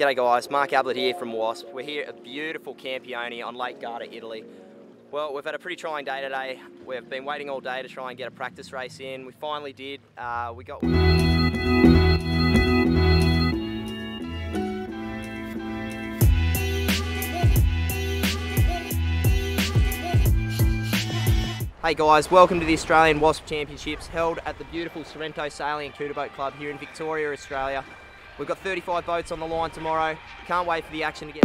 G'day guys, Mark Ablett here from Wasp. We're here at beautiful Campione on Lake Garda, Italy. Well, we've had a pretty trying day today. We've been waiting all day to try and get a practice race in. We finally did. We got... Hey guys, welcome to the Australian Wasp Championships held at the beautiful Sorrento Sailing and Cooter Boat Club here in Victoria, Australia. We've got 35 boats on the line tomorrow. Can't wait for the action to get...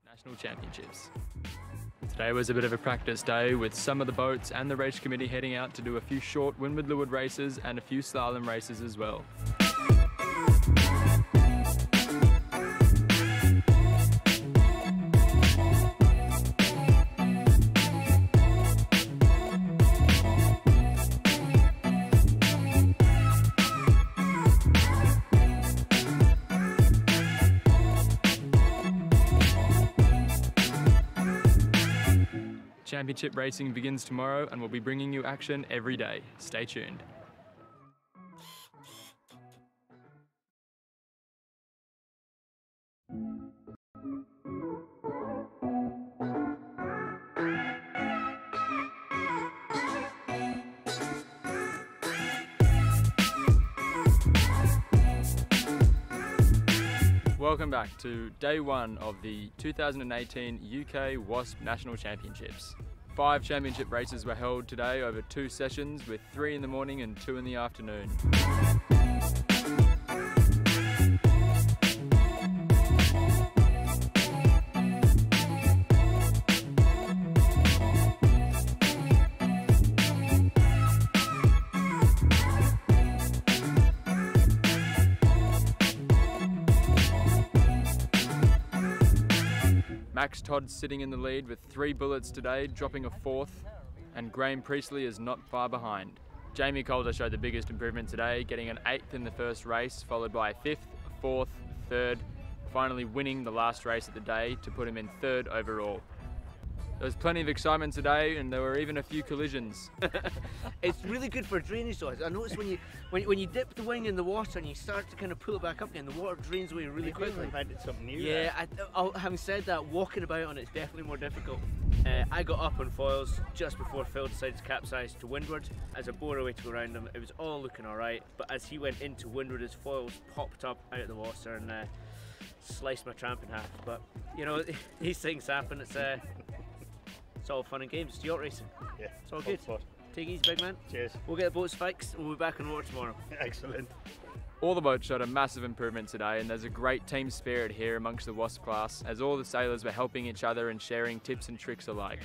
National Championships. Today was a bit of a practice day with some of the boats and the race committee heading out to do a few short windward leeward races and a few slalom races as well. Championship racing begins tomorrow and we'll be bringing you action every day. Stay tuned. Welcome back to day one of the 2018 UK Wasp National Championships. 5 championship races were held today over 2 sessions with 3 in the morning and 2 in the afternoon. Max Todd's sitting in the lead with 3 bullets today, dropping a 4th, and Graham Priestley is not far behind. Jamie Calder showed the biggest improvement today, getting an 8th in the first race, followed by a 5th, a 4th, 3rd, finally winning the last race of the day to put him in 3rd overall. There was plenty of excitement today and there were even a few collisions. It's really good for drainage though. I noticed when you dip the wing in the water and you start to kind of pull it back up again, the water drains away really quickly. Invented something new. Yeah, having said that, walking about on it's definitely more difficult. I got up on foils just before Phil decided to capsize to windward as I bore away to go around him. It was all looking alright, but as he went into windward, his foils popped up out of the water and sliced my tramp in half. But you know, these things happen. It's all fun and games. It's yacht racing. Yeah, it's all good. Spot. Take it easy, big man. Cheers. We'll get the boats fixed and we'll be back on water tomorrow. Excellent. All the boats showed a massive improvement today and there's a great team spirit here amongst the Wasp class as all the sailors were helping each other and sharing tips and tricks alike.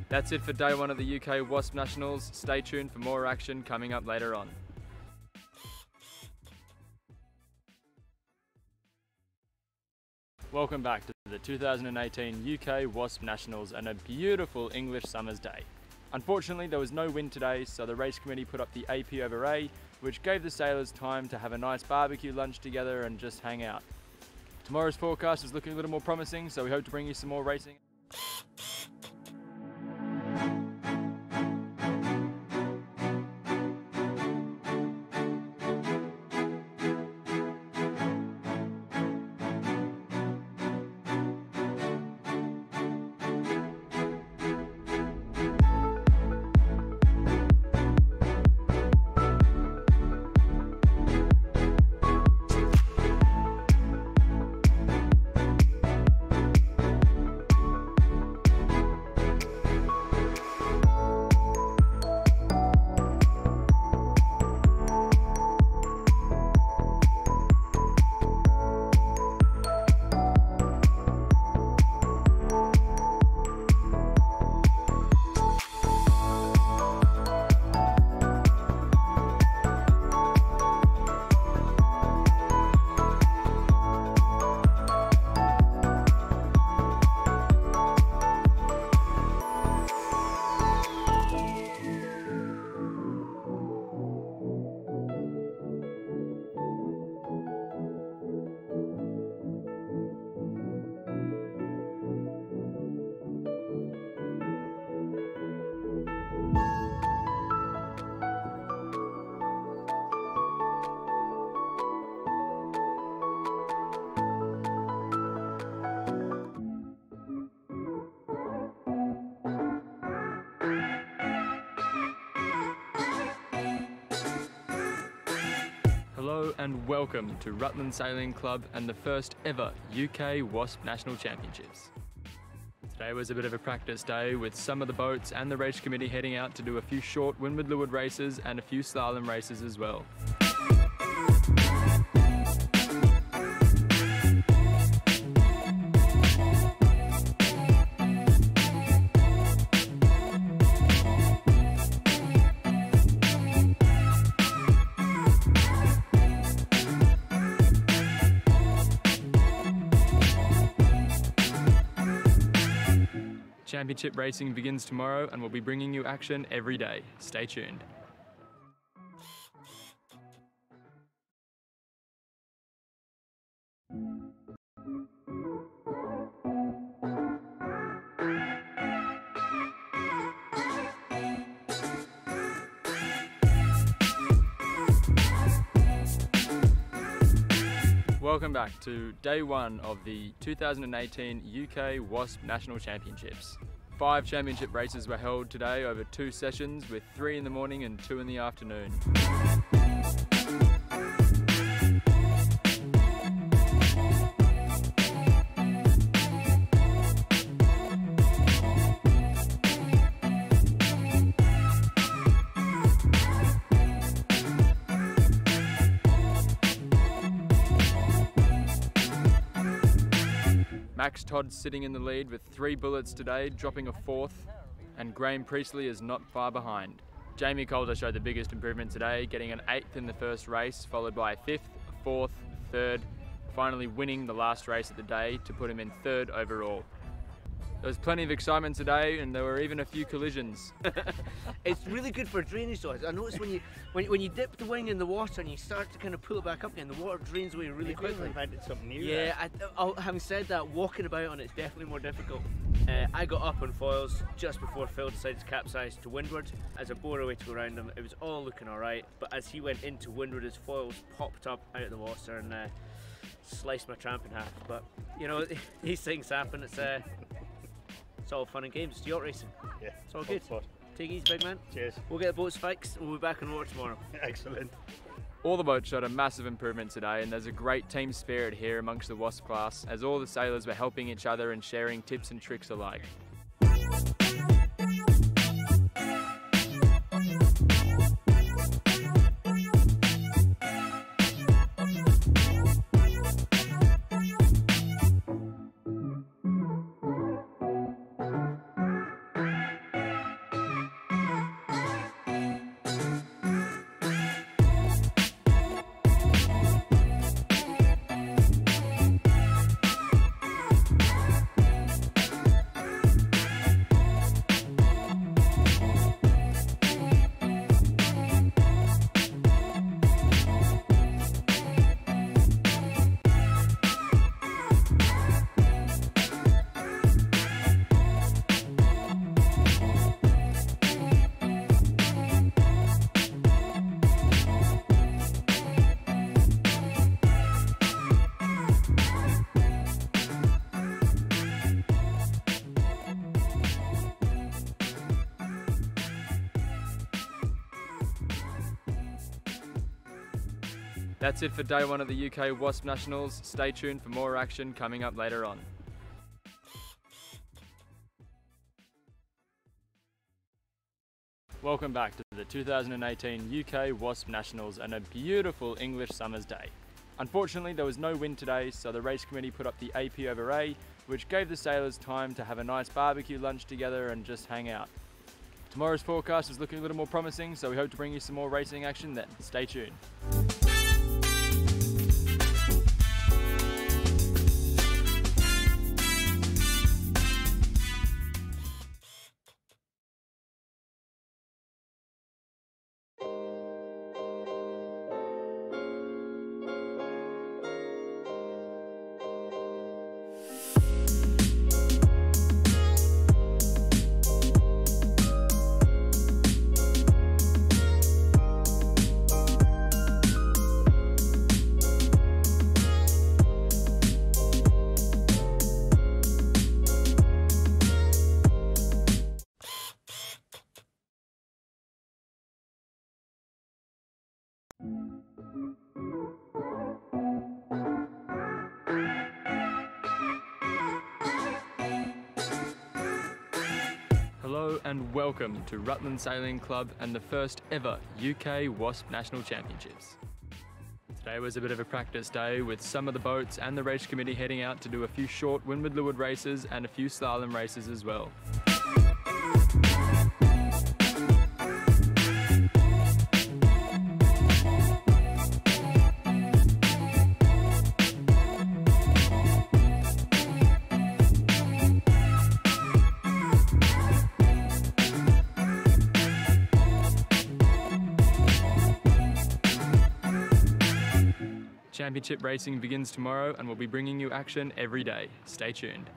That's it for day one of the UK Wasp Nationals. Stay tuned for more action coming up later on. Welcome back to the 2018 UK Wasp Nationals and a beautiful English summer's day. Unfortunately, there was no wind today, so the race committee put up the AP over A, which gave the sailors time to have a nice barbecue lunch together and just hang out. Tomorrow's forecast is looking a little more promising, so we hope to bring you some more racing. Hello and welcome to Rutland Sailing Club and the first ever UK Wasp National Championships. Today was a bit of a practice day with some of the boats and the race committee heading out to do a few short windward leeward races and a few slalom races as well. Championship racing begins tomorrow and we'll be bringing you action every day. Stay tuned. Welcome back to day one of the 2018 UK Wasp National Championships. 5 championship races were held today over 2 sessions with 3 in the morning and 2 in the afternoon. Max Todd's sitting in the lead with 3 bullets today, dropping a 4th, and Graham Priestley is not far behind. Jamie Coulter showed the biggest improvement today, getting an 8th in the first race, followed by a 5th, a 4th, 3rd, finally winning the last race of the day to put him in 3rd overall. There was plenty of excitement today and there were even a few collisions. It's really good for drainage though. I noticed when you dip the wing in the water and you start to kind of pull it back up again, the water drains away really quickly. Invented something new. Yeah, having said that, walking about on it's definitely more difficult. I got up on foils just before Phil decided to capsize to windward. As I bore away to go around him, it was all looking alright, but as he went into windward, his foils popped up out of the water and sliced my tramp in half. But you know, these things happen. It's all fun and games. It's yacht racing. Yeah, it's all good. Spot. Take it easy, big man. Cheers. We'll get the boats fixed and we'll be back on water tomorrow. Excellent. All the boats showed a massive improvement today and there's a great team spirit here amongst the Wasp class as all the sailors were helping each other and sharing tips and tricks alike. That's it for day one of the UK Wasp Nationals. Stay tuned for more action coming up later on. Welcome back to the 2018 UK Wasp Nationals and a beautiful English summer's day. Unfortunately, there was no wind today, so the race committee put up the AP over A, which gave the sailors time to have a nice barbecue lunch together and just hang out. Tomorrow's forecast is looking a little more promising, so we hope to bring you some more racing action then. Stay tuned. Hello and welcome to Rutland Sailing Club and the first ever UK Wasp National Championships. Today was a bit of a practice day with some of the boats and the race committee heading out to do a few short windward leeward races and a few slalom races as well. Championship racing begins tomorrow and we'll be bringing you action every day. Stay tuned.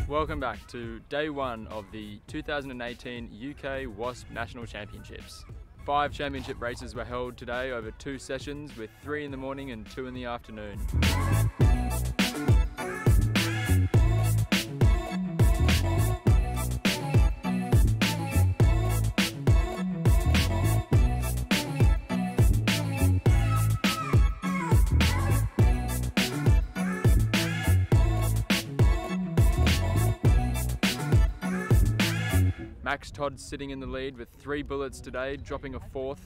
Welcome back to day one of the 2018 UK Wasp National Championships. 5 championship races were held today over 2 sessions with 3 in the morning and 2 in the afternoon. Max Todd's sitting in the lead with 3 bullets today, dropping a 4th,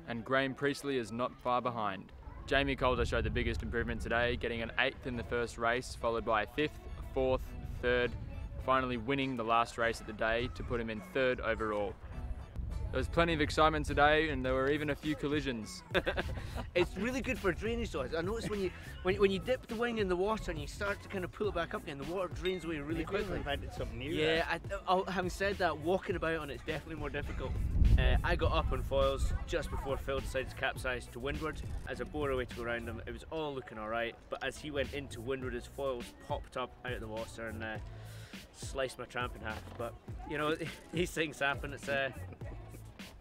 and Graham Priestley is not far behind. Jamie Coulter showed the biggest improvement today, getting an 8th in the first race, followed by a 5th, a 4th, 3rd, finally winning the last race of the day to put him in 3rd overall. There was plenty of excitement today and there were even a few collisions. It's really good for drainage though. I noticed when you dip the wing in the water and you start to kind of pull it back up again, the water drains away really quickly. Invented something new. Yeah, having said that, walking about on it's definitely more difficult. I got up on foils just before Phil decided to capsize to windward. As I bore away to go around him, it was all looking alright, but as he went into windward, his foils popped up out of the water and sliced my tramp in half. But you know, these things happen.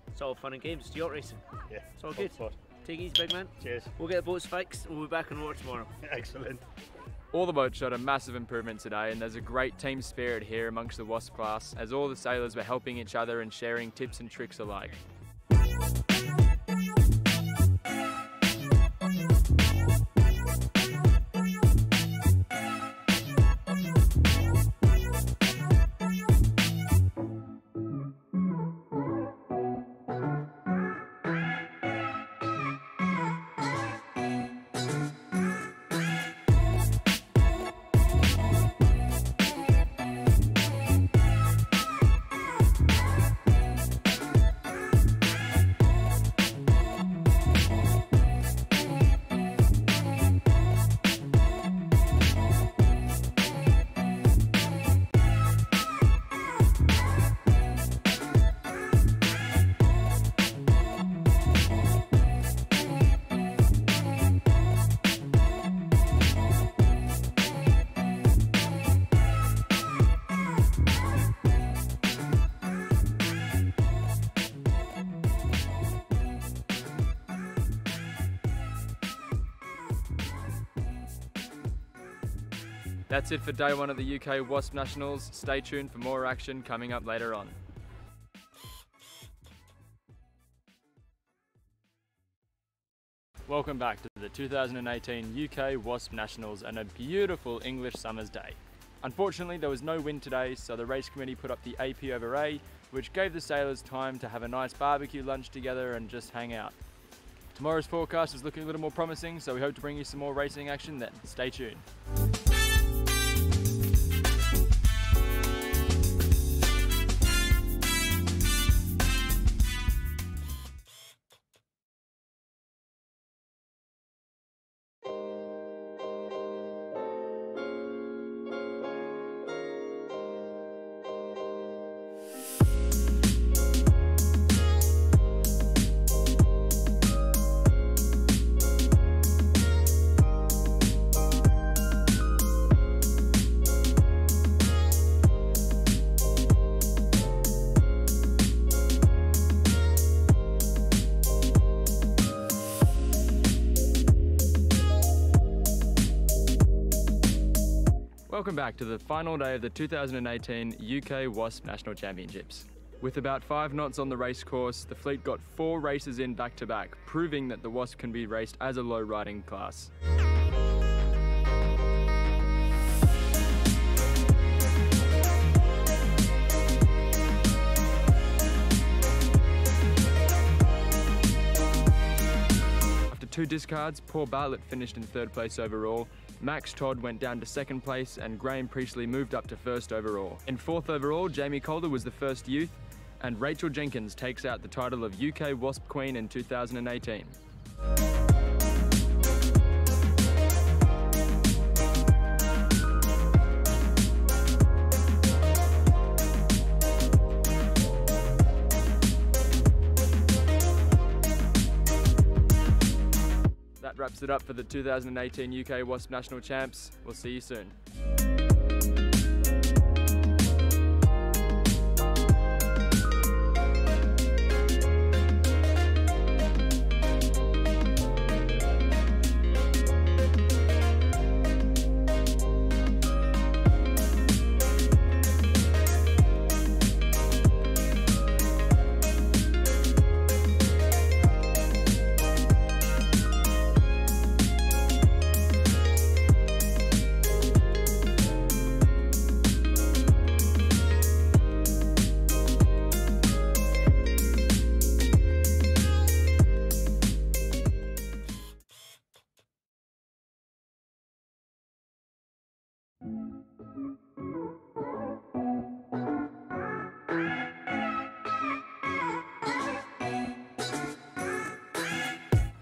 It's all fun and games. It's yacht racing. Yeah, it's all good. Spot. Take it easy, big man. Cheers. We'll get the boats fixed and we'll be back on water tomorrow. Excellent. All the boats showed a massive improvement today and there's a great team spirit here amongst the Wasp class as all the sailors were helping each other and sharing tips and tricks alike. That's it for day one of the UK Wasp Nationals. Stay tuned for more action coming up later on. Welcome back to the 2018 UK Wasp Nationals and a beautiful English summer's day. Unfortunately, there was no wind today, so the race committee put up the AP over A, which gave the sailors time to have a nice barbecue lunch together and just hang out. Tomorrow's forecast is looking a little more promising, so we hope to bring you some more racing action then. Stay tuned. Welcome back to the final day of the 2018 UK Wasp National Championships. With about 5 knots on the race course, the fleet got 4 races in back to back, proving that the Wasp can be raced as a low riding class. After 2 discards, Paul Bartlett finished in 3rd place overall, Max Todd went down to 2nd place and Graham Priestley moved up to 1st overall. In 4th overall, Jamie Calder was the first youth and Rachel Jenkins takes out the title of UK Wasp Queen in 2018. That wraps it up for the 2018 UK Wasp National Champs. We'll see you soon.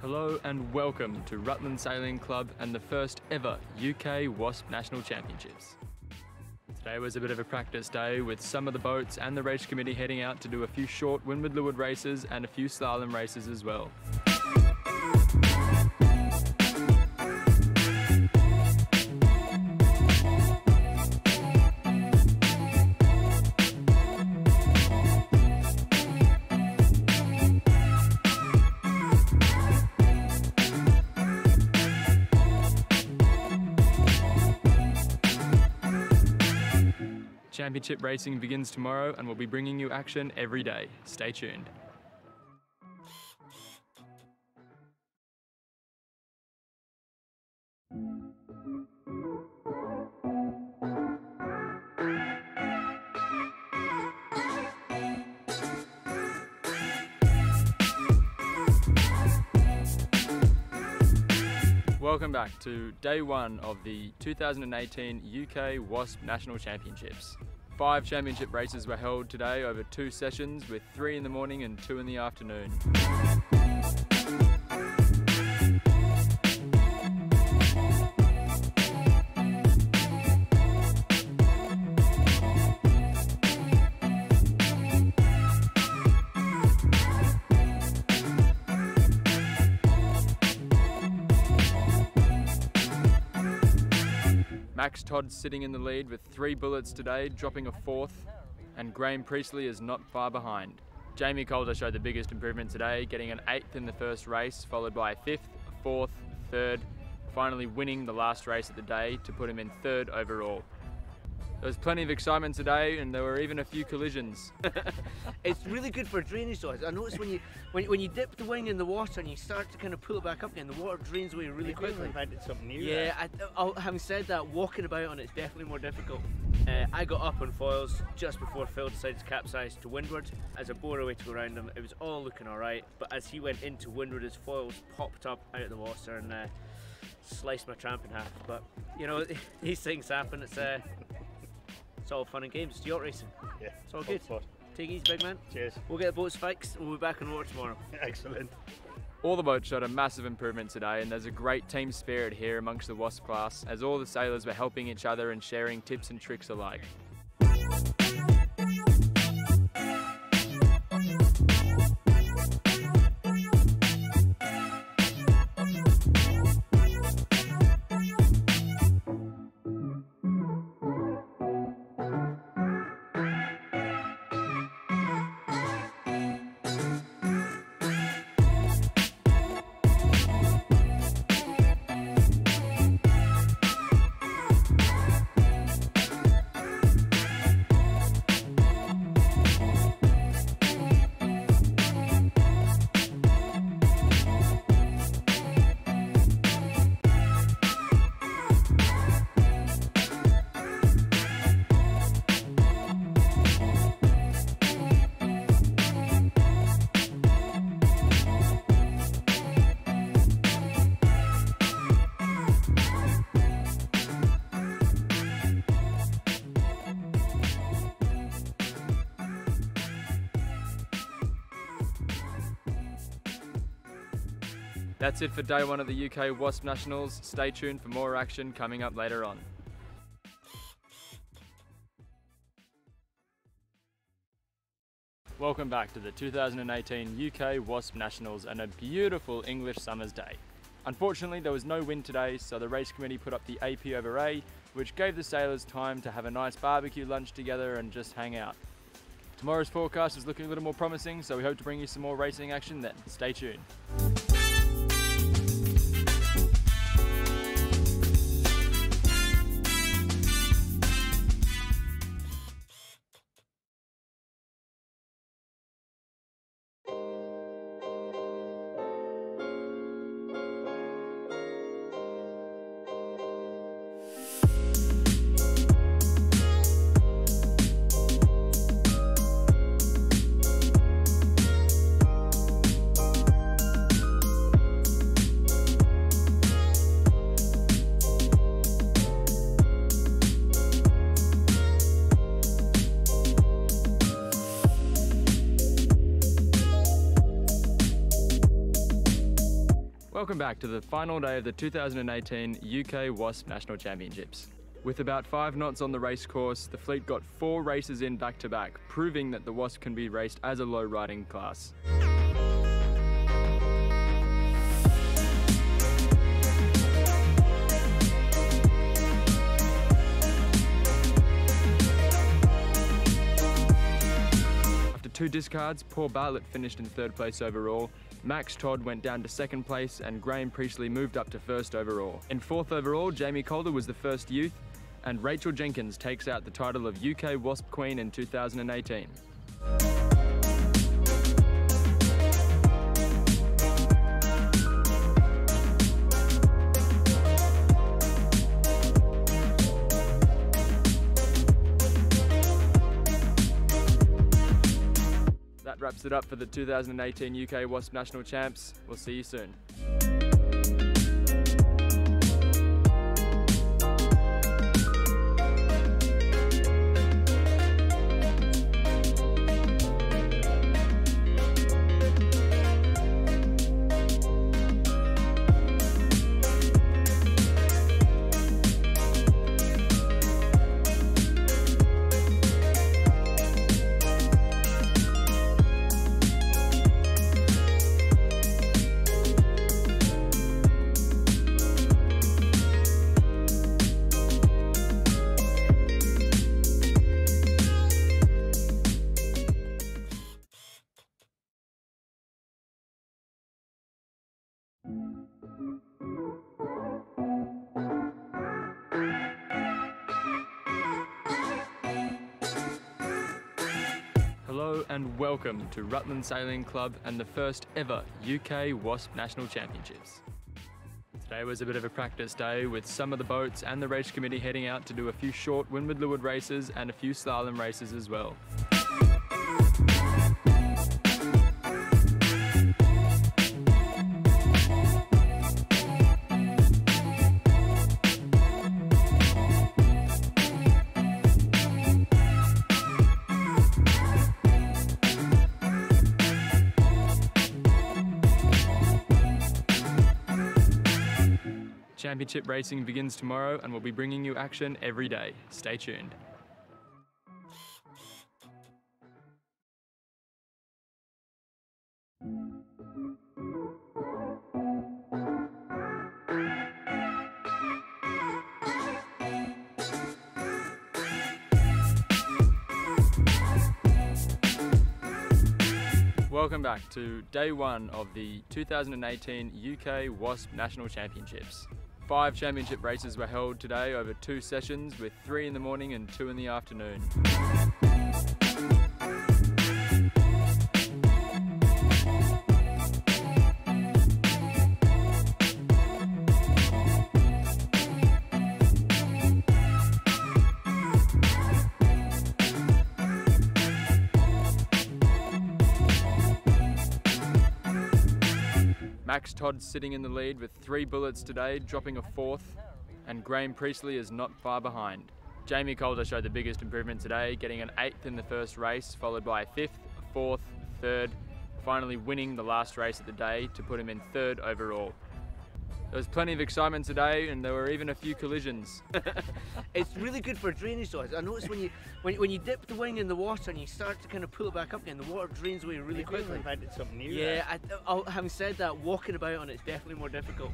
Hello and welcome to Rutland Sailing Club and the first ever UK Wasp National Championships. Today was a bit of a practice day with some of the boats and the race committee heading out to do a few short windward leeward races and a few slalom races as well. Championship racing begins tomorrow and we'll be bringing you action every day. Stay tuned. Welcome back to day one of the 2018 UK Wasp National Championships. 5 championship races were held today over 2 sessions with 3 in the morning and 2 in the afternoon. Max Todd's sitting in the lead with 3 bullets today, dropping a 4th, and Graham Priestley is not far behind. Jamie Calder showed the biggest improvement today, getting an 8th in the first race, followed by a 5th, a 4th, 3rd, finally winning the last race of the day to put him in 3rd overall. There was plenty of excitement today, and there were even a few collisions. It's really good for drainage though. I noticed when you dip the wing in the water and you start to kind of pull it back up again, the water drains away really quickly. Invented something new. Yeah, having said that, walking about on it's definitely more difficult. I got up on foils just before Phil decided to capsize to windward. As I bore away to go around him, it was all looking alright, but as he went into windward, his foils popped up out of the water and sliced my tramp in half. But you know, these things happen. It's all fun and games. It's yacht racing. Yeah, it's all good. Fun. Take it easy, big man. Cheers. We'll get the boats fixed and we'll be back on water tomorrow. Excellent. All the boats showed a massive improvement today, and there's a great team spirit here amongst the Wasp class, as all the sailors were helping each other and sharing tips and tricks alike. That's it for day 1 of the UK Wasp Nationals. Stay tuned for more action coming up later on. Welcome back to the 2018 UK Wasp Nationals and a beautiful English summer's day. Unfortunately, there was no wind today, so the race committee put up the AP over A, which gave the sailors time to have a nice barbecue lunch together and just hang out. Tomorrow's forecast is looking a little more promising, so we hope to bring you some more racing action then. Stay tuned. Welcome back to the final day of the 2018 UK Wasp National Championships. With about 5 knots on the race course, the fleet got 4 races in back-to-back, proving that the Wasp can be raced as a low riding class. After 2 discards, Paul Bartlett finished in 3rd place overall, Max Todd went down to 2nd place and Graham Priestley moved up to 1st overall. In 4th overall, Jamie Calder was the first youth, and Rachel Jenkins takes out the title of UK Wasp Queen in 2018. That wraps it up for the 2018 UK Wasp National Champs. We'll see you soon. welcome to Rutland Sailing Club and the first ever UK Wasp National Championships. Today was a bit of a practice day with some of the boats and the race committee heading out to do a few short windward leeward races and a few slalom races as well. Championship racing begins tomorrow and we'll be bringing you action every day. Stay tuned. Welcome back to day one of the 2018 UK Wasp National Championships. 5 championship races were held today over 2 sessions with 3 in the morning and 2 in the afternoon. Max Todd's sitting in the lead with 3 bullets today, dropping a 4th, and Graham Priestley is not far behind. Jamie Calder showed the biggest improvement today, getting an 8th in the first race, followed by a 5th, a 4th, a 3rd, finally winning the last race of the day to put him in 3rd overall. There was plenty of excitement today and there were even a few collisions. It's really good for drainage though. I noticed when you dip the wing in the water and you start to kind of pull it back up again, the water drains away really quickly. Invented something new. Yeah, having said that, walking about on it's definitely more difficult.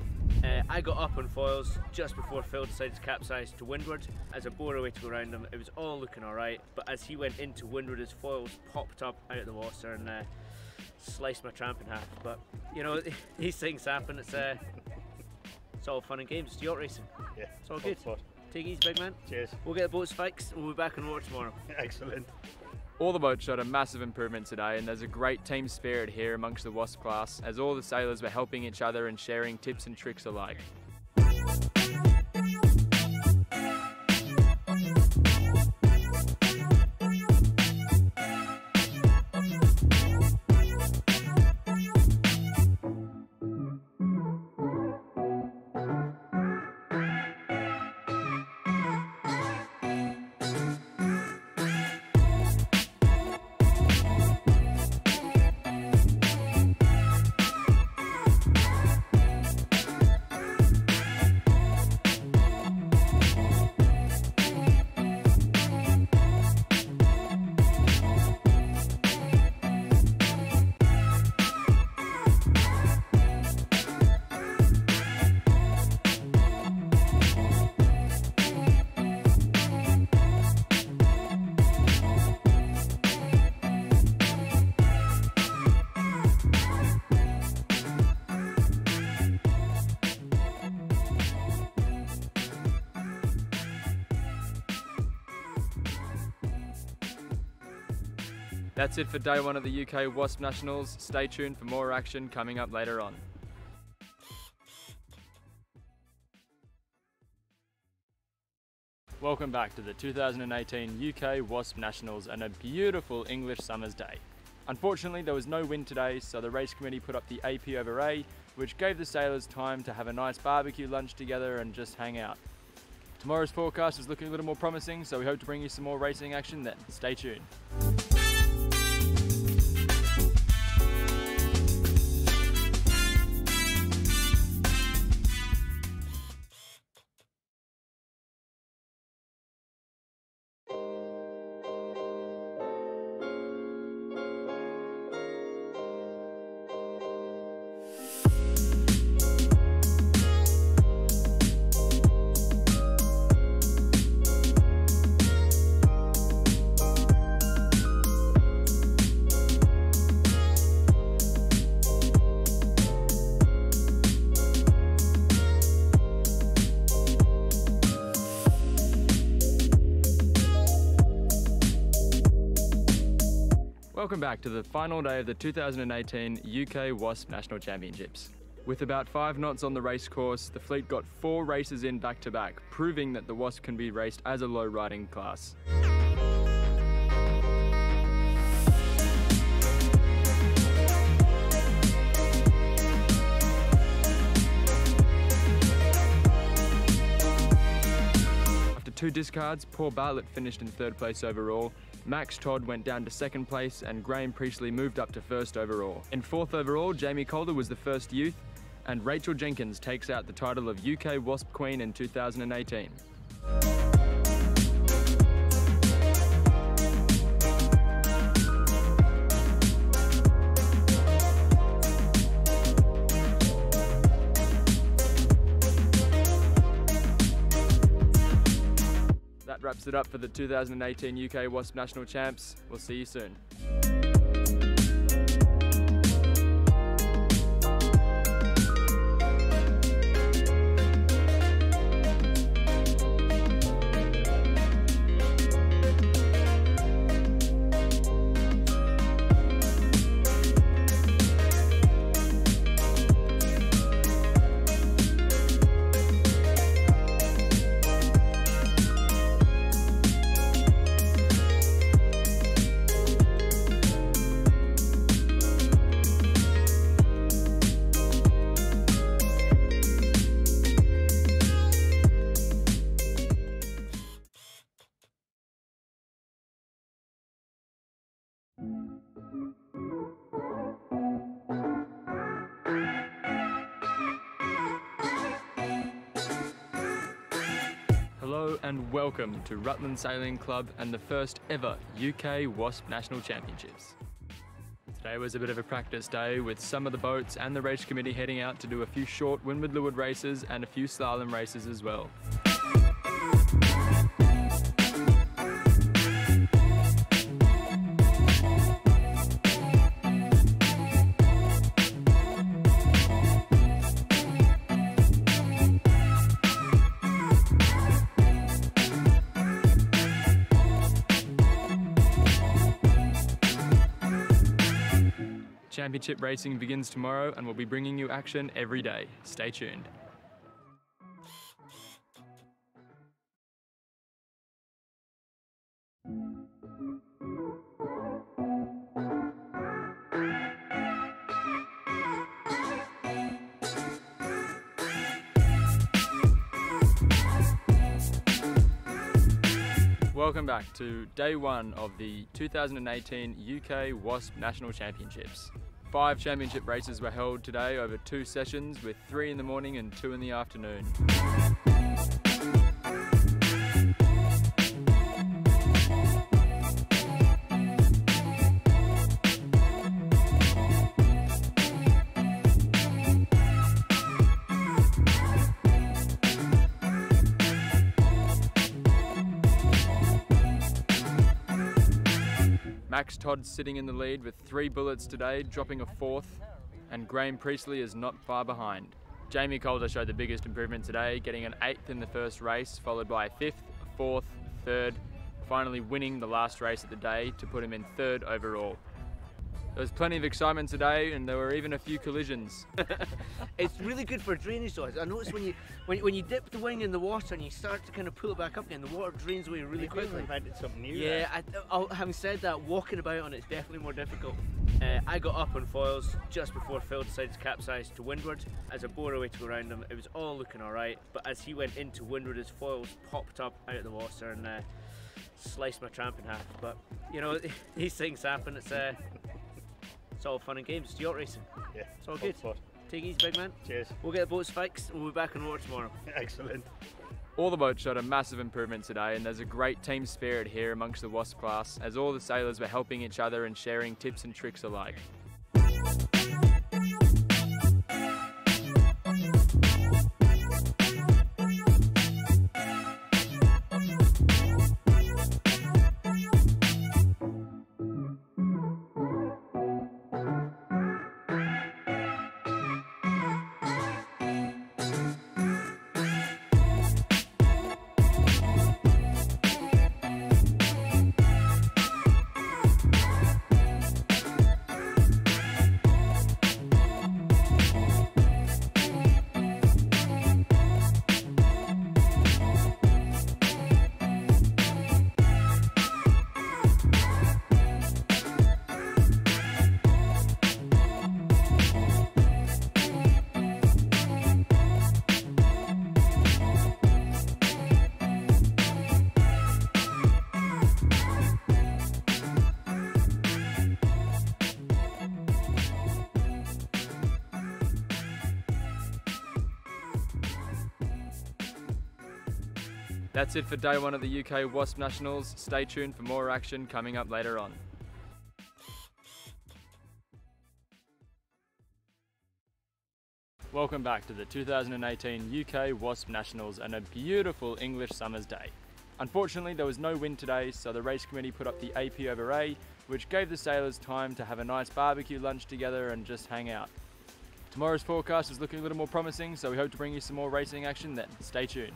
I got up on foils just before Phil decided to capsize to windward. As I bore away to go around him, it was all looking alright, but as he went into windward, his foils popped up out of the water and sliced my tramp in half. But you know, these things happen. It's all fun and games. It's yacht racing. Yeah, it's all good. Fun. Take it easy, big man. Cheers. We'll get the boats fixed and we'll be back on water tomorrow. Excellent. All the boats showed a massive improvement today and there's a great team spirit here amongst the Wasp class as all the sailors were helping each other and sharing tips and tricks alike. That's it for day one of the UK Wasp Nationals. Stay tuned for more action coming up later on. Welcome back to the 2018 UK Wasp Nationals and a beautiful English summer's day. Unfortunately, there was no wind today, so the race committee put up the AP over A, which gave the sailors time to have a nice barbecue lunch together and just hang out. Tomorrow's forecast is looking a little more promising, so we hope to bring you some more racing action then. Stay tuned. Welcome back to the final day of the 2018 UK Wasp National Championships. With about 5 knots on the race course, the fleet got 4 races in back-to-back, proving that the Wasp can be raced as a low-riding class. After 2 discards, Paul Bartlett finished in 3rd place overall, Max Todd went down to 2nd place, and Graham Priestley moved up to 1st overall. In 4th overall, Jamie Calder was the first youth, and Rachel Jenkins takes out the title of UK Wasp Queen in 2018. That wraps it up for the 2018 UK Wasp National Champs. We'll see you soon. Hello and welcome to Rutland Sailing Club and the first ever UK Wasp National Championships. Today was a bit of a practice day with some of the boats and the race committee heading out to do a few short windward-leeward races and a few slalom races as well. Championship racing begins tomorrow and we'll be bringing you action every day. Stay tuned. Welcome back to day 1 of the 2018 UK Wasp National Championships. 5 championship races were held today over 2 sessions with 3 in the morning and 2 in the afternoon. Max Todd sitting in the lead with 3 bullets today, dropping a 4th, and Graham Priestley is not far behind. Jamie Calder showed the biggest improvement today, getting an 8th in the first race, followed by a 5th, a 4th, 3rd, finally winning the last race of the day to put him in 3rd overall. There was plenty of excitement today, and there were even a few collisions. It's really good for drainage though. I noticed when you dip the wing in the water and you start to kind of pull it back up again, the water drains away really quickly. Invented something new. Yeah, having said that, walking about on it's definitely more difficult. I got up on foils just before Phil decided to capsize to windward. As I bore away to go around him, it was all looking alright, but as he went into windward, his foils popped up out of the water and sliced my tramp in half. But you know, these things happen. It's all fun and games. It's yacht racing. Yeah, it's all good. Spot. Take it easy, big man. Cheers. We'll get the boats fixed and we'll be back on water tomorrow. Excellent. All the boats showed a massive improvement today, and there's a great team spirit here amongst the Wasp class, as all the sailors were helping each other and sharing tips and tricks alike. That's it for day one of the UK Wasp Nationals. Stay tuned for more action coming up later on. Welcome back to the 2018 UK Wasp Nationals and a beautiful English summer's day. Unfortunately, there was no wind today, so the race committee put up the AP over A, which gave the sailors time to have a nice barbecue lunch together and just hang out. Tomorrow's forecast is looking a little more promising, so we hope to bring you some more racing action then. Stay tuned.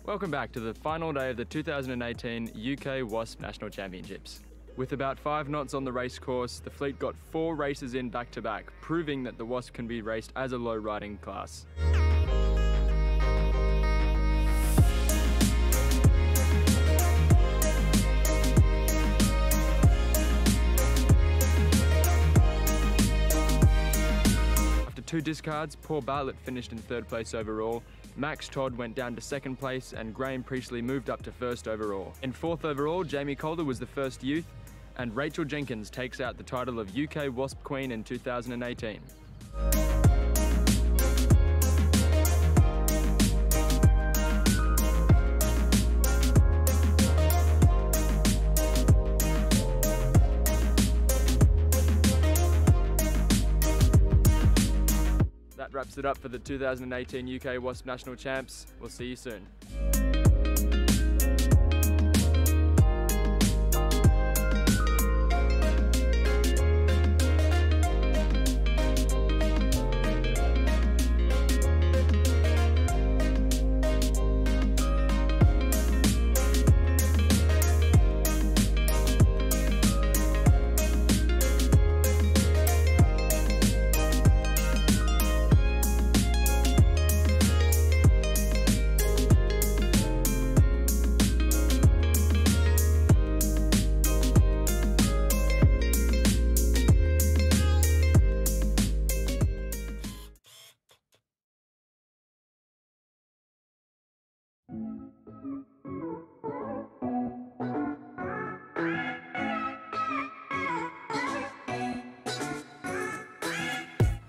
Welcome back to the final day of the 2018 UK Wasp National Championships. With about 5 knots on the race course, the fleet got 4 races in back to back, proving that the Wasp can be raced as a low riding class. After 2 discards, Paul Bartlett finished in 3rd place overall. Max Todd went down to 2nd place and Graham Priestley moved up to 1st overall. In 4th overall, Jamie Calder was the first youth and Rachel Jenkins takes out the title of UK Wasp Queen in 2018. That wraps it up for the 2018 UK Wasp National Champs. We'll see you soon.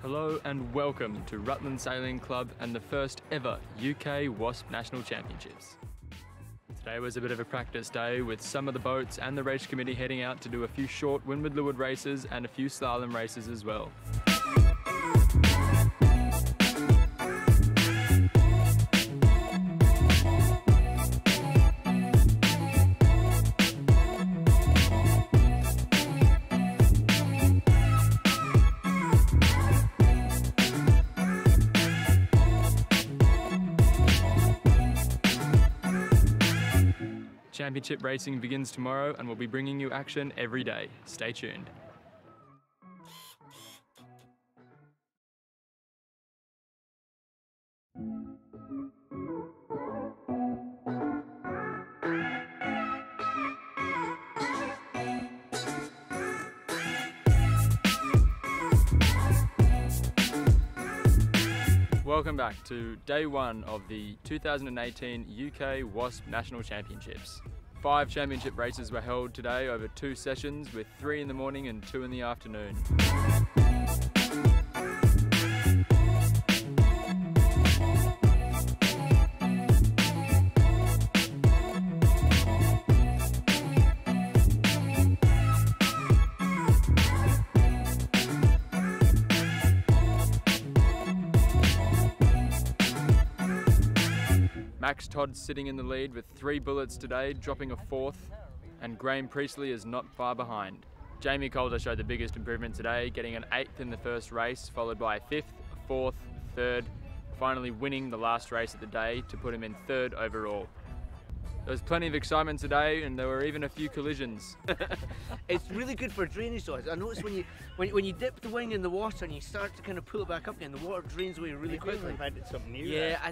Hello and welcome to Rutland Sailing Club and the first ever UK Wasp National Championships. Today was a bit of a practice day with some of the boats and the race committee heading out to do a few short windward-leeward races and a few slalom races as well. Championship racing begins tomorrow and we'll be bringing you action every day. Stay tuned. Welcome back to day one of the 2018 UK Wasp National Championships. 5 championship races were held today over 2 sessions with 3 in the morning and 2 in the afternoon. Max Todd's sitting in the lead with 3 bullets today, dropping a 4th, and Graham Priestley is not far behind. Jamie Calder showed the biggest improvement today, getting an 8th in the first race, followed by a 5th, a 4th, a 3rd, finally winning the last race of the day to put him in 3rd overall. There was plenty of excitement today, and there were even a few collisions. It's really good for drainage though. I noticed when you dip the wing in the water and you start to kind of pull it back up again, the water drains away really quickly. Invented something new. Yeah,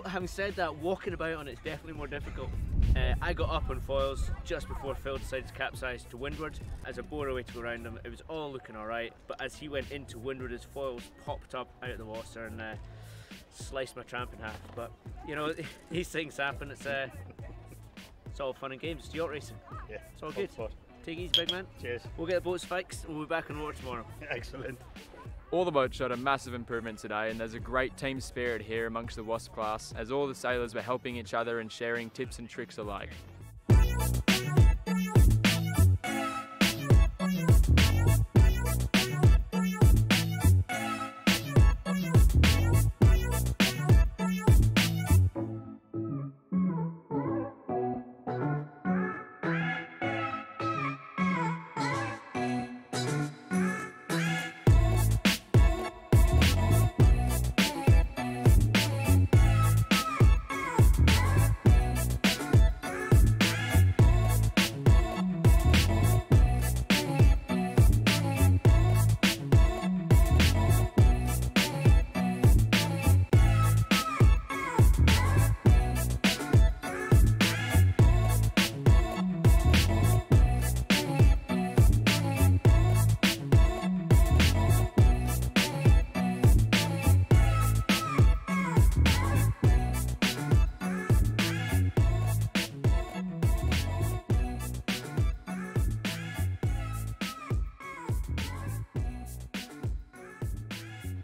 having said that, walking about on it's definitely more difficult. I got up on foils just before Phil decided to capsize to windward. As a bore away to go around him, it was all looking alright, but as he went into windward, his foils popped up out of the water and sliced my tramp in half. But you know, these things happen. It's all fun and games. It's yacht racing. Yeah, it's all good. Spot. Take it easy, big man. Cheers. We'll get the boats fixed and we'll be back on water tomorrow. Excellent. All the boats showed a massive improvement today, and there's a great team spirit here amongst the Wasp class, as all the sailors were helping each other and sharing tips and tricks alike.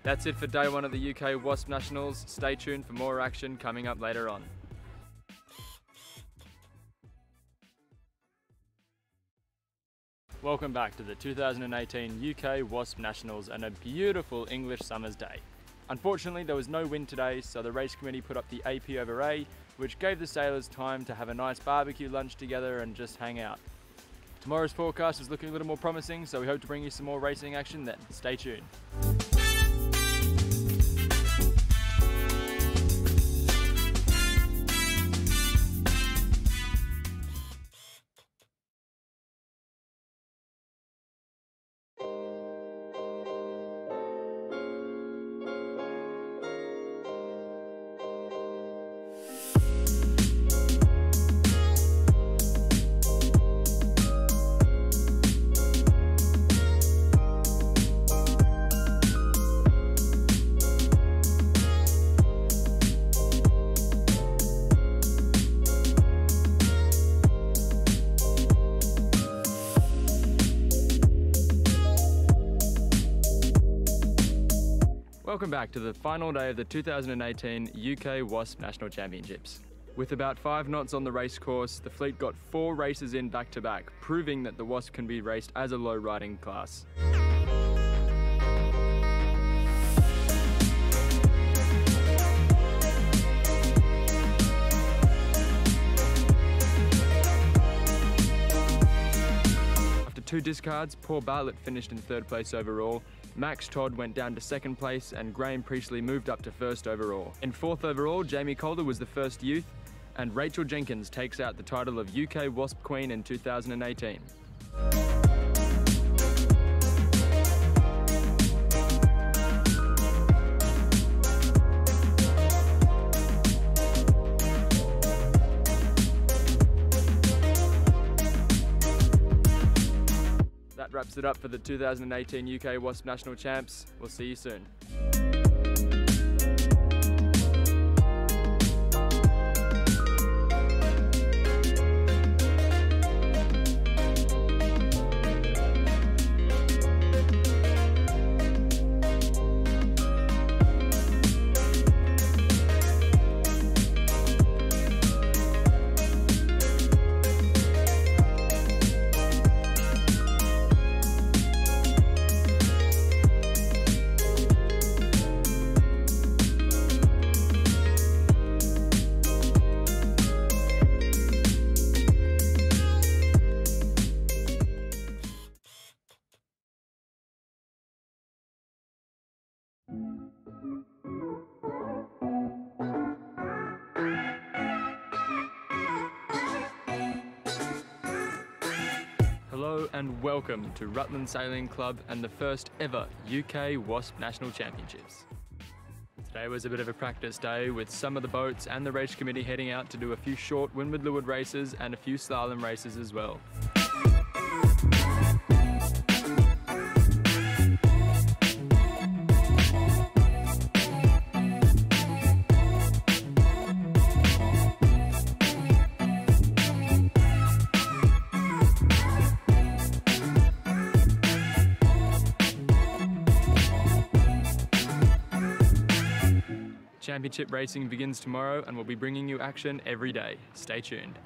That's it for day 1 of the UK Wasp Nationals. Stay tuned for more action coming up later on. Welcome back to the 2018 UK Wasp Nationals and a beautiful English summer's day. Unfortunately, there was no wind today, so the race committee put up the AP over A, which gave the sailors time to have a nice barbecue lunch together and just hang out. Tomorrow's forecast is looking a little more promising, so we hope to bring you some more racing action then. Stay tuned. Welcome back to the final day of the 2018 UK Wasp National Championships. With about 5 knots on the race course, the fleet got 4 races in back to back, proving that the Wasp can be raced as a low riding class. After 2 discards, Paul Bartlett finished in 3rd place overall, Max Todd went down to 2nd place and Graham Priestley moved up to 1st overall. In 4th overall, Jamie Calder was the first youth, and Rachel Jenkins takes out the title of UK Wasp Queen in 2018. That wraps it up for the 2018 UK Wasp National Champs. We'll see you soon. welcome to Rutland Sailing Club and the first ever UK Wasp National Championships. Today was a bit of a practice day with some of the boats and the race committee heading out to do a few short windward-leeward races and a few slalom races as well. Championship racing begins tomorrow and we'll be bringing you action every day. Stay tuned.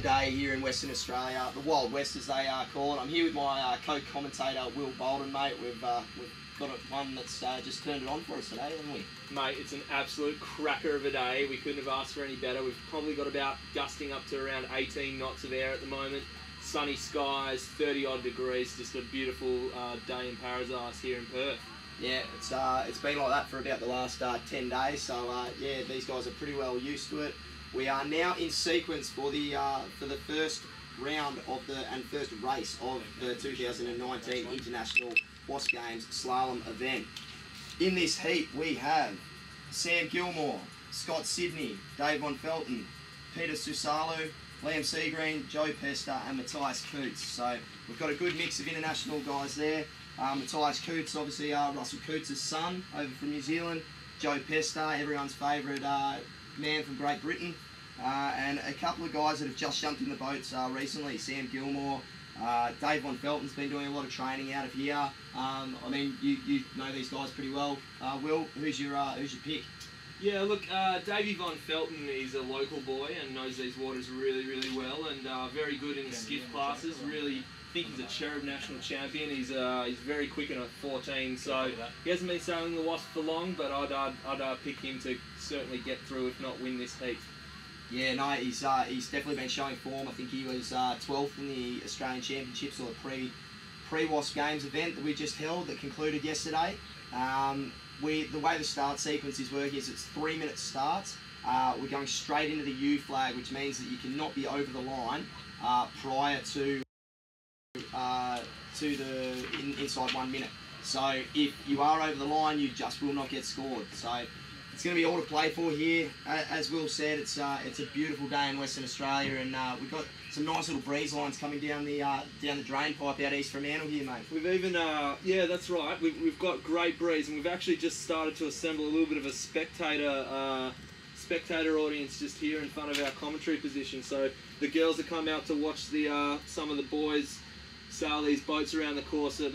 Day here in Western Australia, the Wild West as they call it. I'm here with my co-commentator Will Bolden, mate. We've got one that's just turned it on for us today, haven't we? Mate, it's an absolute cracker of a day. We couldn't have asked for any better. We've probably got about gusting up to around 18 knots of air at the moment. Sunny skies, 30 odd degrees, just a beautiful day in paradise here in Perth. Yeah, it's been like that for about the last 10 days, so yeah, these guys are pretty well used to it. We are now in sequence for the first round of and first race of the 2019 International Wasp Games Slalom event. In this heat we have Sam Gilmore, Scott Sidney, Dave Von Felton, Peter Susalu, Liam Seagreen, Joe Pester and Matthias Coots. So we've got a good mix of international guys there. Matthias Coots, obviously Russell Coots' son over from New Zealand. Joe Pester, everyone's favourite man from Great Britain. And a couple of guys that have just jumped in the boats recently. Sam Gilmore, Dave Von Felton's been doing a lot of training out of here. I mean, you know these guys pretty well. Will, who's your pick? Yeah, look, Davey Von Felton is a local boy and knows these waters really, really well, and very good in the skiff classes. Really think he's a Cherub national champion. He's very quick in a 14, so he hasn't been sailing the Wasp for long, but I'd pick him to certainly get through, if not win this heat. Yeah, no, he's definitely been showing form. I think he was 12th in the Australian Championships, or the pre-Wasp Games event that we just held that concluded yesterday. The way the start sequence is working is it's 3-minute starts. We're going straight into the U flag, which means that you cannot be over the line prior to inside 1 minute. So if you are over the line, you just will not get scored. So it's going to be all to play for here. As Will said, it's a beautiful day in Western Australia, and we've got some nice little breeze lines coming down the drain pipe out east Fremantle here, mate. We've even, yeah, that's right. We've got great breeze, and we've actually just started to assemble a little bit of a spectator audience just here in front of our commentary position. So the girls have come out to watch some of the boys sail these boats around the course at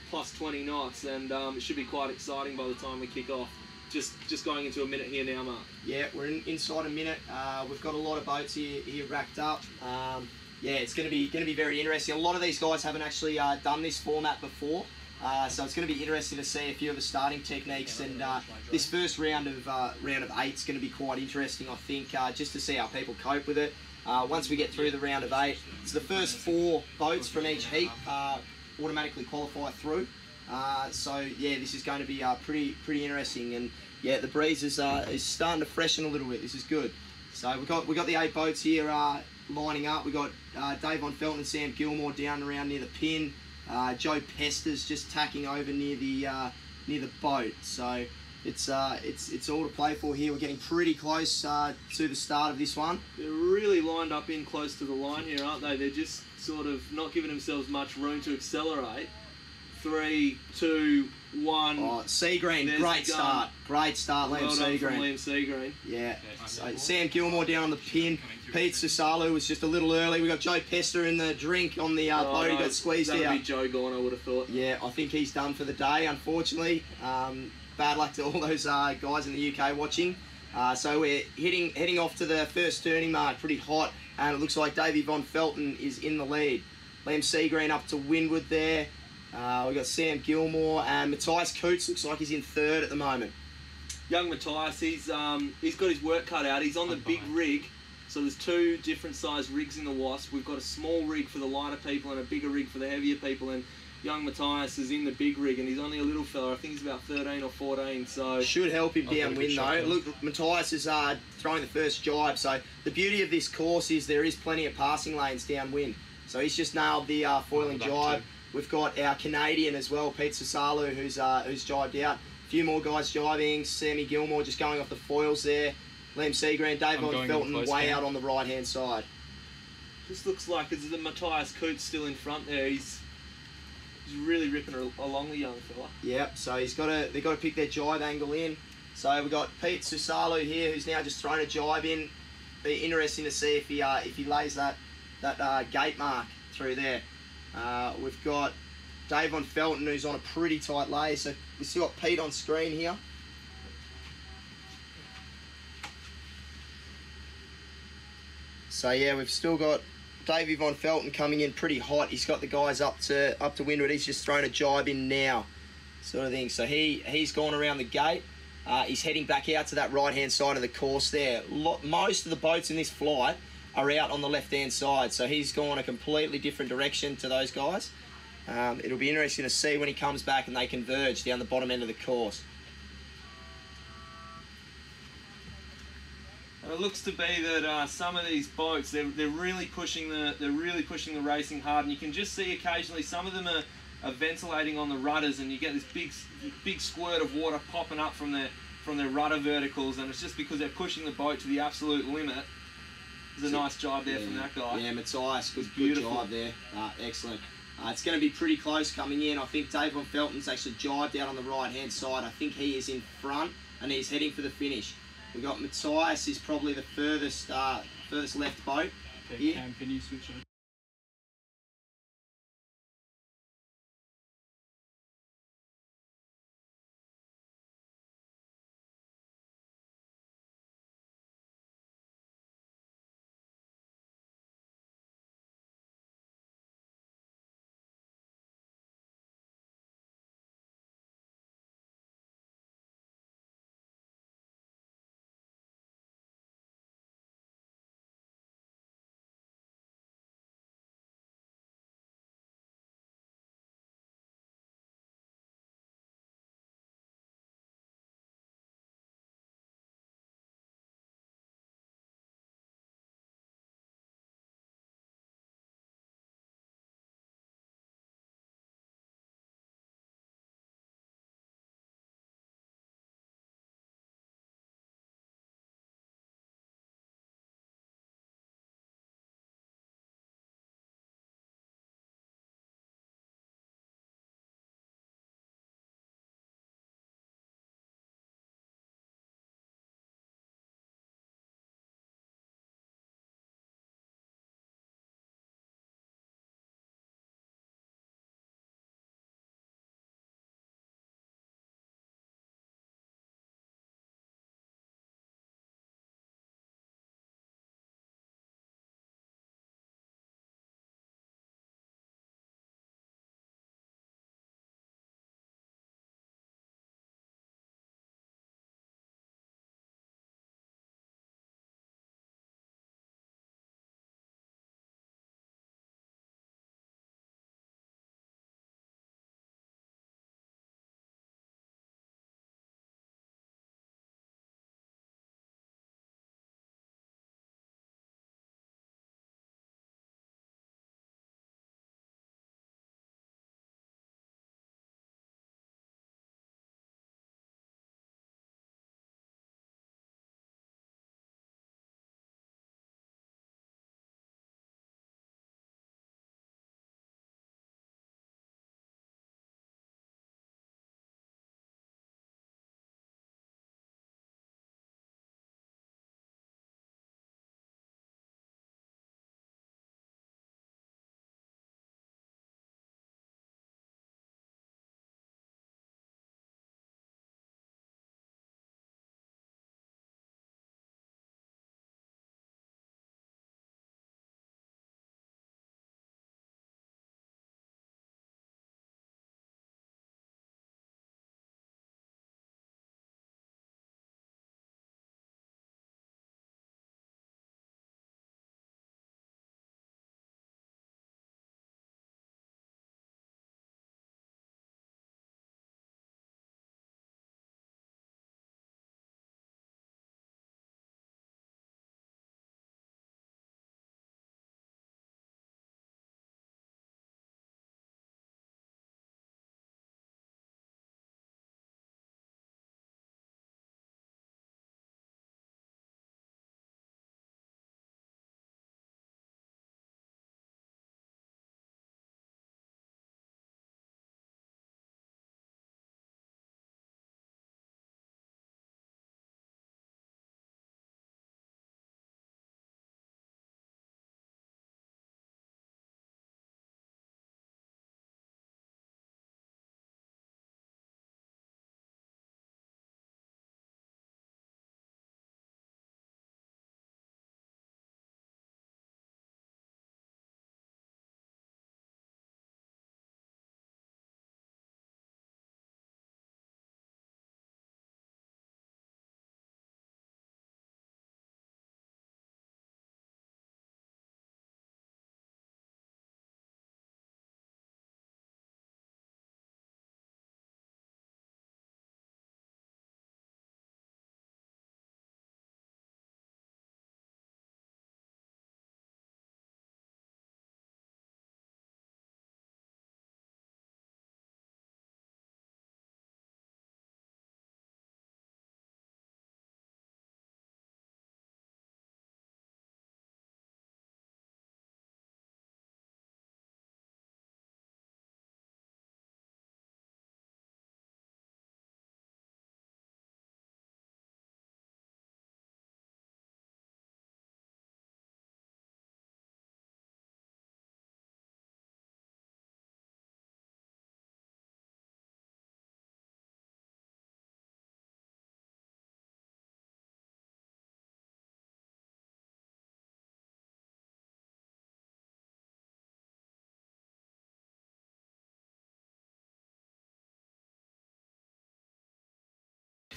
plus 20 knots, and it should be quite exciting by the time we kick off. Just going into a minute here now, Mark. Yeah, we're inside a minute. We've got a lot of boats here racked up. Yeah, it's going to be very interesting. A lot of these guys haven't actually done this format before, so it's going to be interesting to see a few of the starting techniques. And this first round of 8 is going to be quite interesting, I think, just to see how people cope with it. Once we get through the round of 8, it's the first 4 boats from each heat automatically qualify through. So yeah, this is going to be pretty interesting, and yeah, the breeze is starting to freshen a little bit. This is good. So we got the 8 boats here lining up. We got Dave Von Felton and Sam Gilmore down around near the pin. Joe Pester's just tacking over near the boat. So it's all to play for here. We're getting pretty close to the start of this one. They're really lined up in close to the line here, aren't they? They're just sort of not giving themselves much room to accelerate. 3, 2, 1. Oh, Seagreen, There's great the gun. start. Great start, Liam Well done from Seagreen. Liam Seagreen. Yeah. So Sam Gilmore down on the pin. Pete Susalu was just a little early. We got Joe Pester in the drink on the boat. He got squeezed that'd out. be Joe gone, I would have thought. Yeah, I think he's done for the day, unfortunately. Bad luck to all those guys in the UK watching. So we're heading off to the first turning mark, pretty hot, and it looks like Davey Von Felton is in the lead. Liam Seagreen up to windward there. We've got Sam Gilmore, and Matthias Coots looks like he's in third at the moment. Young Matthias, he's got his work cut out. He's on the big rig, so there's 2 different sized rigs in the Wasp. We've got a small rig for the lighter people and a bigger rig for the heavier people, and young Matthias is in the big rig, and he's only a little fella. I think he's about 13 or 14, so... Should help him downwind though. Look, Matthias is throwing the first jibe, so the beauty of this course is there is plenty of passing lanes downwind. So he's just nailed the foiling jibe. We've got our Canadian as well, Pete Susalu, who's jibed out. A few more guys jibing. Sammy Gilmore just going off the foils there. Liam Seagreen, Dave Von Felton way out on the right-hand side. Just looks like it's the Matthias Coots still in front there. He's really ripping along the young fella. Yep, so they've got to pick their jibe angle in. So we've got Pete Susalu here, who's now just thrown a jibe in. Be interesting to see if he lays that gate mark through there. We've got Dave Von Felton, who's on a pretty tight lay. So we've still got Pete on screen here. So yeah, we've still got Davey Von Felton coming in pretty hot. He's got the guys up to windward. He's just thrown a jibe in now, sort of thing. So he's gone around the gate. He's heading back out to that right-hand side of the course there. Most of the boats in this flight are out on the left-hand side, so he's gone a completely different direction to those guys. It'll be interesting to see when he comes back and they converge down the bottom end of the course. And it looks to be that some of these boats, they're really pushing the racing hard, and you can just see occasionally some of them are ventilating on the rudders, and you get this big squirt of water popping up from their rudder verticals, and it's just because they're pushing the boat to the absolute limit. There's a nice jibe there from that guy. Yeah, Matthias, good jibe there. Excellent. It's going to be pretty close coming in. I think Dave Von Felton's actually jibed out on the right-hand side. I think he is in front, and he's heading for the finish. We've got Matthias is probably the furthest left boat. Okay, Cam, can you switch on?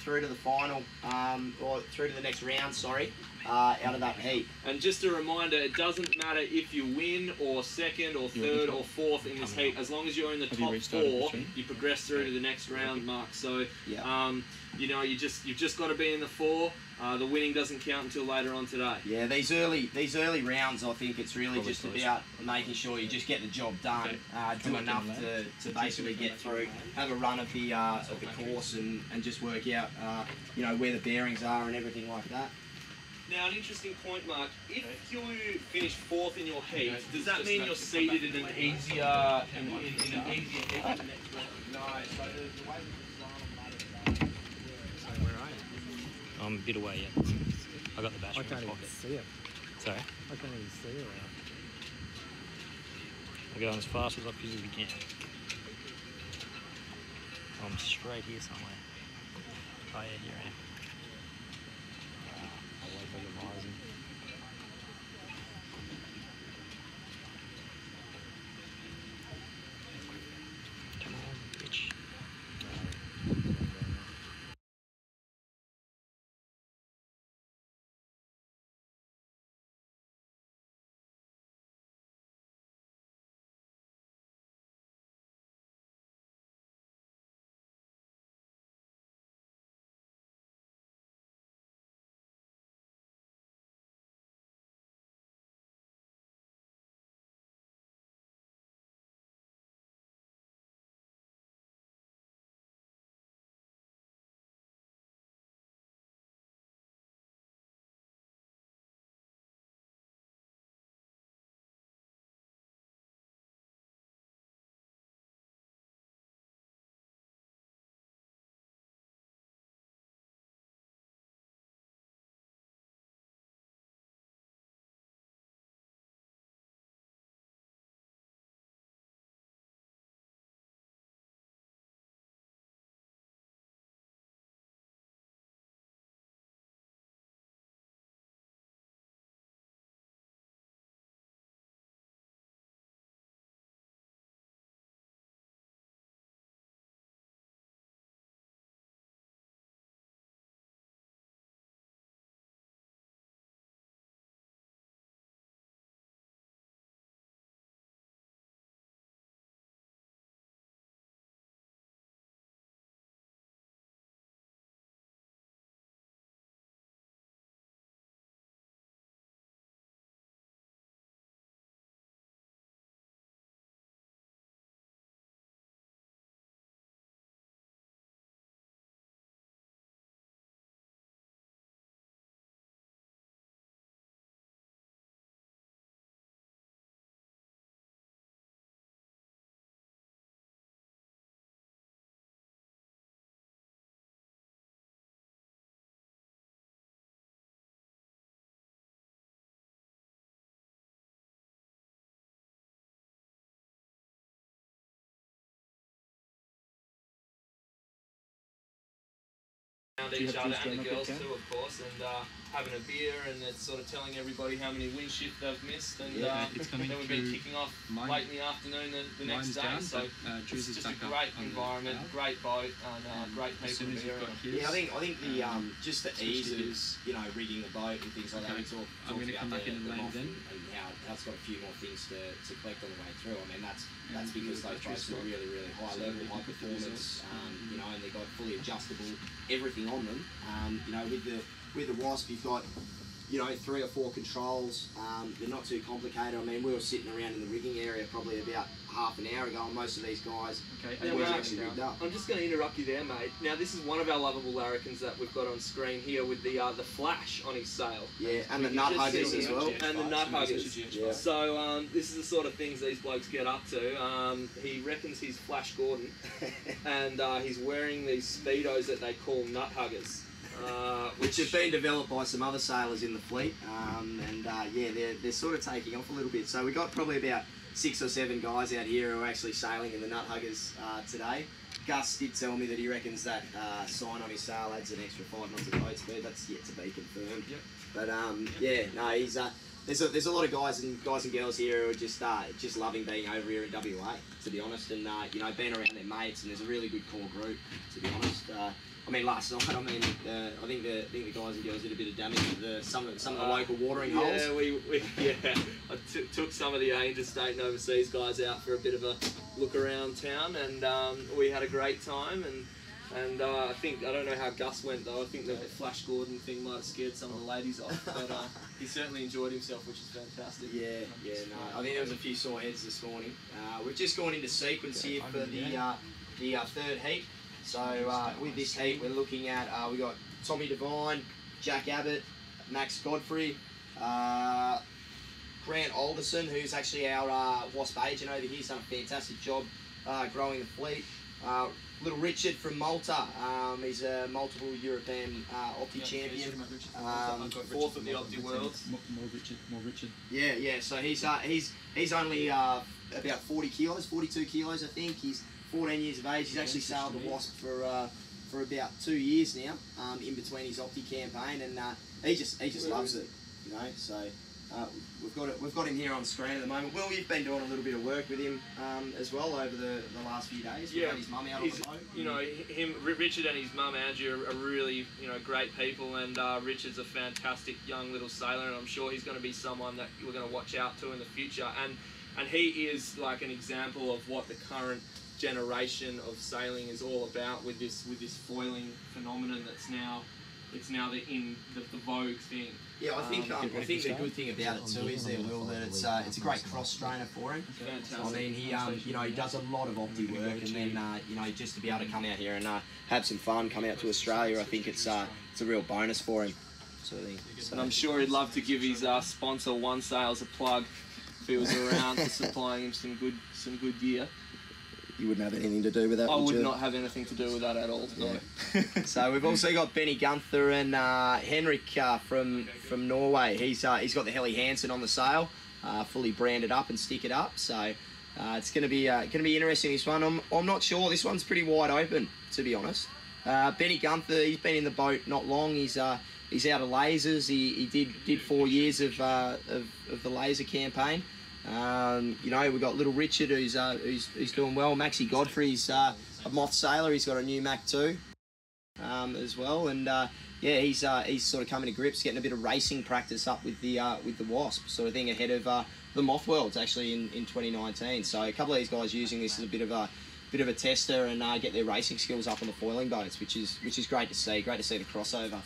through to the final, or through to the next round, sorry, out of that heat. And just a reminder, it doesn't matter if you win or second or third or fourth in this heat, as long as you're in the top 4, you progress through to the next round, Mark. So, you know, you've just got to be in the 4. The winning doesn't count until later on today. Yeah, these early rounds, I think it's really just about making sure you just get the job done, do enough to basically get through, have a run of the course, and just work out, you know, where the bearings are and everything like that. Now, an interesting point, Mark. If you finish 4th in your heat, does that mean you're seated in an easier in an easier heat for the next round? I'm a bit away yet. I got the battery in my pocket. See it. Sorry? I can't even see it. I'm going as fast as I physically can. I'm straight here somewhere. Oh yeah, here I am. I'll wait for the horizon. Come on, bitch. Each other and the girls too, of course, and having a beer, and it's sort of telling everybody how many wind shift they've missed, and then we've been kicking off late in the afternoon the next day, so it's just a great environment, great boat, and great people to be around. Yeah, I think the just the ease of, you know, rigging the boat and things like that. It's all I'm going to come back in and land then. And how it's got a few more things to collect on the way through. I mean, that's because those boats are really high level, high performance. You know, and they've got fully adjustable everything on them. You know, with the Wasp, you've got, you know, 3 or 4 controls. They're not too complicated. I mean, we were sitting around in the rigging area probably about half an hour ago, and most of these guys were actually rigged up. I'm just going to interrupt you there, mate. Now, this is one of our lovable larrikins that we've got on screen here with the flash on his sail. Yeah, and the nut huggers as well. And the nut huggers. Yeah. So this is the sort of things these blokes get up to. He reckons he's Flash Gordon, and he's wearing these speedos that they call nut huggers. Which have been developed by some other sailors in the fleet, yeah, they're sort of taking off a little bit. So we got probably about 6 or 7 guys out here who are actually sailing in the nut huggers today. Gus did tell me that he reckons that sign on his sail adds an extra 5 knots of boat speed. That's yet to be confirmed. Yep. But yeah, no, he's there's a lot of guys and girls here who are just loving being over here in WA, to be honest, and you know, being around their mates, and there's a really good core group, to be honest. I mean, last night. I mean, I think the guys and girls did a bit of damage with some of the local watering holes. Yeah, I took some of the interstate and overseas guys out for a bit of a look around town, and we had a great time. And I don't know how Gus went though. I think the Flash Gordon thing might have scared some of the ladies off, but he certainly enjoyed himself, which is fantastic. Yeah, no. I think there was a few sore heads this morning. We've just gone into sequence here for the third heat. So with this heat, we're looking at we got Tommy Devine, Jack Abbott, Max Godfrey, Grant Alderson, who's actually our Wasp agent over here. He's done a fantastic job growing the fleet. Little Richard from Malta. He's a multiple European Opti champion. Fourth of the Opti Worlds. More Richard. Yeah. So he's only about 40 kilos, 42 kilos, I think. He's 14 years of age. He's actually sailed the Wasp for about 2 years now, in between his Opti campaign, and he just loves it, you know. So we've got him here on screen at the moment. Will, you've been doing a little bit of work with him as well over the last few days. We've had his mum out on the boat. You know, Richard and his mum Andrew are really, great people, and Richard's a fantastic young little sailor, and I'm sure he's going to be someone that we're going to watch out to in the future. And he is like an example of what the current generation of sailing is all about, with this foiling phenomenon that's now the vogue thing. Yeah, I think the good thing about it too is Will, that it's a great cross strainer for him. Fantastic. I mean, he does a lot of Opti work, and then just to be able to come out here and have some fun, come out to Australia, I think it's a real bonus for him. Sort of thing. So, and I'm sure he'd love to give his sponsor One Sails a plug if he was around for supplying him some good gear. You wouldn't have anything to do with that, I would you? not have anything to do with that at all. No. Yeah. So we've also got Benny Gunther and Henrik from Norway. He's got the Helly Hansen on the sail, fully branded up and stickered up. So it's going to be interesting, this one. I'm not sure. This one's pretty wide open, to be honest. Benny Gunther, he's been in the boat not long. He's out of lasers. He did 4 years of the laser campaign. We've got little Richard who's doing well. Maxie Godfrey's a moth sailor. He's got a new Mac 2 as well, and he's sort of coming to grips, getting a bit of racing practice up with the Wasp sort of thing ahead of the Moth Worlds actually in 2019. So a couple of these guys using this as a bit of a tester and get their racing skills up on the foiling boats, which is great to see. Great to see the crossover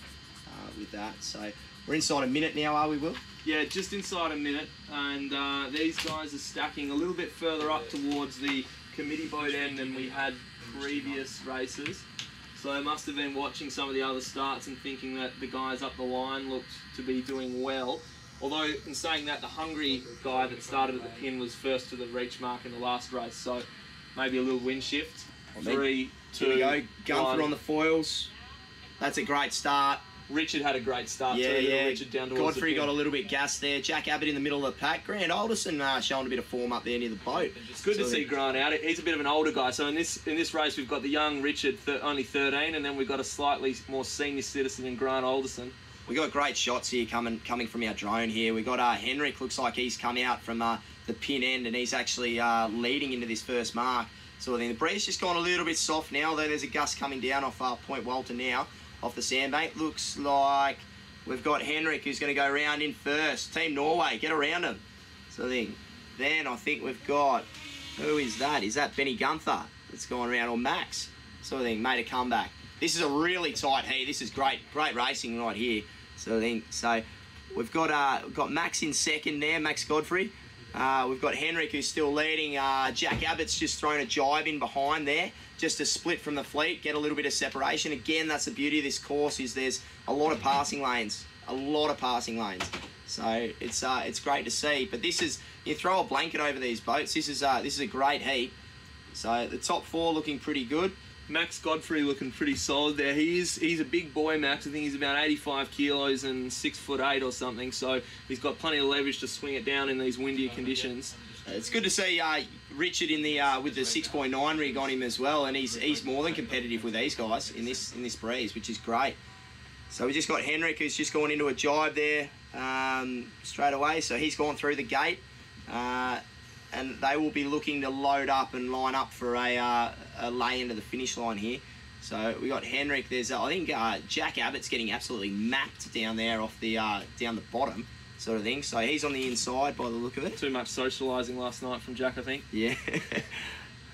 with that. So we're inside a minute now, are we, Will? Yeah, just inside a minute, and these guys are stacking a little bit further up towards the committee boat end than we had previous races. So they must have been watching some of the other starts and thinking that the guys up the line looked to be doing well. Although, in saying that, the hungry guy that started at the pin was first to the reach mark in the last race, so maybe a little wind shift. 3, 2, Here we go. Gunther 1. on the foils. That's a great start. Richard had a great start too. Richard down towards Godfrey the pin. got a little bit gassed there. Jack Abbott in the middle of the pack. Grant Alderson showing a bit of form up there near the boat. It's good to see Grant out. He's a bit of an older guy. So in this race, we've got the young Richard, only 13, and then we've got a slightly more senior citizen in Grant Alderson. We got great shots here coming from our drone here. We got Henrik. Looks like he's come out from the pin end, and he's actually leading into this first mark. So I think the breeze just gone a little bit soft now. Though there's a gust coming down off Point Walter now, off the sandbank. Looks like we've got Henrik who's going to go round in first. Team Norway, get around him. So then I think we've got, who is that? Is that Benny Gunther that's going around, or Max? So I think made a comeback. This is a really tight heat. This is great racing right here. So we've got Max in second there, Max Godfrey. We've got Henrik who's still leading. Jack Abbott's just thrown a jibe in behind there, just to split from the fleet, get a little bit of separation. Again, that's the beauty of this course, is there's a lot of passing lanes. So it's great to see. But you throw a blanket over these boats. This is a great heat. So the top 4 looking pretty good. Max Godfrey looking pretty solid there. He's a big boy, Max. I think he's about 85 kilos and 6'8" or something. So he's got plenty of leverage to swing it down in these windier conditions. It's good to see Richard in the with the 6.9 rig on him as well, and he's more than competitive with these guys in this breeze, which is great. So we just got Henrik who's just gone into a jibe there straight away. So he's gone through the gate, and they will be looking to load up and line up for a lay into the finish line here. So we got Henrik. There's I think Jack Abbott's getting absolutely mapped down there off the down the bottom sort of thing. So he's on the inside by the look of it. Too much socialising last night from Jack, I think. Yeah.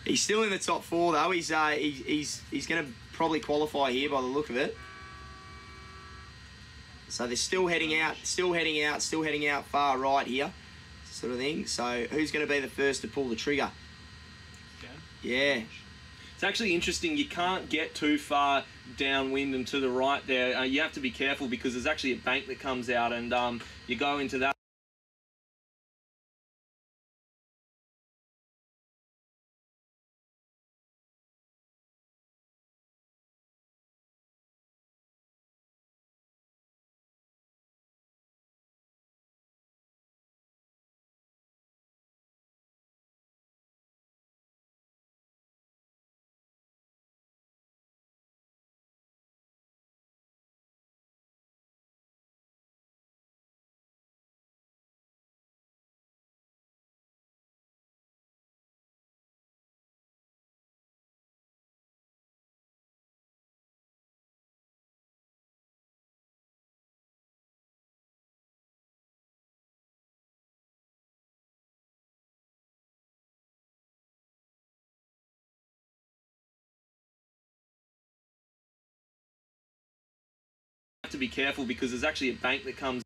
He's still in the top 4 though. He's going to probably qualify here by the look of it. So they're still heading out far right here, sort of thing. So who's going to be the first to pull the trigger? Yeah. It's actually interesting. You can't get too far downwind and to the right there. You have to be careful because there's actually a bank that comes out, and you go into that. Have to be careful because there's actually a bank that comes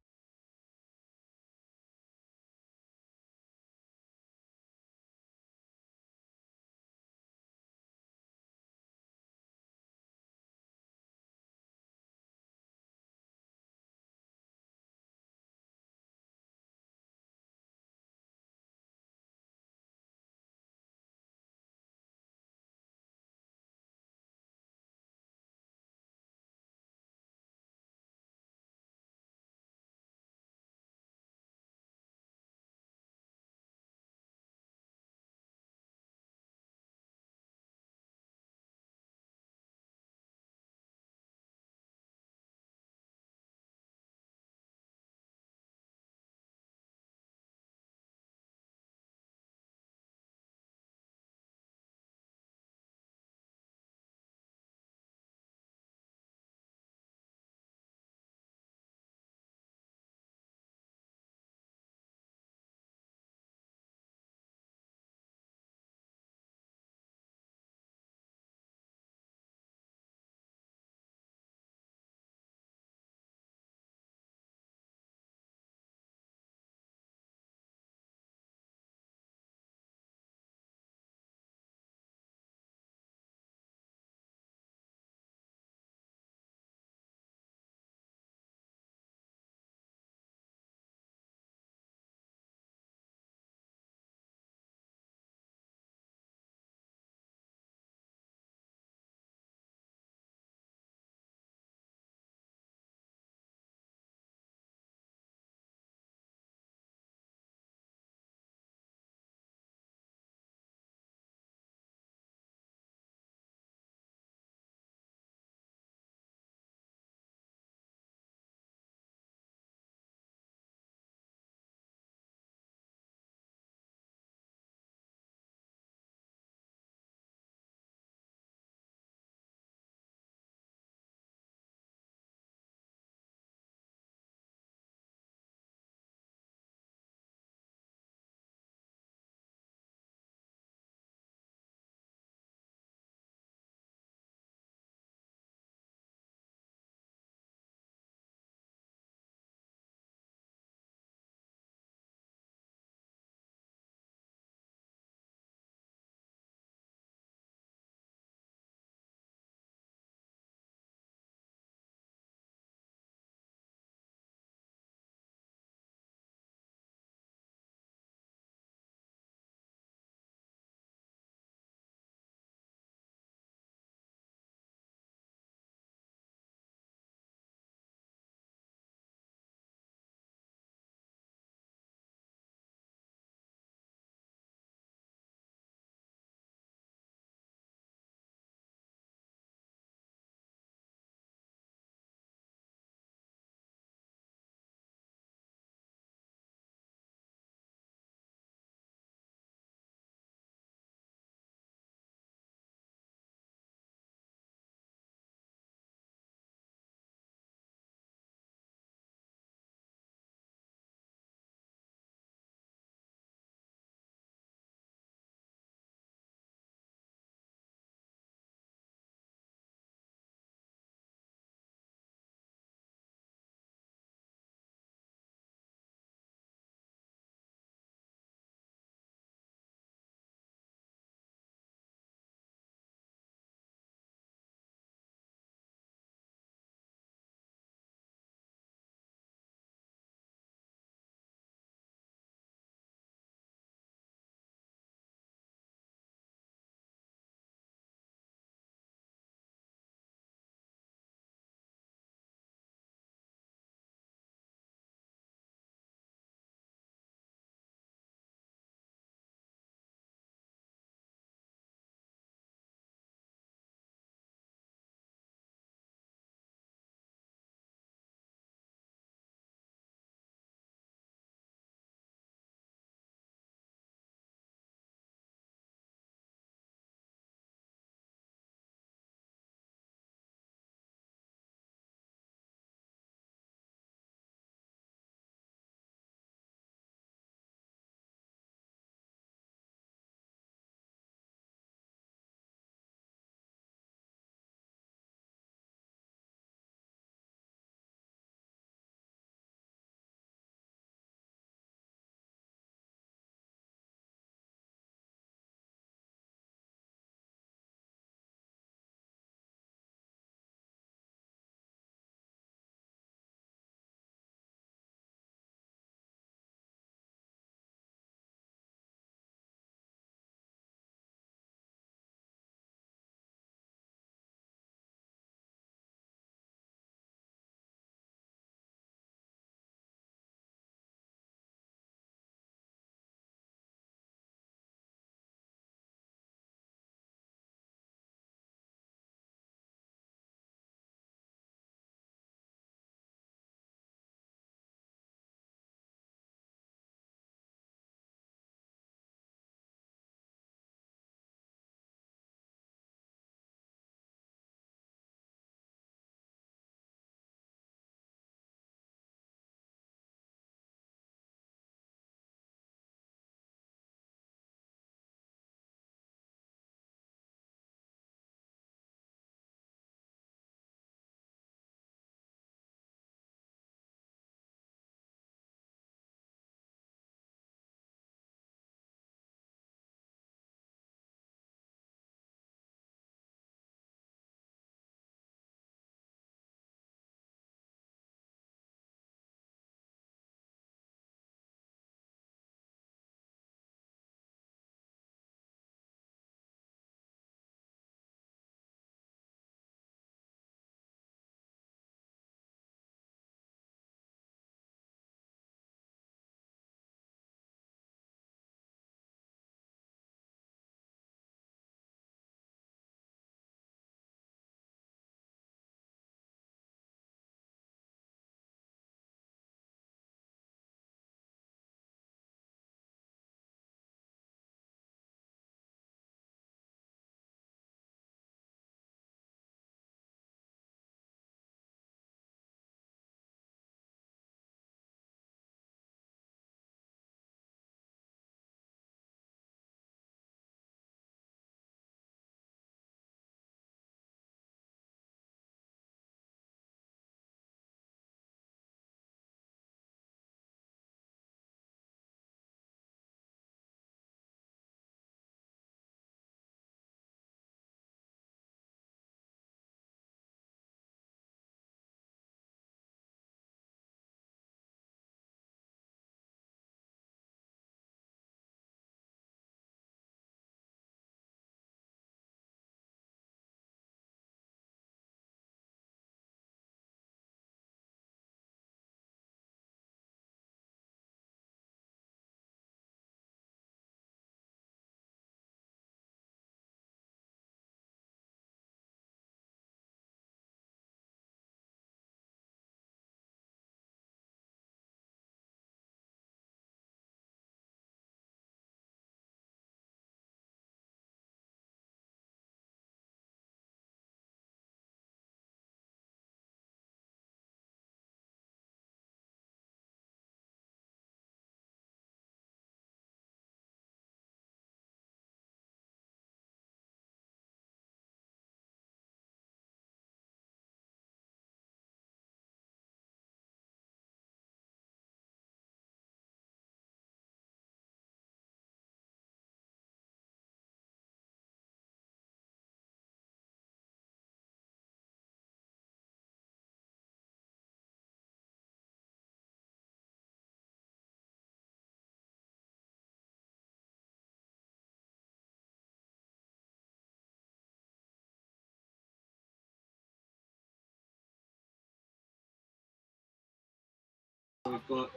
We've got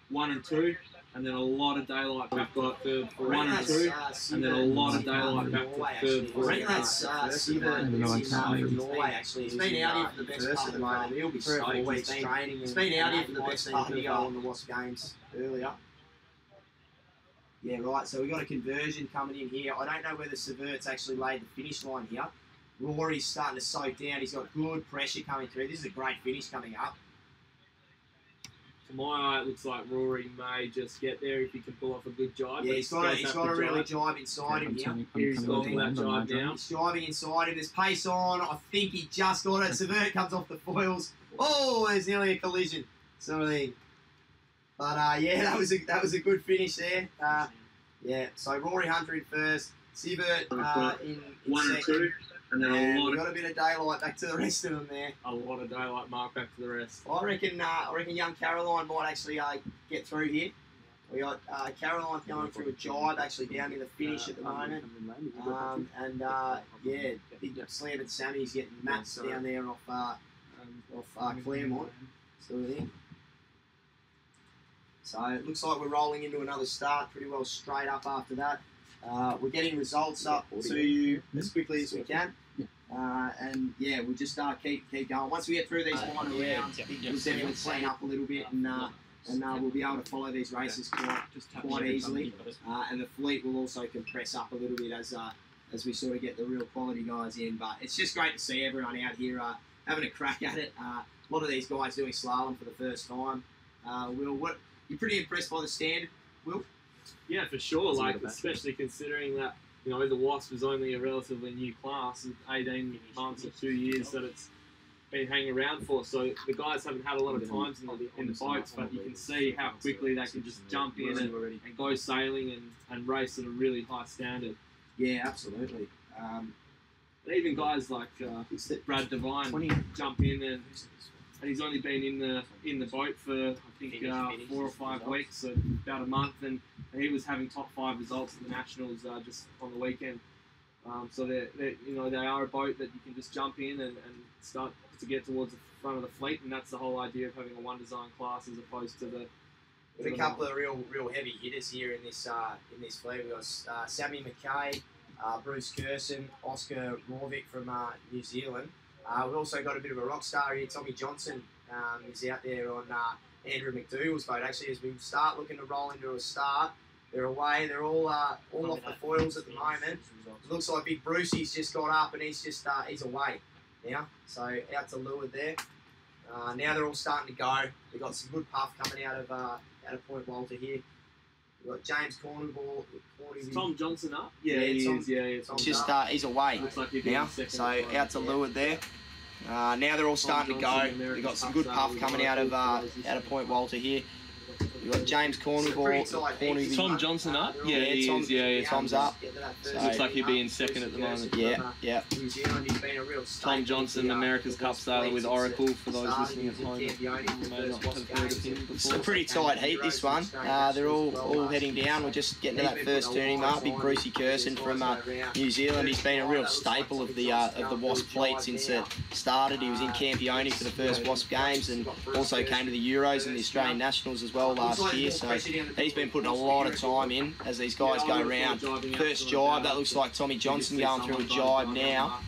1 and 2, and then a lot of daylight back to third. 1 and 2, and then a lot of daylight back to third. I reckon that's Sivert from Norway, actually. He's been out here for the best part of the moment. He'll be 3 or 4 weeks training. He's been out here for the best part of the on the Wasp Games earlier. Yeah, right, so we've got a conversion coming in here. I don't know whether Sivert's actually laid the finish line here. Rory's starting to soak down. He's got good pressure coming through. This is a great finish coming up. To my eye, it looks like Rory may just get there if he can pull off a good jibe. Yeah, he's got to really jibe inside him here. Here he's got that jibe now. He's jibing inside him. There's pace on. I think he just got it. Sivert comes off the foils. Oh, there's nearly a collision. Sort of thing. But yeah, that was a good finish there. Yeah, so Rory Hunter in first. Sivert in 1 and 2. And then we got a bit of daylight back to the rest of them there. A lot of daylight mark back to the rest. I reckon young Caroline might actually get through here. We got Caroline going through a jibe actually down in the finish at the moment. Yeah, big slam at Sammy's getting maps down there off Claremont sort of thing. So it looks like we're rolling into another start pretty well straight up after that. We're getting results up to you as quickly as we can. And yeah, we'll just keep going. Once we get through these final rounds, we'll definitely clean up a little bit and we'll be able to follow these races quite easily. And the fleet will also compress up a little bit as we sort of get the real quality guys in. But it's just great to see everyone out here having a crack at it. A lot of these guys doing slalom for the first time. Will, you're pretty impressed by the standard, Will? Yeah, for sure. Like, especially considering that, you know, the Wasp is only a relatively new class, 18 months or 2 years that it's been hanging around for. So the guys haven't had a lot of times in the boats, but you can see how quickly they can just jump in and go sailing and race at a really high standard. Yeah, absolutely. And even guys like Brad Devine jump in and he's only been in the boat for I think 4 or 5 weeks, so about a month, and he was having top 5 results at the Nationals just on the weekend. So they are a boat that you can just jump in and start to get towards the front of the fleet, and that's the whole idea of having a one design class as opposed to the. There's a couple of real heavy hitters here in this fleet. We've got Sammy McKay, Bruce Curson, Oscar Rovik from New Zealand. We've also got a bit of a rock star here. Tommy Johnson is out there on Andrew McDougall's boat. Actually, as we start looking to roll into a start, they're away. They're all off the foils at the moment. It looks like Big Brucey's just got up and he's away now. So out to leeward there. Now they're all starting to go. They've got some good puff coming out of Point Walter here. We've got James Cornwall. Is Tom Johnson up? Yeah, he is. Yeah, just he's away now. So out to leeward there. Now they're all starting to go. We've got some good puff coming out of Point Walter here. We've got James Cornwall. Tom Johnson up? Yeah, he is. Yeah, Tom's up. So looks like he'd be in second at the moment. Yeah. Tom Johnson, America's Cup sailor with Oracle, for those listening at home. You may not have heard of him before. It's a pretty tight heat, this one. They're all heading down. We're just getting to that first turning mark. Big Brucey Curson from New Zealand. He's been a real staple of the Wasp fleet since it started. He was in Campione for the first Wasp Games and also came to the Euros and the Australian Nationals as well last year. So he's been putting a lot of time in as these guys go around. First jibe, that looks like Tommy Johnson going through a jibe now.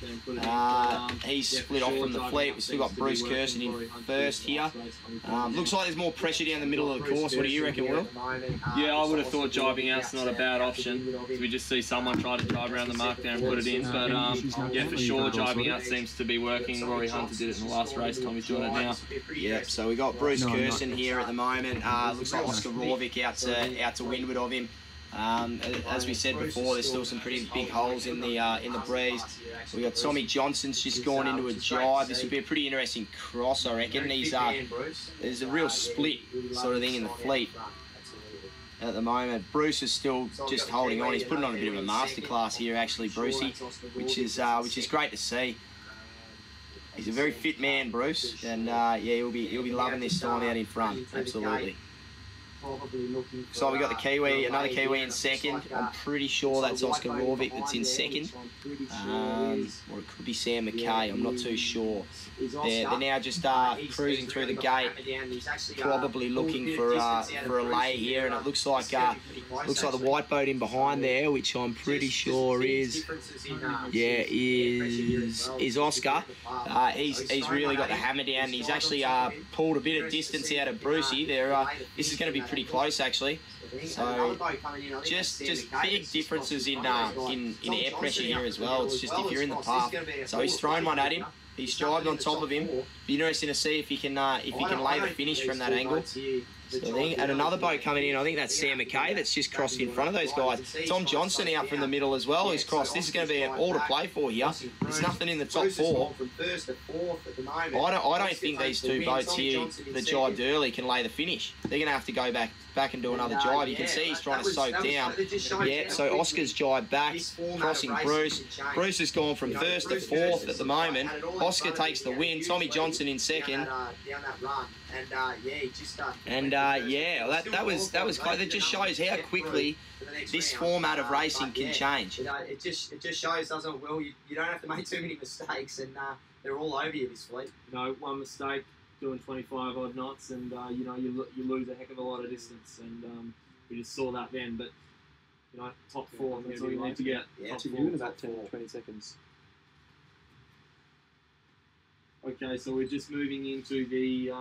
He's split off from the fleet. We've still got Bruce Curson in first here. Looks like there's more pressure down the middle of the course. What do you reckon, Will? Yeah, I would have thought jibing out's not a bad option. We just see someone try to drive around the mark there and put it in. But yeah, for sure, jibing out seems to be working. Rory Hunter did it in the last race. Tommy's doing it now. Yep, so we got Bruce Curson here at the moment. Looks like Oscar Rovik out to windward of him. As we said before, there's still some pretty big holes in the breeze. We got Tommy Johnson's just gone into a jibe. This would be a pretty interesting cross, I reckon. There's a real split sort of thing in the fleet at the moment. Bruce is still just holding on. He's putting on a bit of a masterclass here, actually, Brucey, which is great to see. He's a very fit man, Bruce, and yeah, he'll be loving this time out in front. Absolutely. So we got the Kiwi, another Kiwi in second. I'm pretty sure that's Oscar Rawvik that's in second. Or it could be Sam McKay, I'm not too sure. They're now just cruising through the gate, probably looking for a lay here, and it looks like the white boat in behind there, which I'm pretty sure is Oscar. He's really got the hammer down. He's actually pulled a bit of distance out of Brucey. This is going to be pretty close actually. So just big differences in air pressure here as well. It's just if you're in the path. So he's thrown one at him. He's jibed on top of him. Be interesting to see if he can lay the finish from that angle. So and another boat coming in, I think that's Sam McKay that's just crossed in front of those guys. Tom Johnson out from the middle as well, who's crossed. This is going to be all to play for here. There's nothing in the top four. I don't think these two boats here that jibed early can lay the finish. They're going to have to go back and do another jibe. You can see he's trying to soak down. Yeah, so Oscar's jibed back, crossing Bruce. Bruce has gone from first to fourth at the moment. Oscar takes the win. Tommy Johnson in second. That was close. It just shows how quickly this format of racing can change. It just shows, doesn't it, Will? You don't have to make too many mistakes, and they're all over you this fleet. One mistake, doing 25 odd knots, and you lose a heck of a lot of distance, and we just saw that then. But top four, that's all you need to get. Yeah, To you in about 10 or 20 seconds. Okay, so we're just moving into the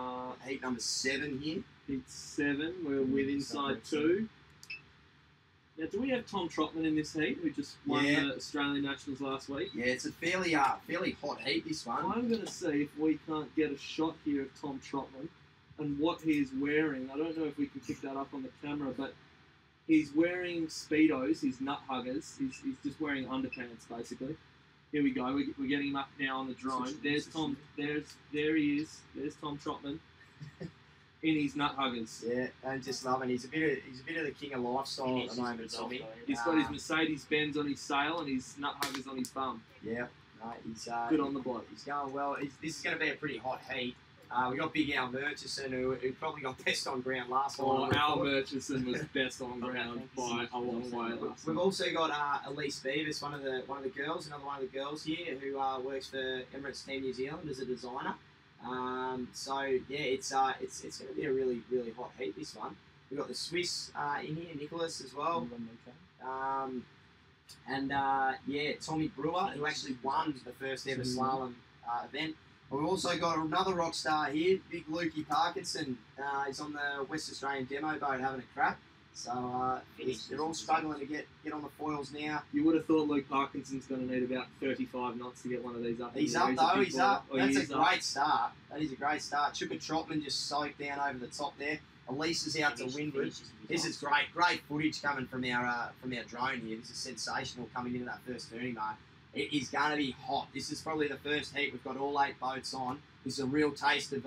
heat number 7 here. heat 7. We're with inside 2. Now, do we have Tom Trotman in this heat, who just won the Australian Nationals last week? Yeah, it's a fairly hot heat, this one. I'm going to see if we can't get a shot here of Tom Trotman and what he's wearing. I don't know if we can pick that up on the camera, but he's wearing Speedos, his nut huggers. He's just wearing underpants, basically. Here we go. We're getting him up now on the drone. There's Tom. There he is. There's Tom Trotman in his nut huggers. Yeah, and just loving. He's a bit of the king of lifestyle at the moment, Tommy. He's got his Mercedes Benz on his sail and his nut huggers on his bum. Yeah, no, he's good on the bloke. He's going well. This is going to be a pretty hot heat. We got Big Al Murchison, who probably got best on ground last time. Al Murchison was best on ground by a long way last time. We've also got Elise Beavis, one of the girls, another one of the girls here, who works for Emirates Team New Zealand as a designer. So yeah, it's going to be a really hot heat, this one. We've got the Swiss in here, Nicholas as well. Tommy Brewer, who actually won the first ever slalom event. We've also got another rock star here, Big Lukey Parkinson. He's on the West Australian demo boat having a crap. So they're all struggling to get on the foils now. You would have thought Luke Parkinson's going to need about 35 knots to get one of these up. He's up though, he's up. That's a great start. That is a great start. Chuka Trotman just soaked down over the top there. Elise is out to windward. This is great footage coming from our drone here. This is sensational coming into that first turning mark. It is going to be hot. This is probably the first heat. We've got all 8 boats on. This is a real taste of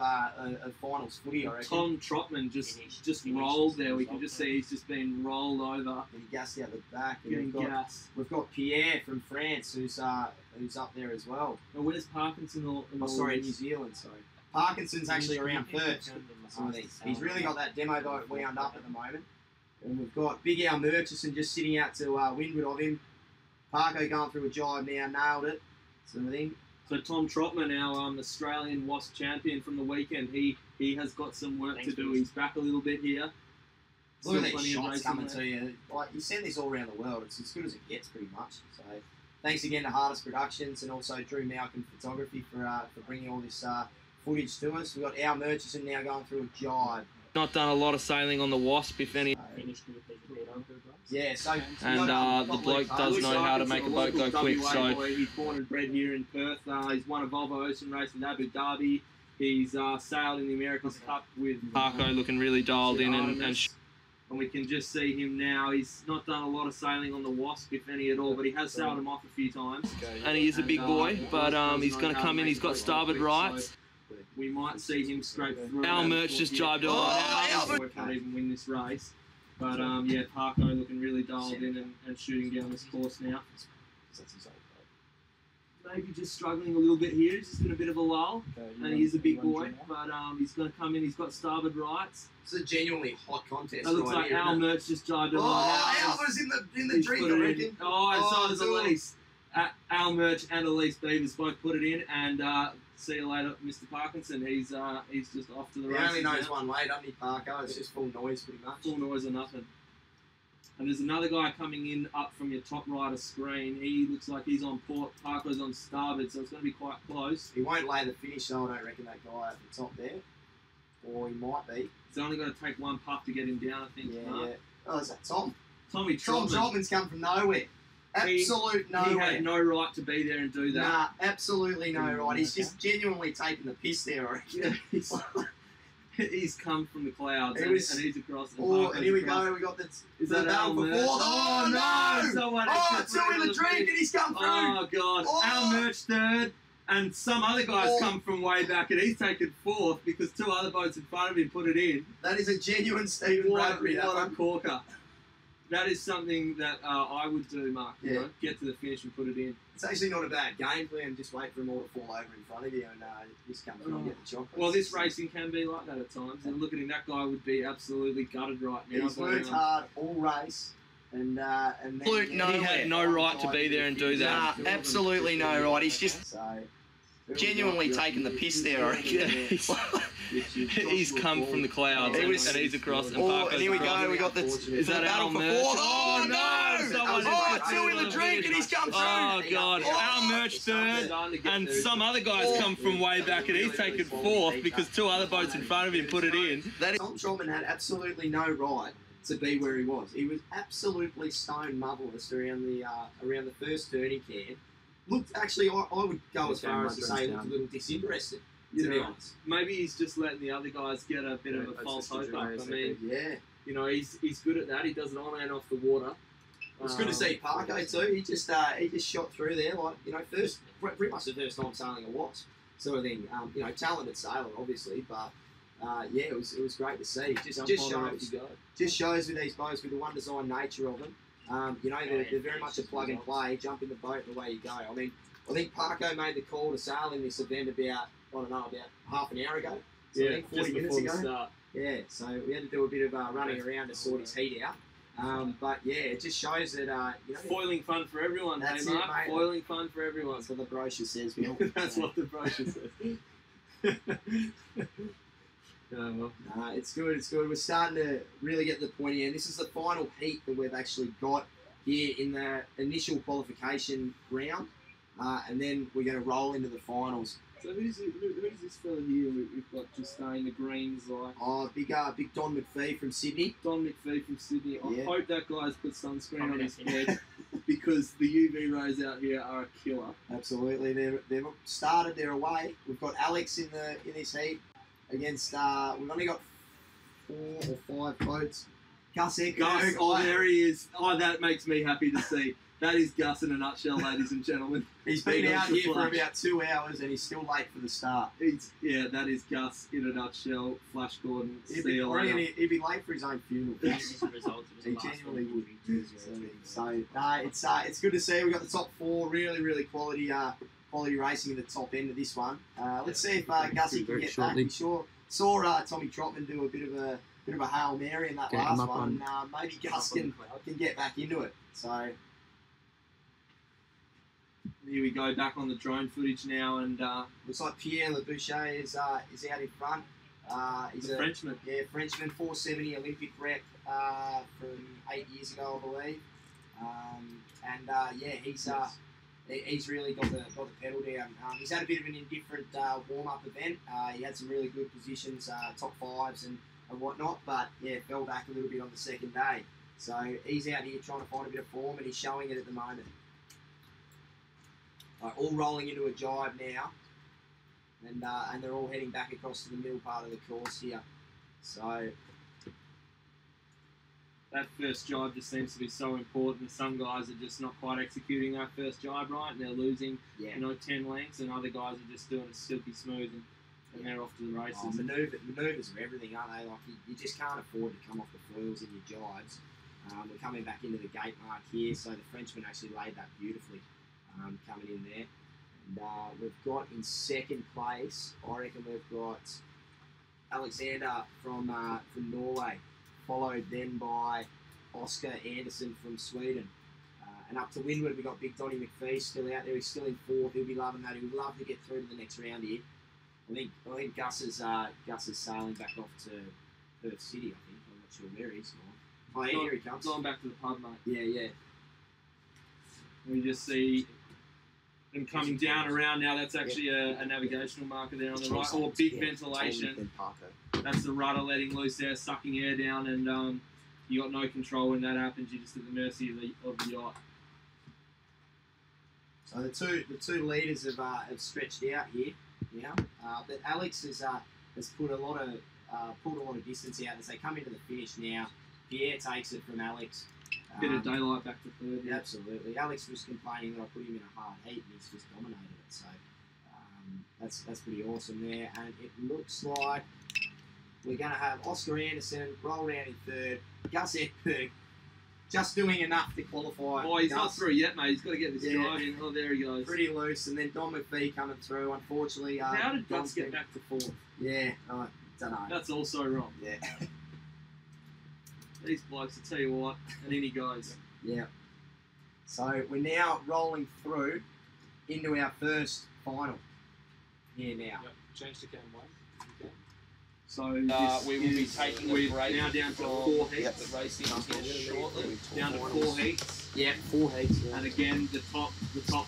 finals footy, I reckon. Tom Trotman just rolled there. We can just see he's just been rolled over. Getting gassed out the back. Getting gas. We've got Pierre from France who's up there as well. And where's Parkinson? New Zealand, sorry. Parkinson's actually around first. He's really got that demo boat wound up at the moment. And we've got Big Al Murchison just sitting out to windward of him. Parko going through a jibe now, nailed it, sort of thing. So Tom Trotman, our Australian WASP champion from the weekend, he has got some work to do. He's back a little bit here. Look at these shots coming to you. Like, you send this all around the world. It's as good as it gets, pretty much. So thanks again to Hardest Productions and also Drew Malcolm Photography for bringing all this footage to us. We've got Al Murchison now going through a jibe. Not done a lot of sailing on the WASP, if any. Yeah, so and the bloke does know how to make a boat go quick. So he's born and bred here in Perth. He's won a Volvo Ocean race in Abu Dhabi. He's sailed in the America's Cup with Parko, looking really dialed in, and we can just see him now. He's not done a lot of sailing on the WASP, if any at all, but he has sailed him off a few times. And he is a big boy, but he's going to come in. He's got starboard rights. We might see him scrape through. Al Murch just jibed all out. We can't even win this race. But yeah, Parko looking really dialed in and shooting down this course now. maybe just struggling a little bit here. He's just in a bit of a lull, and he's a big boy, but he's going to come in. He's got starboard rights. It's a genuinely hot contest. It looks like Al Mertz just dived in. Al was in the drink, I reckon. Oh, and so does Elise. Al Mertz and Elise Beavers both put it in, and see you later, Mr. Parkinson. He's just off to the races. He only knows one way, doesn't he, Parko? It's just full noise, pretty much. Full noise or nothing. And there's another guy coming in up from your top right of screen. He looks like he's on port. Parko's on starboard, so it's going to be quite close. He won't lay the finish, though. I don't reckon that guy at the top there. Or he might be. It's only going to take one puff to get him down, I think. Yeah. Oh, is that Tom? Tommy Tom Trotman. Trotman's come from nowhere. Absolute nowhere. He had no right to be there and do that. Nah, absolutely no right. He's just genuinely taking the piss there, I reckon. He's come from the clouds and he's across. And here we go. We got the battle for fourth. Oh no! Someone two in the drink and he's come through. Oh god! Al Mertz third, and some other guys come from way back and he's taken fourth because two other boats in front of him put it in. That is a genuine Stephen Bradbury. What a corker! That is something that I would do, Mark. You know, get to the finish and put it in. It's actually not a bad game plan. Just wait for them all to fall over in front of you and just come through and get the chocolate. Well, this racing can be like that at times. And look at him, that guy would be absolutely gutted right now. He's worked hard all race. And then he had no right to be there and do that. Nah, absolutely no right. He's just genuinely taking the piss there, I reckon. He's come from the clouds and he's across. And here we go. We got the is that Al Mertz? Oh no! Two in the drink and he's come through. Oh god! Al Mertz third, and some other guys come from way back and he's taken fourth because two other boats in front of him put it in. Tom Trotman had absolutely no right to be where he was. He was absolutely stone motherless around the first turning can. Looked, actually, I would go as far as to say looked a little disinterested, to be honest. Maybe he's just letting the other guys get a bit of a false hope up. I mean, you know, he's good at that. He does it on and off the water. It's good to see Parko too. He just shot through there, like, you know, pretty much the first time sailing a wasp sort of thing. You know, talented sailor, obviously, but it was great to see. Just shows with these boats, with the one design nature of them. You know, they're very much a plug and play. Jump in the boat and away you go. I mean, I think Parko made the call to sail in this event about half an hour ago. So I think 40 minutes ago. Yeah, so we had to do a bit of running around to sort his heat out. But yeah, it just shows that you know, foiling fun for everyone. That's Mark. it, mate. Foiling fun for everyone. That's what the brochure says, Will. That's what the brochure says. It's good. It's good. We're starting to really get to the point here. This is the final heat that we've actually got here in the initial qualification round, and then we're going to roll into the finals. So who's this fella here we've got just staying the greens like? Oh, big Don McPhee from Sydney. Don McPhee from Sydney. I hope that guy's put sunscreen on his head because the UV rays out here are a killer. Absolutely. They've started their away. We've got Alex in this heat against. We've only got 4 or 5 boats. Gus, there he is. Oh, that makes me happy to see. That is Gus in a nutshell, ladies and gentlemen. He's been out here for about 2 hours and he's still late for the start. That is Gus in a nutshell. Flash Gordon. He'd be late for his own funeral. He genuinely would. So it's good to see. We've got the top 4, really, really quality racing in the top end of this one. Let's see if Gussie can get back. We saw Tommy Trotman do a bit of a Hail Mary in that last one. Maybe Gus can get back into it. So. Here we go, back on the drone footage now, and looks like Pierre Leboucher is out in front. He's a Frenchman. Yeah, Frenchman, 470 Olympic rep from 8 years ago, I believe. He's really got the pedal down. He's had a bit of an indifferent warm-up event. He had some really good positions, top 5s and whatnot, but fell back a little bit on the second day. So he's out here trying to find a bit of form, and he's showing it at the moment. All rolling into a jibe now, and they're all heading back across to the middle part of the course here. So that first jibe just seems to be so important. Some guys are just not quite executing that first jibe right, and they're losing 10 lengths, and other guys are just doing it silky smooth, and they're off to the races. Maneuvers are everything, aren't they? Like you just can't afford to come off the foils in your jibes. We're coming back into the gate mark here, so the Frenchman actually laid that beautifully. Coming in there, And we've got in second place, I reckon we've got Alexander from Norway, followed then by Oscar Anderson from Sweden. And up to windward, we've got Big Donny McPhee still out there. He's still in fourth. He'll be loving that. He would love to get through to the next round here. I think Gus is sailing back off to Perth City, I think. I'm not sure where he's gone. Oh, yeah, here he comes. Going back to the pub, mate. Yeah. We just see them coming down around now. That's actually a navigational marker there on the right, or big ventilation. That's the rudder letting loose there, sucking air down, and you got no control when that happens. You're just at the mercy of the yacht. So the two leaders have stretched out here now, but Alex has put a lot of distance out as they come into the finish now. Pierre takes it from Alex. Bit of daylight back to third. Yeah. Absolutely. Alex was complaining that I put him in a hard heat, and he's just dominated it. So that's pretty awesome there. And it looks like we're going to have Oscar Anderson roll down in third. Gus Ekberg just doing enough to qualify. Oh, he's not through yet, mate. He's got to get this drive in. Oh, there he goes. Pretty loose. And then Don McPhee coming through. Unfortunately, how did Gus get back to fourth? Yeah, I don't know. That's also wrong. Yeah. These blokes, I tell you what, and in he goes. Yeah. So we're now rolling through into our first final here now. Yep. Change to cam 1. Okay. So we will be taking a break now down to 4 heats. Yep. The racing here shortly. Down to 4 heats. Yeah, 4 heats. Yeah. And again, the top 4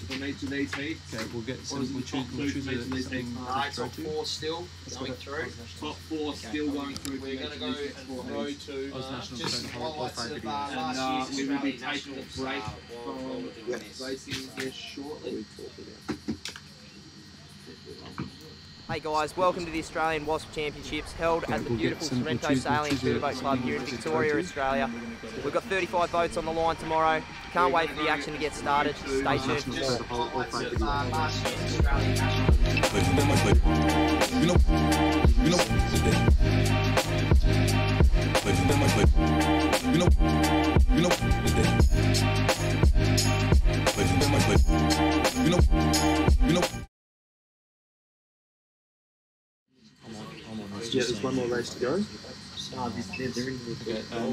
from each of these heats. Okay, we'll get What is the top 2 from each of these heats? Top 4 still going through. Top 4 still going through. We're going to go and throw to just highlights of and last we year's will be Australian taking a Nationals, break while from we're doing this. racing here shortly. Hey guys, welcome to the Australian Wasp Championships held at the beautiful Sorrento Sailing and Cruiser Boat Club here in Victoria, Australia. We've got 35 boats on the line tomorrow. Can't wait for the action to get started. Stay tuned for more. Highlights of last year's Australian Nationals. Yeah, there's one more race to go. Okay,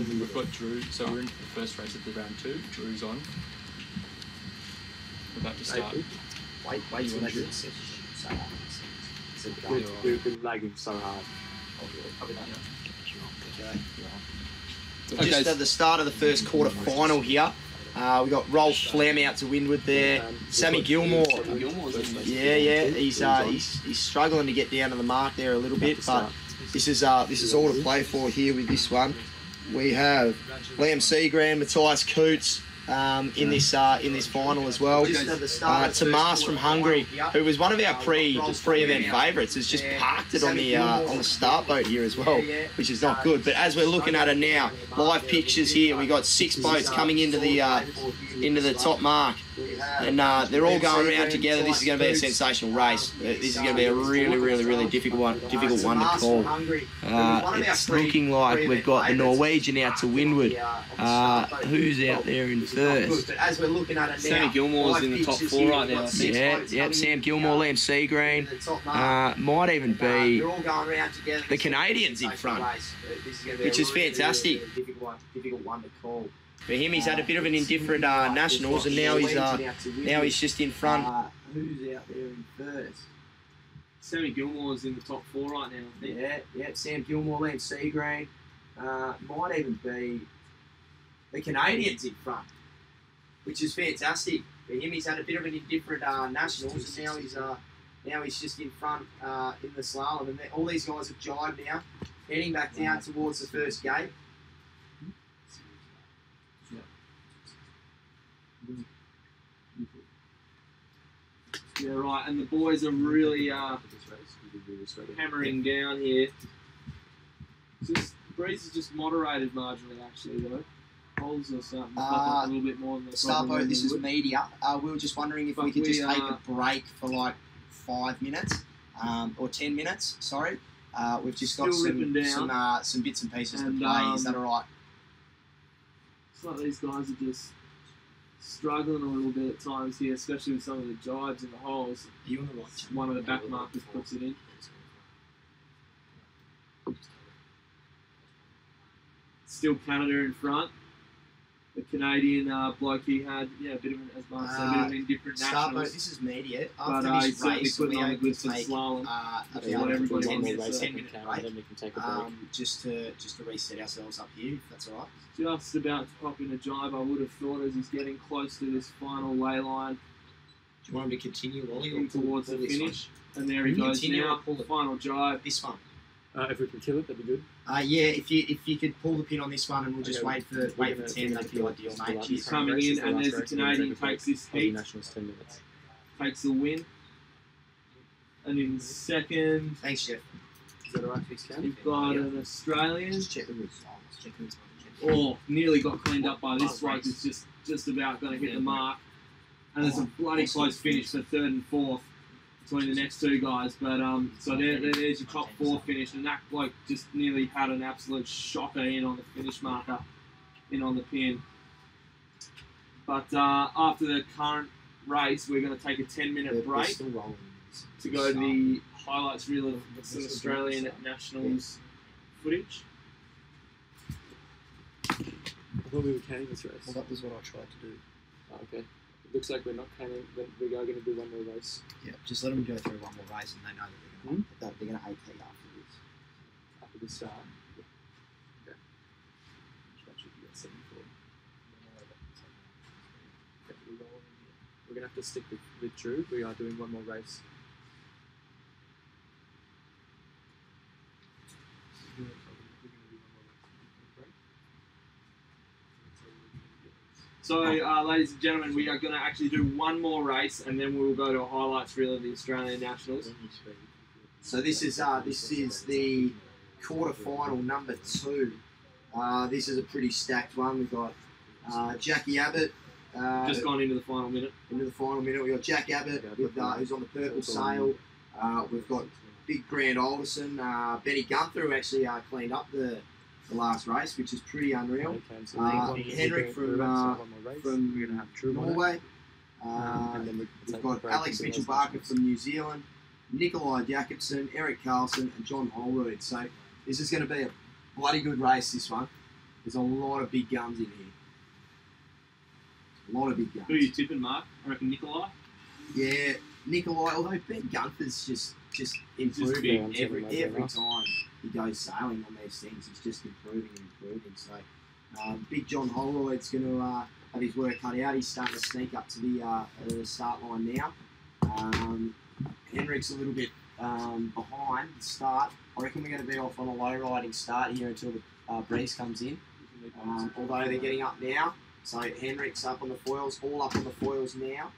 we've got Drew, so we're into the first race of the round 2. Drew's on. We're about to start. Wait, till they get set. We've been lagging so hard. Just at the start of the first quarter final here, we got Rolf Flem out to windward there. Sammy Gilmore. Yeah, he's struggling to get down to the mark there a little bit, but this is all to play for here with this one. We have Liam Seagram, Matthias Coots in this final as well. Tomas from Hungary, who was one of our pre-event favourites, has just parked it on the start boat here as well, which is not good. But as we're looking at it now, live pictures here, we got 6 boats coming into the top mark, and they're all going around together. This is going to be a sensational race. This is going to be a really difficult one to call. It's looking like we've got the Norwegian out to windward. Who's out there in first? As we're looking at it now, Sammy Gilmore's in the top 4 right now. Yep, Sam Gilmore, Liam Seagreen. Might even be the Canadians in front, which is fantastic. Difficult one to call. For him, he's had a bit of an indifferent nationals, and now he's just in front. Who's out there in first? Sammy Gilmore's in the top 4 right now. Yeah, Sam Gilmore, Liam Seagreen. Might even be the Canadians in front, which is fantastic. For him, he's had a bit of an indifferent nationals, and now he's just in front in the slalom. And all these guys have jibed now, heading back down towards the first gate. Yeah, right, and the boys are really hammering down here. The breeze is just moderated marginally, actually, though. Holes are starting to pop up a little bit more than the Starboat, this is media. We were just wondering if we could just take a break for like 5 minutes, or 10 minutes, sorry. We've just got some bits and pieces to play. Is that alright? It's like these guys are just struggling a little bit at times here, especially with some of the jibes and the holes. You on the right? One of the back markers puts it in. Still Canada in front. The Canadian bloke he had, a bit of an, as Mark said, a bit of an indifferent Starboat, nationals. this is media. But After he's this certainly race, putting we on the aim goods to for the take slalom. about what everybody a wants. 10-minute break. and then we can take a break. Just to reset ourselves up here, if that's all right. Just about to pop in a jibe, I would have thought, as he's getting close to this final lay line. Do you want him to continue, Wally, or In towards pull the this finish. one? And there he Can you goes continue now. or pull it? Final jibe. This one. If we can kill it, that'd be good. Yeah, if you could pull the pin on this one, and we'll just Okay, wait for we're 10. gonna That'd be ideal, mate. He's Cheers. coming in, and there's the Canadian takes this Aussie heat, Nationals 10 minutes. takes the win. And in second, Thanks, Jeff. Is that alright for you, Scan? we've got an Australian. Just check the routes. Check the routes. Oh, nearly got cleaned up by this bloke. It's just about going to hit the mark. And there's a bloody close finish for third and fourth between the next two guys. But so there's your top four finish, and that bloke just nearly had an absolute shocker in on the finish marker, in on the pin. But after the current race, we're going to take a 10-minute break to go to the highlights reel of some Australian Nationals footage. I thought we were canning this race. Well, that was what I tried to do. Oh, okay. It looks like we're not canning, but we are going to do one more race. Yeah, just let them go through one more race, and they know that they're going to AP after this. After the start. Okay. That should be at 74. We're going to have to stick with Drew. We are doing one more race. So, ladies and gentlemen, we are going to actually do one more race, and then we will go to a highlights reel of the Australian Nationals. So this is the quarterfinal number 2. This is a pretty stacked one. We've got Jackie Abbott. Just gone into the final minute. Into the final minute, we've got Jack Abbott with, who's on the purple sail. We've got Big Grant Alderson, Benny Gunther, who actually cleaned up the last race, which is pretty unreal. Henrik from Norway. We've got Alex Mitchell-Barker from New Zealand, Nikolai Jakobsen, Eric Carlson, and John Holroyd. So this is going to be a bloody good race, this one. There's a lot of big guns in here. A lot of big guns. Who are you tipping, Mark? I reckon Nikolai. Yeah, Nikolai, although Ben Gunther's just improving big. every time he goes sailing on these things. He's just improving and improving. So Big John Holroyd's going to have his work cut out. He's starting to sneak up to the start line now. Henrik's a little bit behind the start. I reckon we're going to be off on a low riding start here until the breeze comes in. Although they're getting up now. So Henrik's up on the foils, all up on the foils now.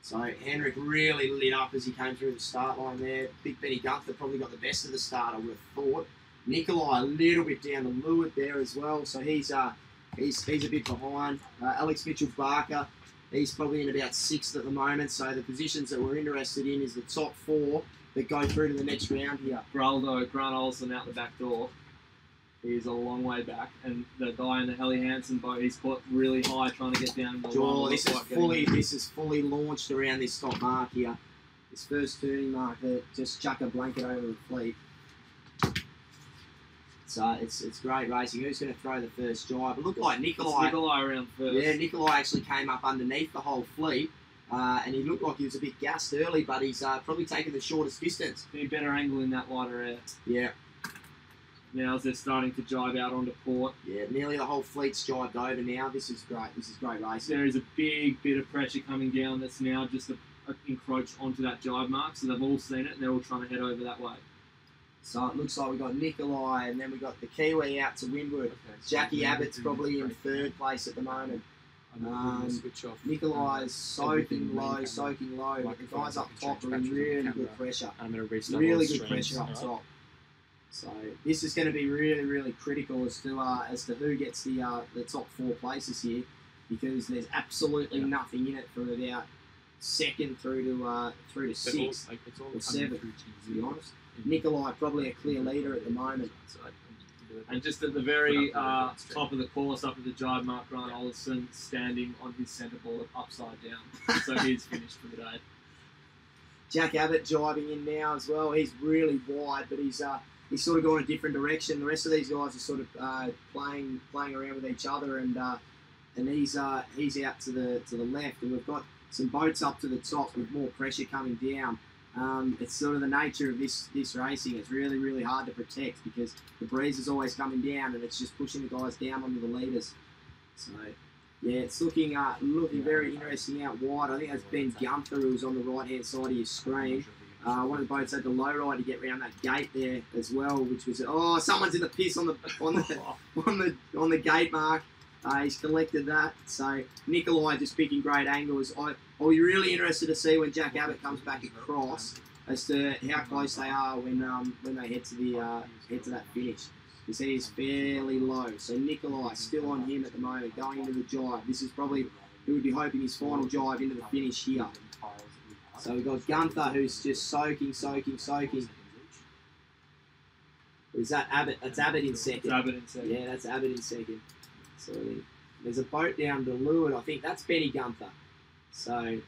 So Henrik really lit up as he came through the start line there. Big Benny Gunther probably got the best of the start, I would have thought. Nikolai a little bit down the leeward there as well, so he's a bit behind. Alex Mitchell-Barker, he's probably in about 6th at the moment, so the positions that we're interested in is the top 4 that go through to the next round here. Grant Olsen out the back door. He's a long way back, and the guy in the Helly Hansen boat, he's put really high trying to get down. This is fully launched around this top mark here. This first turning mark, just chuck a blanket over the fleet. So it's great racing. Who's going to throw the first jibe? It looked like Nikolai. Nikolai around first. Yeah, Nikolai actually came up underneath the whole fleet, and he looked like he was a bit gassed early, but he's probably taken the shortest distance. Be better angle in that lighter air. Yeah. Now as they're starting to jibe out onto port. Yeah, nearly the whole fleet's jibed over now. This is great. This is great racing. There is a big bit of pressure coming down that's now just encroached onto that jibe mark, so they've all seen it and they're all trying to head over that way. So it looks like we've got Nikolai, and then we've got the Kiwi out to windward. Jackie Abbott's probably in 3rd place at the moment. Nikolai's soaking low. The guys up top are in really good pressure. Really good pressure up top. So this is going to be really, really critical as to who gets the top 4 places here, because there's absolutely nothing in it for about 2nd through to 6th or 7th, to be honest. Nikolai probably a clear leader at the moment. And just at the very top of the course, up at the jibe mark, Grant Olson standing on his centre board upside down. So he's finished for the day. Jack Abbott jibing in now as well. He's really wide, but he's sort of gone a different direction. The rest of these guys are sort of playing around with each other, and he's out to the left, and we've got some boats up to the top with more pressure coming down. It's sort of the nature of this racing. It's really, really hard to protect because the breeze is always coming down, and it's just pushing the guys down onto the leaders. So, yeah, it's looking very interesting out wide. I think that's Ben Gunther who's on the right-hand side of your screen. One of the boats had the low ride to get around that gate there as well, which was someone's in the piss on the gate mark. He's collected that. So Nikolai just picking great angles. I'll be really interested to see when Jack Abbott comes back across as to how close they are when they head to that finish. Because he is fairly low. So Nikolai still on him at the moment, going into the jibe. This is probably, we would be hoping, his final jibe into the finish here. So we've got Gunther who's just soaking. Is that Abbott? That's Abbott in second. Abbott in second. Yeah, that's Abbott in second. So there's a boat down to leeward. I think that's Benny Gunther. So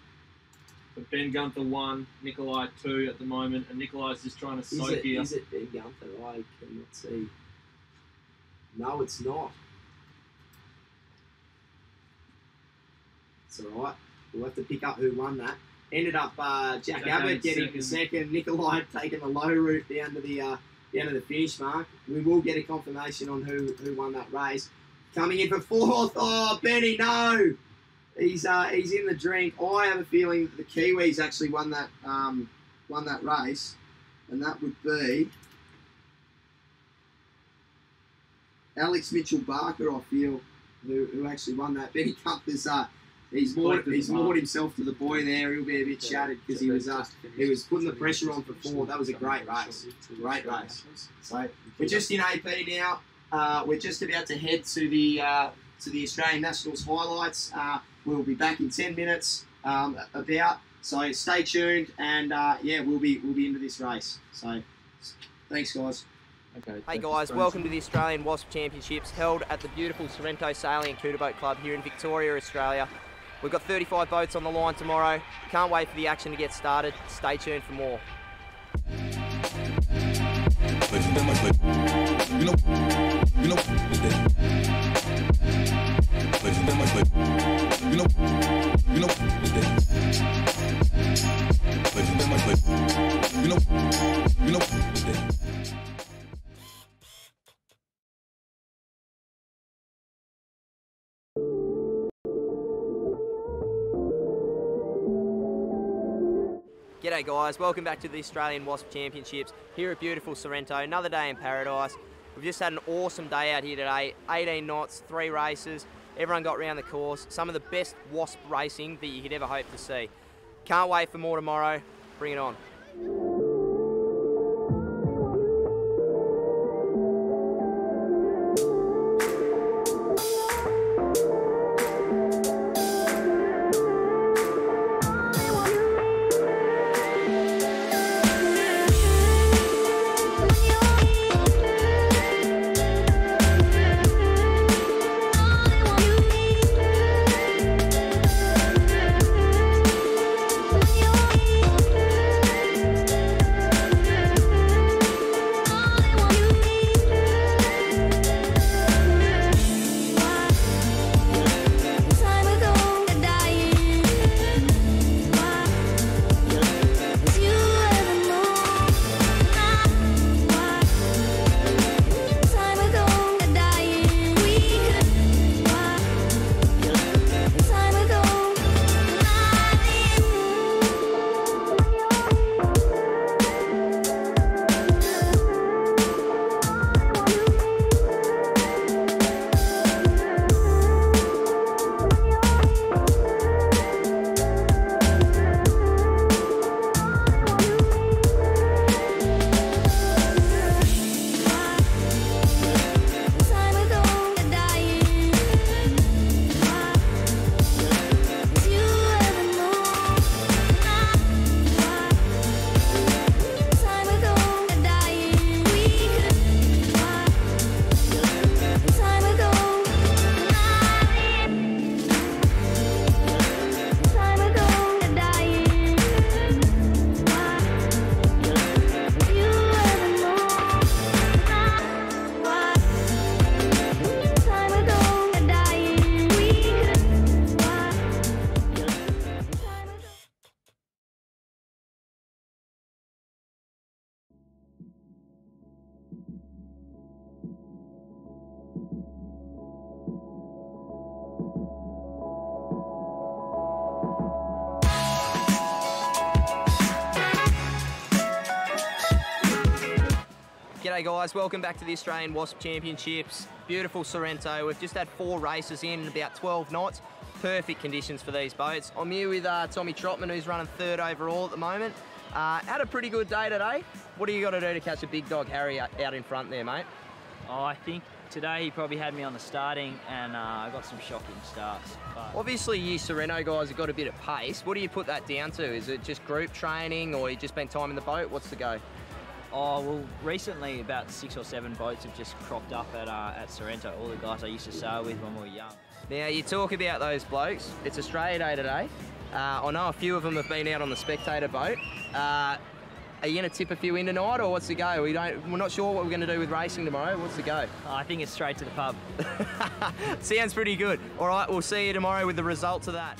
Ben Gunther 1, Nikolai 2 at the moment, and Nikolai's just trying to soak here. Is it Ben Gunther? I cannot see. No, it's not. It's all right. We'll have to pick up who won that. Ended up Jack Abbott getting second. Nikolai taking the low route down to the finish mark. We will get a confirmation on who won that race. Coming in for fourth. Oh, Benny, no! He's in the drink. I have a feeling that the Kiwis actually won that race, and that would be Alex Mitchell-Barker. I feel who actually won that. Benny Gunther's he's moored himself to the buoy there. He'll be a bit shattered because he was putting the pressure on for fourth. That was a great race. Great race. So we're just in AP now. We're just about to head to the Australian Nationals highlights. We'll be back in 10 minutes about. So stay tuned, and yeah, we'll be into this race. So thanks, guys. Okay, hey guys, welcome to the Australian Wasp Championships held at the beautiful Sorrento Sailing and Cooter Boat Club here in Victoria, Australia. We've got 35 boats on the line tomorrow. Can't wait for the action to get started. Stay tuned for more. G'day guys, welcome back to the Australian Wasp Championships here at beautiful Sorrento. Another day in paradise. We've just had an awesome day out here today. 18 knots, 3 races. Everyone got round the course. Some of the best wasp racing that you could ever hope to see. Can't wait for more tomorrow. Bring it on. G'day guys, welcome back to the Australian Wasp Championships. Beautiful Sorrento. We've just had 4 races in about 12 knots. Perfect conditions for these boats. I'm here with Tommy Trotman, who's running 3rd overall at the moment. Had a pretty good day today. What do you got to do to catch a big dog Harry out in front there, mate? Oh, I think today he probably had me on the starting and I got some shocking starts. But Obviously you Sorrento guys have got a bit of pace. What do you put that down to? Is it just group training or you just been time in the boat? What's the go? oh, well, recently about 6 or 7 boats have just cropped up at Sorrento. All the guys I used to sail with when we were young. Now you talk about those blokes. It's Australia Day today. I know a few of them have been out on the spectator boat. Are you going to tip a few in tonight, or what's the go? We're not sure what we're going to do with racing tomorrow. What's the go? I think it's straight to the pub. Sounds pretty good. All right, we'll see you tomorrow with the results of that.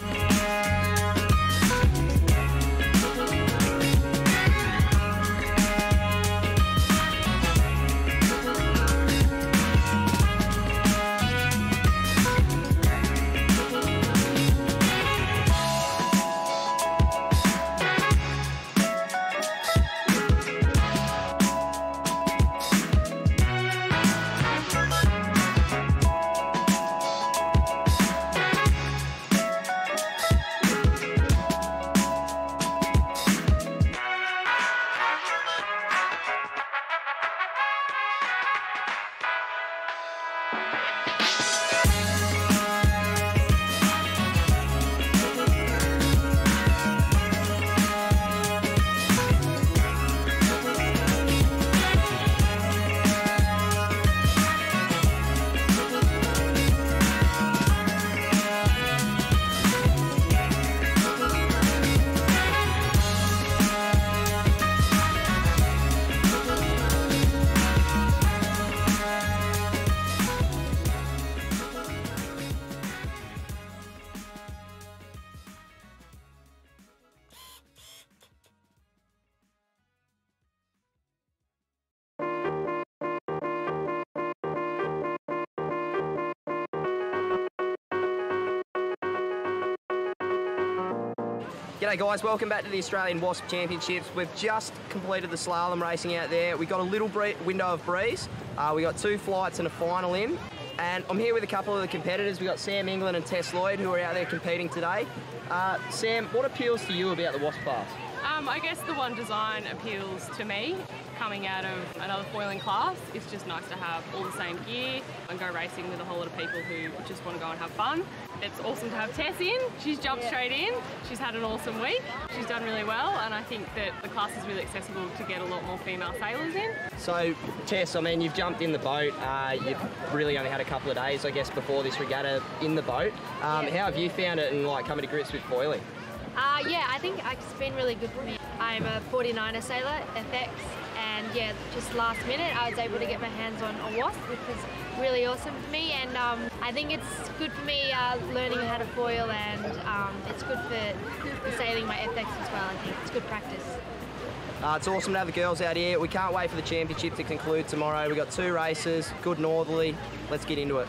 G'day guys, welcome back to the Australian Wasp Championships. We've just completed the slalom racing out there. We got a little window of breeze. We got 2 flights and a final in. And I'm here with a couple of the competitors. We got Sam England and Tess Lloyd who are out there competing today. Sam, what appeals to you about the Wasp class? I guess the one design appeals to me. Coming out of another foiling class, it's just nice to have all the same gear and go racing with a whole lot of people who just want to go and have fun. It's awesome to have Tess in. She's jumped straight in. She's had an awesome week. She's done really well, and I think that the class is really accessible to get a lot more female sailors in. So, Tess, I mean, you've jumped in the boat. You've really only had a couple of days, I guess, before this regatta in the boat. How have you found it and like coming to grips with foiling? Yeah, I think it's been really good for me. I'm a 49er sailor, FX, and yeah, just last minute I was able to get my hands on a Wasp, which was really awesome for me, and I think it's good for me learning how to foil, and it's good for sailing my FX as well. I think it's good practice. It's awesome to have the girls out here. We can't wait for the championship to conclude tomorrow. We've got 2 races, good northerly. Let's get into it.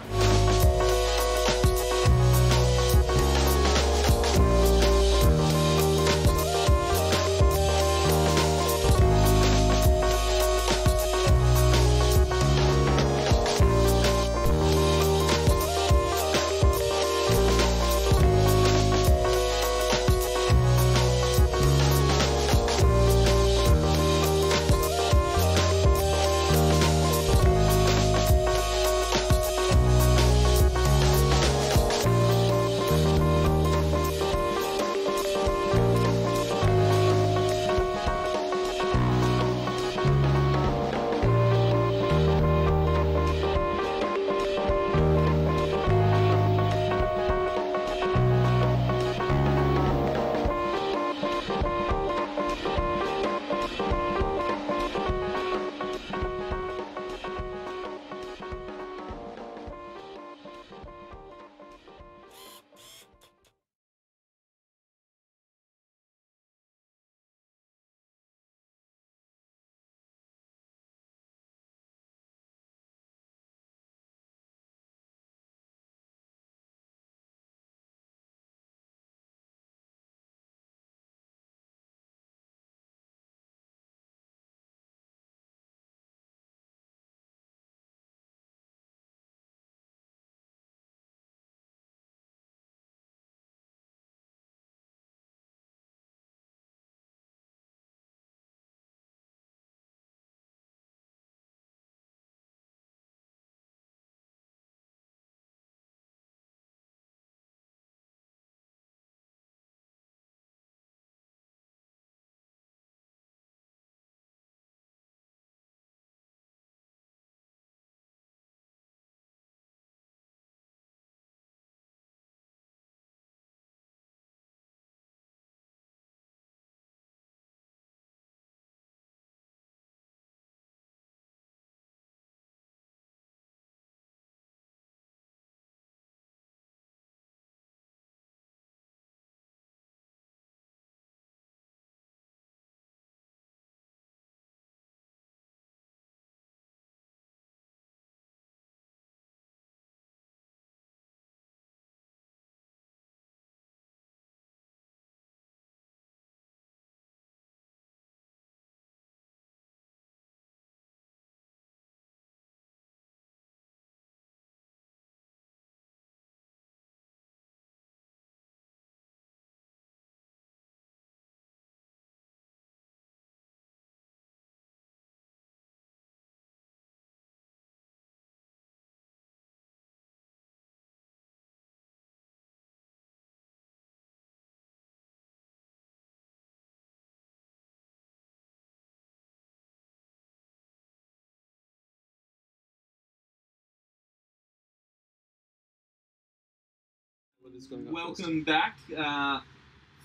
Welcome back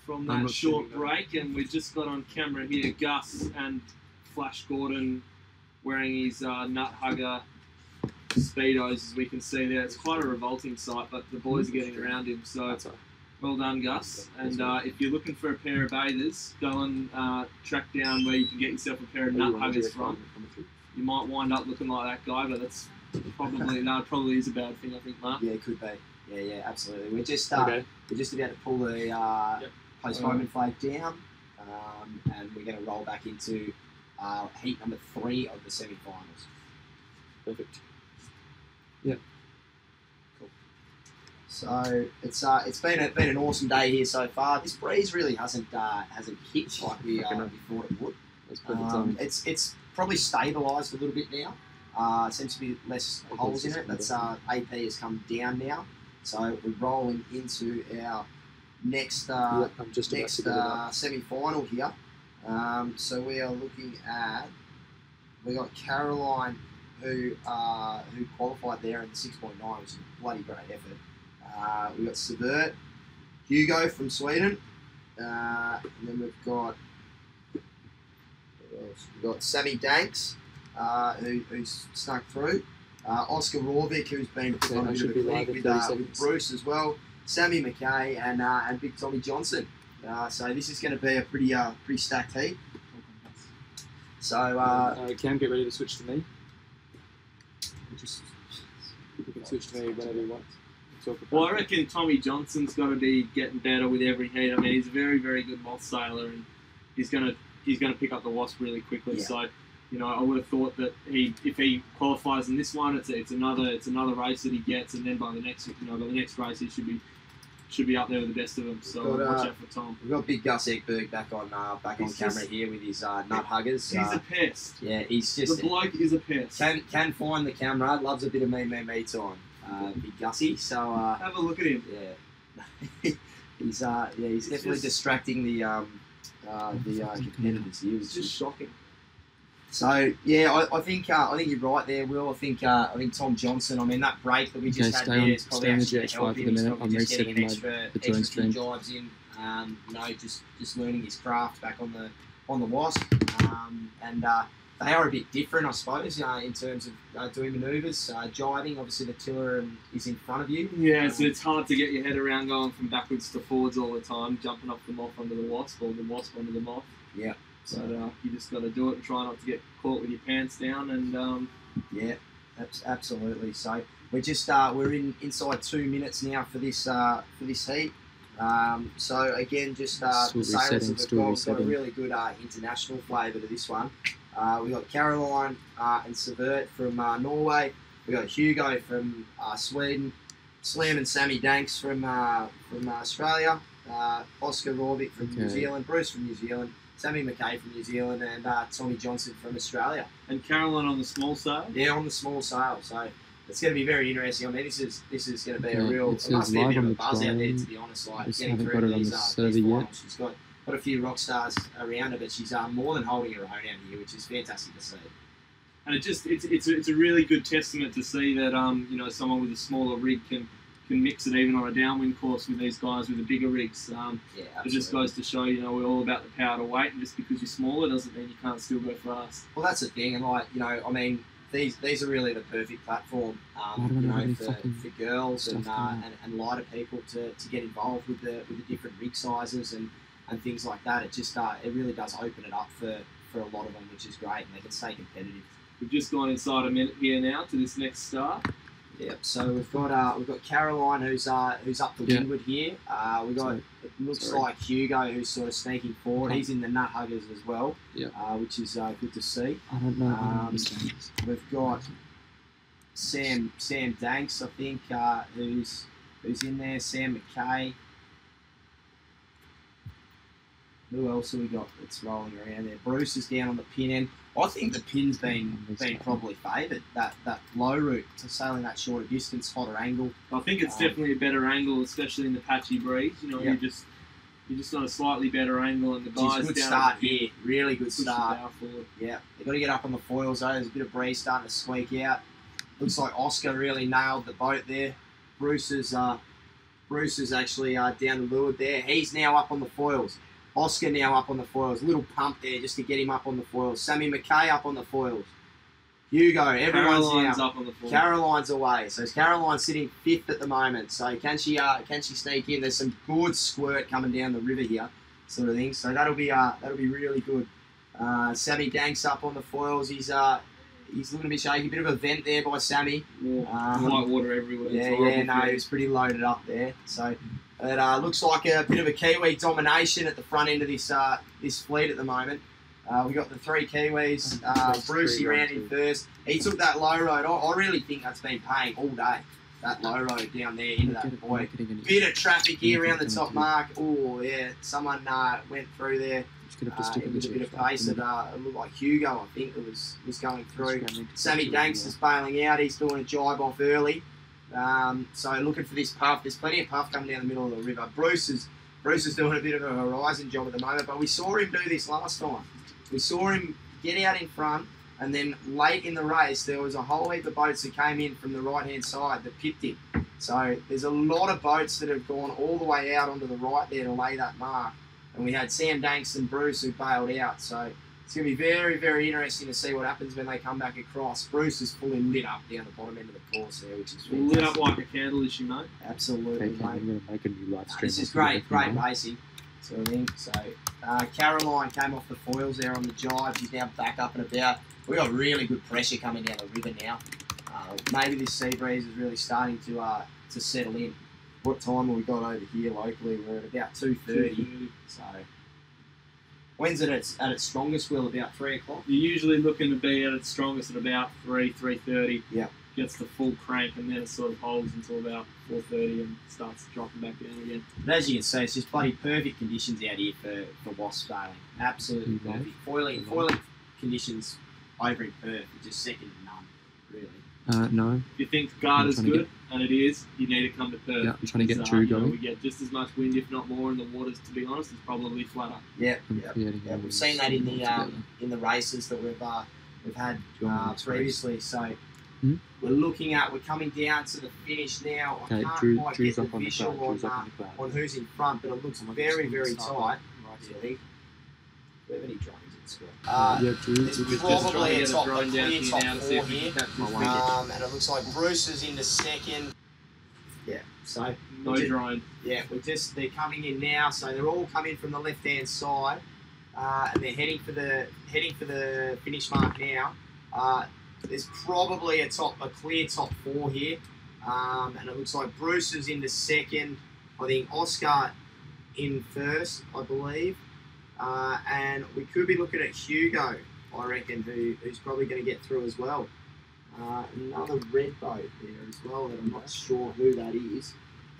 from that short break, and we've just got on camera here Gus and Flash Gordon wearing his nut hugger speedos, as we can see there. It's quite a revolting sight, but the boys are getting around him, so well done, Gus. And if you're looking for a pair of bathers, go and track down where you can get yourself a pair of nut huggers from. You might wind up looking like that guy, but that's probably is a bad thing, I think, Mark. Yeah, it could be. Yeah, absolutely. We're just about to pull the postponement flag down, and we're going to roll back into heat number 3 of the semi-finals. Perfect. Yeah. Cool. So it's been an awesome day here so far. This breeze really hasn't hit like we thought it would. That's perfect timing. It's probably stabilised a little bit now. Seems to be less holes in it. That's AP has come down now. So we're rolling into our next semi-final here. So we are looking at, we got Caroline who qualified there in the 6.9, which is a bloody great effort. We got Severt, Hugo from Sweden, and then we've got Sammy Danks who's snuck through. Oscar Rawvik, who's been put on a bit of a clinic with Bruce as well, Sammy McKay, and Big Tommy Johnson. So this is going to be a pretty stacked heat. So Cam, get ready to switch to me. You can switch to me whenever you want. Well, I reckon Tommy Johnson's got to be getting better with every heat. I mean, he's a very, very good moth sailor, and he's going to pick up the wasp really quickly. Yeah. So, you know, I would have thought that if he qualifies in this one, it's another race that he gets, and then by the next race he should be up there with the best of them. So watch out for Tom. We've got big Gus Ekberg back on camera here with his nut huggers. He's a pest. Yeah, he's just the bloke is a pest. Can find the camera. Loves a bit of me time. Big Gussie. So have a look at him. Yeah, he's definitely distracting the competitors here. It's just shocking. So yeah, I think you're right there, Will. I think Tom Johnson. I mean, that break that we just had there is probably actually helping him. He's probably just getting an extra few jibes in. You know, just learning his craft back on the wasp. And they are a bit different, I suppose, in terms of doing manoeuvres. Jiving, obviously the tiller is in front of you. Yeah, so it's hard to get your head around going from backwards to forwards all the time, jumping off the moth onto the wasp or the wasp onto the moth. Yeah. So you just got to do it and try not to get caught with your pants down. And yeah, absolutely. So we're inside 2 minutes now for this heat. So again, just the sailors of the golf got a really good international flavour to this one. We got Caroline and Severt from Norway. We got Hugo from Sweden. Slam and Sammy Danks from Australia. Oscar Rawvik from New Zealand. Bruce from New Zealand. Sammy McKay from New Zealand, and Tommy Johnson from Australia. And Caroline on the small sail? Yeah, on the small sail. So it's going to be very interesting. I mean, this is going to be a real. It must be a bit of a buzz out there, to be honest. Like getting through these finals. She's got a few rock stars around her, but she's more than holding her own out here, which is fantastic to see. And it's a really good testament to see that you know, someone with a smaller rig can mix it even on a downwind course with these guys with the bigger rigs. It just goes to show, you know, we're all about the power to weight, and just because you're smaller doesn't mean you can't still go fast. Well, that's the thing, and like, you know, I mean, these are really the perfect platform, you know, for girls and lighter people to get involved with the different rig sizes and things like that. It just it really does open it up for a lot of them, which is great, and they can stay competitive. We've just gone inside a minute here now to this next start. Yep. So we've got Caroline who's up to windward here. We got it looks like Hugo who's sort of sneaking forward. He's in the nut huggers as well. Yeah. Which is good to see. I don't know. We've got Sam Danks, I think, who's in there. Sam McKay. Who else have we got that's rolling around there? Bruce is down on the pin end. I think the pin's been probably favoured. That low route to sailing that shorter distance, hotter angle. I think it's definitely a better angle, especially in the patchy breeze. You know, you're just on a slightly better angle, and the guys good down start here. Really good start. Forward. Yeah, they've got to get up on the foils though. There's a bit of breeze starting to squeak out. Looks like Oscar really nailed the boat there. Bruce has Bruce is actually down the leeward there. He's now up on the foils. Oscar now up on the foils. A little pump there just to get him up on the foils. Sammy McKay up on the foils. Hugo, everyone's Caroline's now. up on the foils. Caroline's away. So Caroline's sitting 5th at the moment. So can she sneak in? There's some good squirt coming down the river here, sort of thing. So that'll be really good. Sammy Danks up on the foils. He's looking a bit shaky. A bit of a vent there by Sammy. White water everywhere. Yeah, he was pretty loaded up there. So it looks like a bit of a Kiwi domination at the front end of this fleet at the moment. We got the 3 Kiwis. Brucey ran in first. He took that low road. I really think that's been paying all day. That low road down there into that boy. Bit of traffic here around the top mark. Oh yeah, someone went through there. It was a bit of pace. It looked like Hugo, I think, that was going through. Sammy Danks is bailing out. He's doing a jibe off early. So looking for this puff. There's plenty of puff coming down the middle of the river. Bruce is doing a bit of a horizon job at the moment, but we saw him do this last time. We saw him get out in front, and then late in the race, there was a whole heap of boats that came in from the right-hand side that pipped him. So there's a lot of boats that have gone all the way out onto the right there to lay that mark. And we had Sam Danks and Bruce who bailed out. So it's going to be very, very interesting to see what happens when they come back across. Bruce is fully lit up down the bottom end of the course there, which is fantastic. Lit up like a candle, is she, mate? Absolutely, mate. I'm going to make a new live stream. This is great racing. Sort of thing. So Caroline came off the foils there on the jibe. She's now back up and about. We've got really good pressure coming down the river now. Maybe this sea breeze is really starting to settle in. What time have we got over here locally? We're at about 2:30. So when's it at its strongest, Will? About 3 o'clock? You're usually looking to be at its strongest at about 3:30. Yeah. Gets the full crank, and then it sort of holds until about 4:30 and starts dropping back down again. But as you can see, it's just bloody perfect conditions out here for wasp sailing. Absolutely perfect. Foiling conditions over in Perth are just second to none, really. No. If you think Garda's good, and it is, you need to come to Perth. Yeah, I'm trying to get Drew going. We get just as much wind, if not more, and the waters, to be honest, is probably flatter. Yeah. We've seen that in the races that we've had previously. So we're coming down to the finish now. I can't quite get the visual on who's in front, but it looks very, very tight. I think. Do we have any drones in square? It's probably a clear top 4 here. And it looks like Bruce is into second. Yeah, so no drone. Yeah, they're coming in now, so they're all coming from the left-hand side, and they're heading for the finish mark now. There's probably a clear top 4 here, and it looks like Bruce is into second. I think Oscar in first, I believe. And we could be looking at Hugo, I reckon, who's probably going to get through as well. Another red boat there as well that I'm not sure who that is.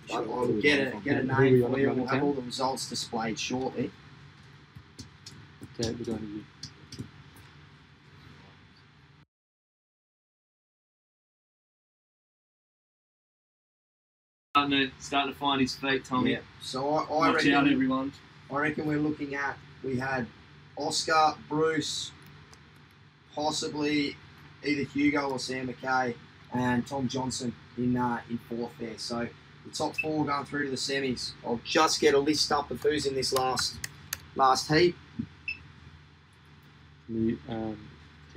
But I'll get a name for you. We'll have all the results displayed shortly. Okay, we're going to you. Starting to find his feet, Tommy. Yeah. So I Watch reckon, out, everyone. I reckon we're looking at, we had Oscar, Bruce, possibly either Hugo or Sam McKay, and Tom Johnson in 4th there. So the top 4 going through to the semis. I'll just get a list up of who's in this last heat. Can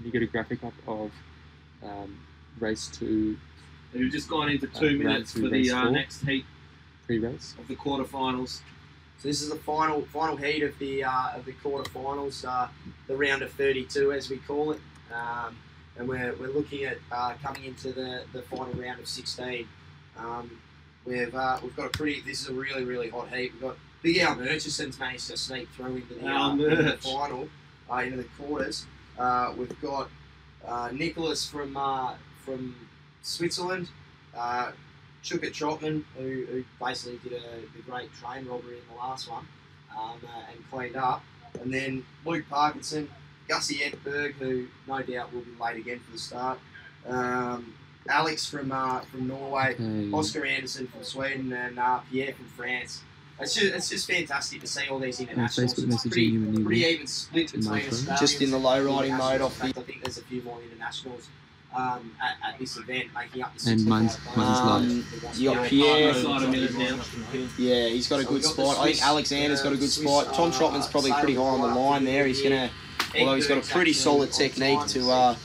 you get a graphic up of race 2? We've just gone into 2 minutes for the next heat pre-race of the quarterfinals. So this is the final heat of the quarterfinals, the round of 32 as we call it, and we're looking at coming into the final round of 16. We've got this is a really hot heat. We've got Big Al Murchison's managed to sneak through into the final, into the quarters. We've got Nicholas from Switzerland. Chuka Trotman, who basically did the great train robbery in the last one and cleaned up. And then Luke Parkinson, Gussie Edberg, who no doubt will be late again for the start. Alex from Norway, Oscar Anderson from Sweden, and Pierre from France. It's just fantastic to see all these internationals. It's pretty even split between Australia. Just in the low riding mode, I think there's a few more internationals at this event, making up the And 65 mine's points. You got Pierre. Pierre. Yeah, he's got a good spot. I think Alexander's got a good spot. Tom Trotman's probably pretty high on the line there. He's gonna, although he's got a pretty solid technique to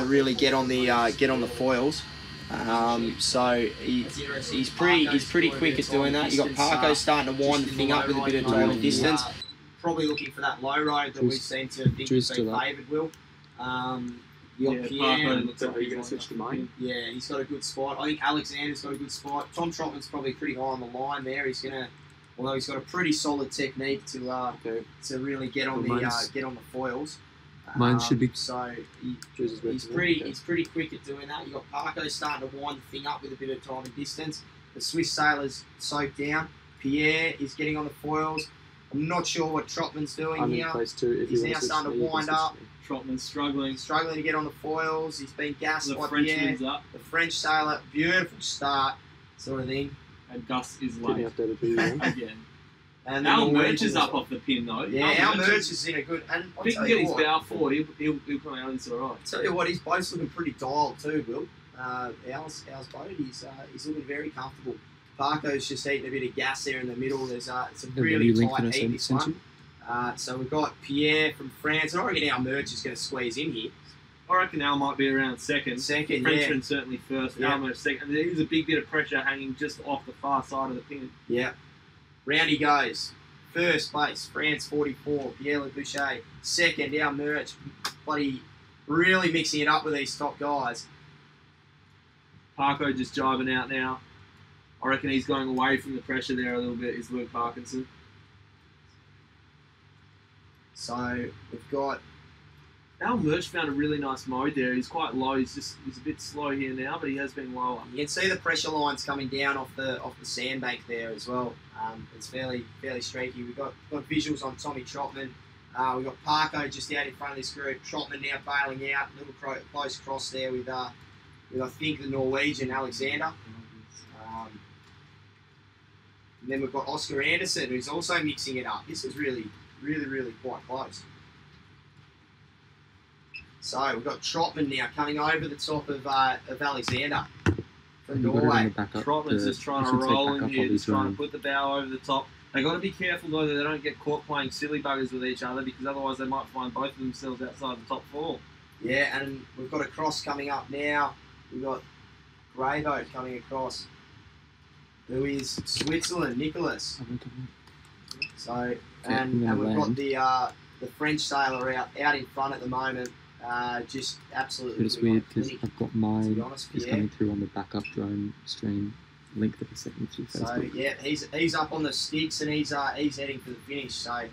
really get on the foils. So he's pretty quick at doing that. You got Parko starting to wind the thing up with a bit of time and distance. Probably looking for that low road that we seem to think has been favoured, Will. You got Pierre. Looks like you're going to switch to mine. Yeah, he's got a good spot. I think Alexander's got a good spot. Tom Trotman's probably pretty high on the line there. He's gonna, although he's got a pretty solid technique to really get on the foils. Mine should be. So he's pretty quick at doing that. You got Parko starting to wind the thing up with a bit of time and distance. The Swiss sailor's soaked down. Pierre is getting on the foils. I'm not sure what Trotman's doing I'm here. in place too. If He's you now want to starting to switch me, wind you can up. switch me. Trotman's struggling. To get on the foils. He's been gassed The by Frenchman's Pierre. up, The French sailor, beautiful start, sort of thing. and Gus is Getting late up there to do one. again. And Our then merch is up off the pin though. Yeah, our merch is in a good. And If I'll he can tell get you his what, bow forward, he'll come out of this alright. tell you what, his boat's looking pretty dialed too, Will. Ours boat, he's looking very comfortable. Parko's just eating a bit of gas there in the middle. There's it's a really tight heat, this one. So we've got Pierre from France, and I reckon our merch is going to squeeze in here. I reckon Al might be around second. Second, Frenchman yeah. certainly first. Yeah. Al merch second. And there is a big bit of pressure hanging just off the far side of the pin. Yeah. Round he goes. First place, France 44, Pierre Le Boucher. Second, our merch. Bloody really mixing it up with these top guys. Parko just jiving out now. I reckon he's going away from the pressure there a little bit, is Luke Parkinson. So we've got Al Merch found a really nice mode there. He's quite low. He's a bit slow here now, but he has been lower. You can see the pressure lines coming down off the sandbank there as well. It's fairly streaky. We've got visuals on Tommy Trotman. We've got Parko just out in front of this group. Trotman now bailing out. Little close cross there with I think the Norwegian Alexander. And then we've got Oscar Anderson, who's also mixing it up. This is really quite close. So we've got Trotman now coming over the top of Alexander from Norway. Trotman's just trying to roll in here, just trying to put the bow over the top. They got to be careful though that they don't get caught playing silly buggers with each other, because otherwise they might find both of themselves outside the top four. Yeah, and we've got a cross coming up now. We've got Grey Boat coming across, who is Switzerland, Nicholas. So and we've got the French sailor out in front at the moment. Just absolutely. But it's weird because I've got mine honest, is coming through on the backup drone stream link that I sent you through So Facebook. yeah, he's up on the sticks and he's heading for the finish. So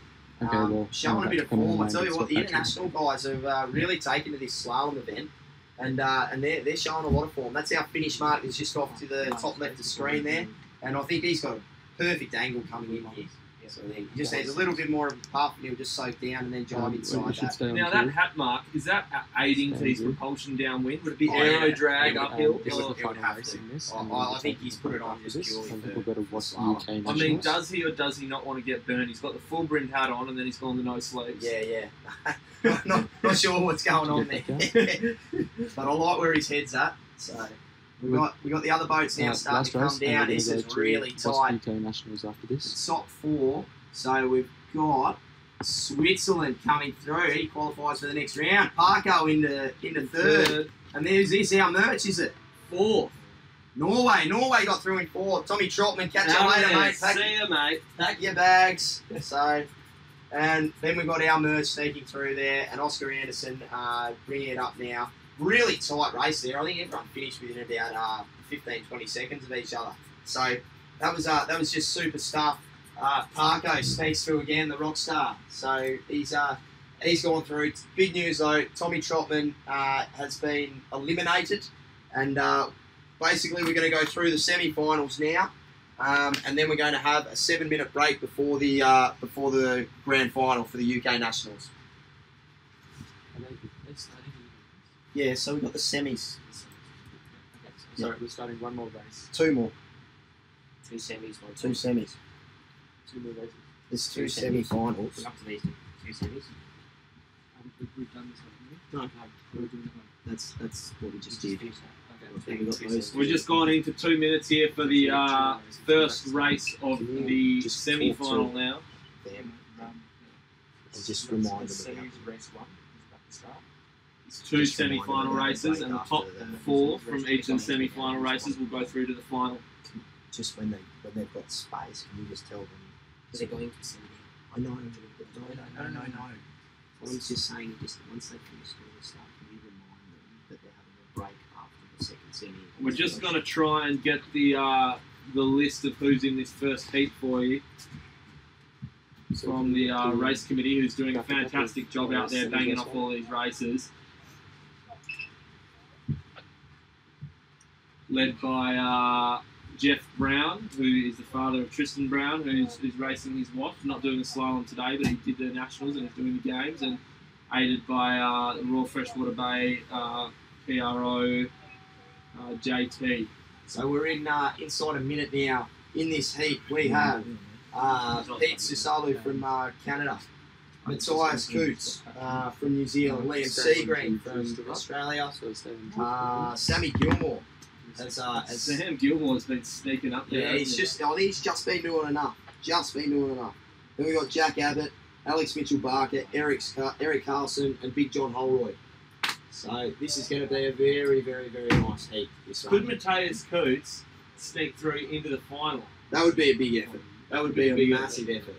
Okay, well, showing a bit of form. I tell you what, the international guys have really taken to this slalom event, and they're showing a lot of form. That's our finish mark. Is just off to the top left of the screen there, and I think he's got a perfect angle coming in here. So he just needs a little bit more of a puff, and he'll just soak down and then drive inside that. Now that hat mark, is that aiding to his propulsion downwind? Would it be aero drag uphill? This is the It would final have race to. in this. I think he's put it on just this. purely Some for people go to watch the slalom. UK I nationals. mean, does he or does he not want to get burned? He's got the full brimmed hat on and then he's gone the no sleeves. Yeah. not sure what's going on there. But I like where his head's at. So we got the other boats now starting to come down. This is really tight. UK nationals after this. Top four. So we've got Switzerland coming through. He qualifies for the next round. Parko into third. And there's this, our merch, is it? Fourth. Norway got through in fourth. Tommy Trotman, catch you later, mate. See you, mate. Pack your bags. So, and then we've got our merch sneaking through there, and Oscar Anderson bringing it up now. Really tight race there. I think everyone finished within about 15-20 seconds of each other. So that was just super stuff. Parko sneaks through again, the rock star. So he's gone through. Big news though, Tommy Trotman has been eliminated, and basically we're going to go through the semi-finals now, and then we're going to have a 7-minute break before the grand final for the UK nationals. Yeah, so we've got the semis. Sorry, we're starting one more race. Two more. Two semis. Two semis. Two more races. There's two semi-finals. Up to these two semis. We've done this one, haven't we? No, that's what we just did. Okay. We're just gone into 2 minutes here for the first race of the semi-final now. And just remind them about race 1. It's 2 semi-final races, and the top 4 from each of the semi-final races will go through to the final. Just when they've got space, can you just tell them? They're going to semi. I know. No. What I'm just saying, just once they finish all the stuff, can you remind them that they're having a break after the second semi? We're just going to try and get the list of who's in this first heat for you from the race committee, who's doing a fantastic job out there banging off all these races. Led by Jeff Brown, who is the father of Tristan Brown, who's racing his watch. Not doing the slalom today, but he did the nationals and is doing the games. And aided by the Royal Freshwater Bay PRO JT. So we're in inside a minute now. In this heat, we have Pete Susalu from Canada, Matthias Coots from New Zealand, Liam Seagreen from Australia, Sammy Gilmore. Sam Gilmore's been sneaking up there. Yeah, I think he's just been doing enough. Then we got Jack Abbott, Alex Mitchell-Barker, Eric Carlson, and Big John Holroyd. So this is going to be a very, very, very nice heat. Could Matthias Coots sneak through into the final? That would be a big effort. That would be a massive effort.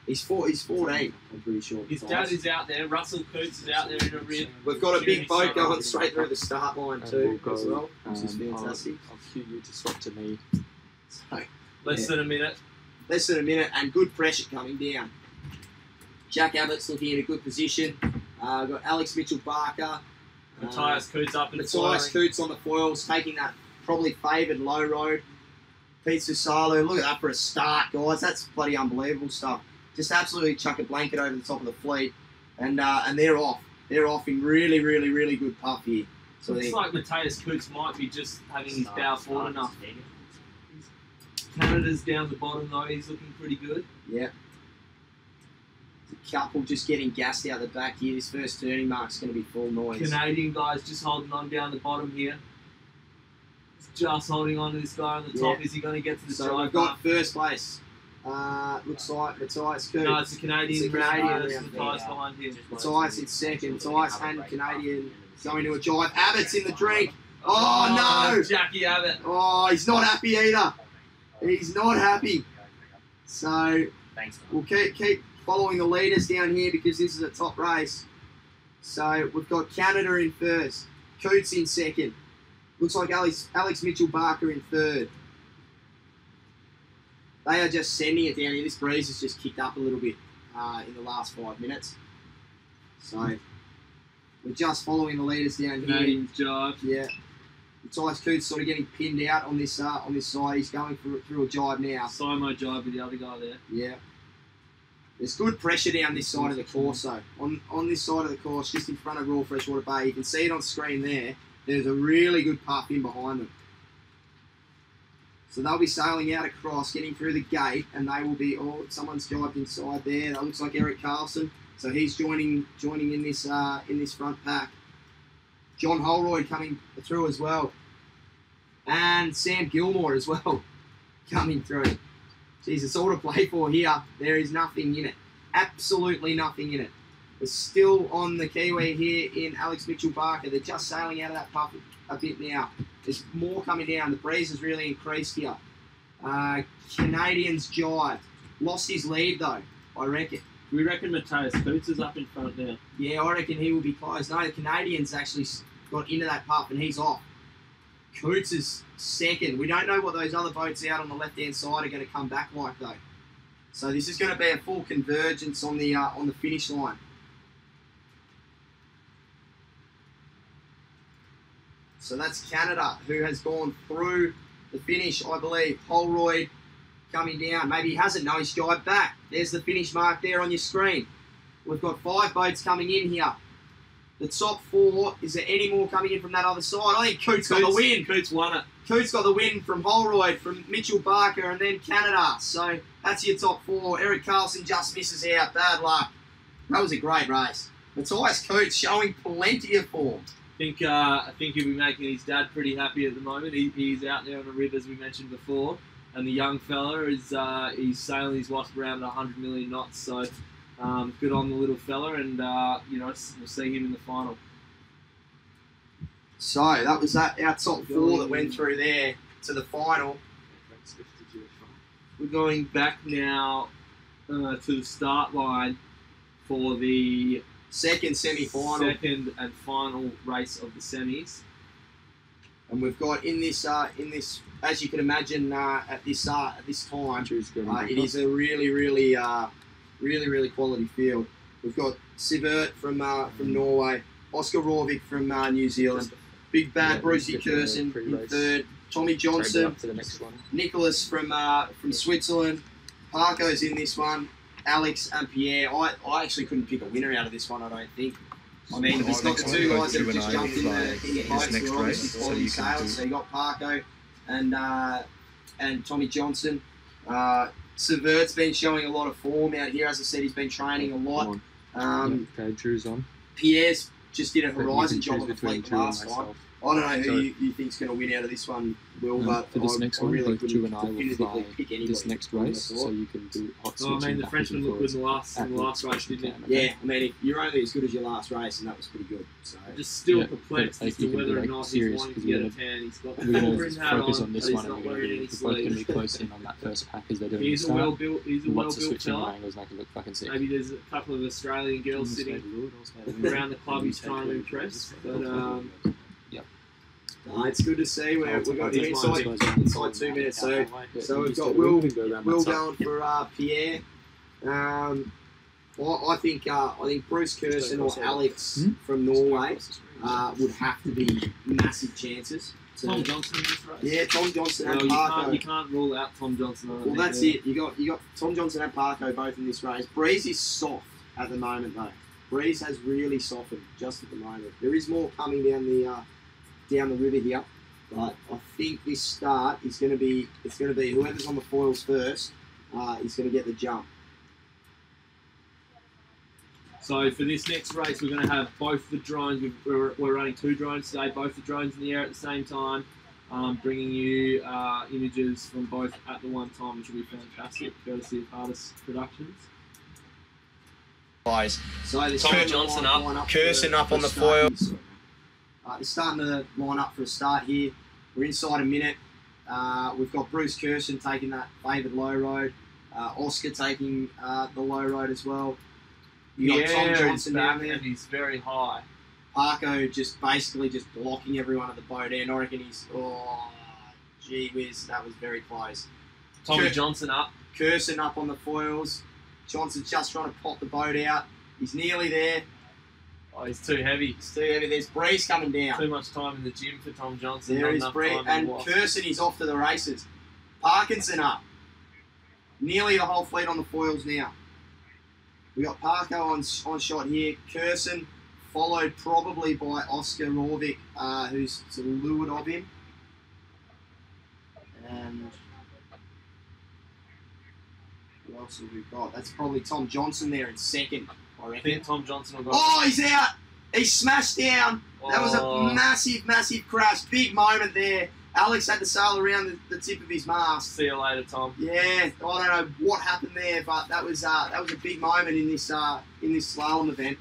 He's 14, I'm pretty sure. His dad is out there. Russell Coots is out there in a rid. We've got a big boat going straight through the start line too, as well, which is fantastic. I'll cue you to swap to me. So, Less than a minute, and good pressure coming down. Jack Abbott's looking in a good position. We've got Alex Mitchell-Barker. Matthias Coots up and Matthias Coots on the foils, taking that probably favoured low road. Pete Susalu, look at that for a start, guys. That's bloody unbelievable stuff. Just absolutely chuck a blanket over the top of the fleet, and they're off. They're off in really, really, really good puff here. So looks like Matthias Coots might be just having his bow forward enough. Canada's down the bottom though. He's looking pretty good. Yeah. A couple just getting gassed out the back here. This first turning mark's going to be full noise. Canadian guys just holding on down the bottom here. Just holding on to this guy on the top. Is he going to get to the drive? So we've got first place. Looks like Matthias Coots. No, it's a Canadian. That's Matthias behind him. Matthias in second. Matthias and Canadian going to a drive. Abbott's in the drink. Oh no! Jackie Abbott. Oh, he's not happy either. He's not happy. So we'll keep following the leaders down here because this is a top race. So we've got Canada in first. Coots in second. Looks like Alex Mitchell-Barker in third. They are just sending it down here. This breeze has just kicked up a little bit in the last 5 minutes. So we're just following the leaders down here. Canadian's jive. Yeah. Matthias Coots sort of getting pinned out on this side. He's going through a jive now. Simo jive with the other guy there. Yeah. There's good pressure down this side of the course though. On this side of the course, just in front of Royal Freshwater Bay, you can see it on screen there. There's a really good puff in behind them. So they'll be sailing out across, getting through the gate, and they will be. Oh, someone's jived inside there. That looks like Eric Carlson. So he's joining in this front pack. John Holroyd coming through as well, and Sam Gilmore as well coming through. Jeez, it's all to play for here. There is nothing in it. Absolutely nothing in it. We're still on the Kiwi here in Alex Mitchell-Barker. They're just sailing out of that puff a bit now. There's more coming down. The breeze has really increased here. Canadians jive. Lost his lead though, I reckon. We reckon Matthias Coots is up in front now. Yeah, I reckon he will be close. No, the Canadians actually got into that puff and he's off. Coots is second. We don't know what those other boats out on the left-hand side are going to come back like though. So this is going to be a full convergence on the finish line. So that's Canada, who has gone through the finish, I believe. Holroyd coming down. Maybe he hasn't. No, he's jived back. There's the finish mark there on your screen. We've got 5 boats coming in here. The top 4, is there any more coming in from that other side? I think Coots got the win. Coots won it. Coots got the win from Holroyd, from Mitchell-Barker, and then Canada. So that's your top 4. Eric Carlson just misses out. Bad luck. That was a great race. Matthias Coots showing plenty of form. I think he'll be making his dad pretty happy at the moment. He's out there on the rib, as we mentioned before, and the young fella is he's sailing his wasp around at 100 million knots. So good on the little fella, and we'll see him in the final. So that was our top 4 that went through there to the final. We're going back now to the start line for the second semi-final. Second and final race of the semis. And we've got in this, as you can imagine, at this time, it is a really quality field. We've got Sivert from Norway, Oscar Råvik from New Zealand, Big Bad Brucey Kirsten in third, Tommy Johnson, Nicholas from Switzerland, Parko's in this one, Alex and Pierre. I actually couldn't pick a winner out of this one, I don't think. I mean, it's got the 2 guys that have just jumped in the boats who are obviously quality sailors. So you got Parko and Tommy Johnson. Sivert's been showing a lot of form out here. As I said, he's been training a lot. Okay, Drew's on. Pierre's just did a horizon job on the fleet last time. I don't know who you think's going to win out of this one, Will, but for this next one, really both Drew and I will fly pick this next race, so you can do hot switching. I mean, the Frenchman looked good in the last race, didn't he? Yeah, I mean, you're only as good as your last race, and that was pretty good. So just still perplexed as to whether or not he's wanting to get a tan. He's got we're going to focus on this one, and we're both going to be close in on that first pack as they're doing the start. He's a Lots of well-built switching fella. angles make it look fucking sick. Maybe there's a couple of Australian girls sitting around the club he's trying to impress, but it's good to see. We've got him inside 2 minutes. So we've got Will going for Pierre. I think Bruce Kirsten or Alex from Norway would have to be massive chances. Tom Johnson in this race? Yeah, Tom Johnson and Parko. You can't rule out Tom Johnson. Well, that's it. You got Tom Johnson and Parko both in this race. Breeze is soft at the moment though. Breeze has really softened just at the moment. There is more coming down the river here, but I think this start is going to be whoever's on the foils first is going to get the jump. So for this next race, we're going to have both the drones. We're running 2 drones today, both the drones in the air at the same time, bringing you images from both at the one time, which will be fantastic, courtesy of Hardest Productions. Guys, so Tom Johnson up, Kirsten up on the foils. They're starting to line up for a start here. We're inside a minute. We've got Bruce Kirsten taking that favoured low road. Oscar taking the low road as well. You got Tom Johnson down there. And he's very high. Parko just basically blocking everyone at the boat end. I reckon gee whiz, that was very close. Tommy Johnson up. Kirsten up on the foils. Johnson's just trying to pop the boat out. He's nearly there. Oh, he's too heavy. It's too heavy. There's Breeze coming down. Too much time in the gym for Tom Johnson. There is Breeze. And Kirsten is off to the races. Parkinson up. Nearly the whole fleet on the foils now. We got Parko on shot here. Kirsten followed probably by Oscar Råvik, who's to leeward of him. And who else have we got? That's probably Tom Johnson there in second, I reckon. I think Tom Johnson will go. Oh, he's out! He smashed down! That was a massive, massive crash. Big moment there. Alex had to sail around the tip of his mast. See you later, Tom. Yeah, I don't know what happened there, but that was a big moment in this slalom event.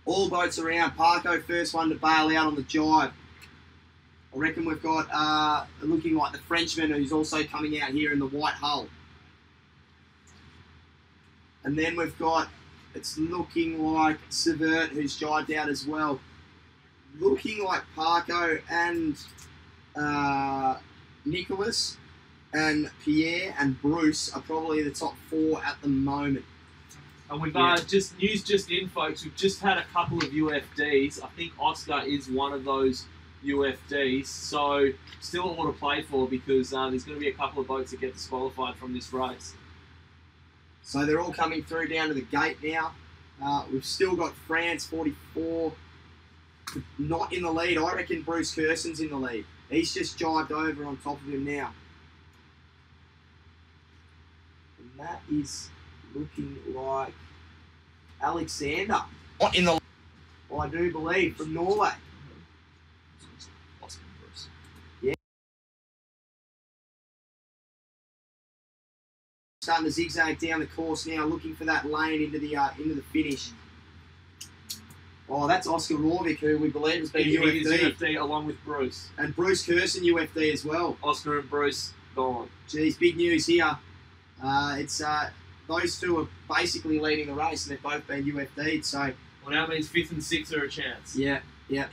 All boats around. Parko first one to bail out on the jibe. I reckon we've got looking like the Frenchman who's also coming out here in the white hull. And then we've got, it's looking like Sivert who's jibed out as well. Looking like Parko and Nicholas and Pierre and Bruce are probably the top 4 at the moment. And we've just in, folks. We've just had a couple of UFDs. I think Oscar is one of those UFDs. So still a lot to play for because there's going to be a couple of boats that get disqualified from this race. So they're all coming through down to the gate now. We've still got France 44. Not in the lead. I reckon Bruce Kirsten's in the lead. He's just jibed over on top of him now. And that is looking like Alexander. What in the... I do believe, from Norway. Yeah. Starting to zigzag down the course now, looking for that lane into the finish. Oh, that's Oscar Rovik, who we believe has been UFD. He is UFD along with Bruce. And Bruce Curson UFD as well. Oscar and Bruce gone. Geez, big news here. It's those two are basically leading the race, and they've both been UFD'd. So, well, that means 5th and 6th are a chance. Yeah,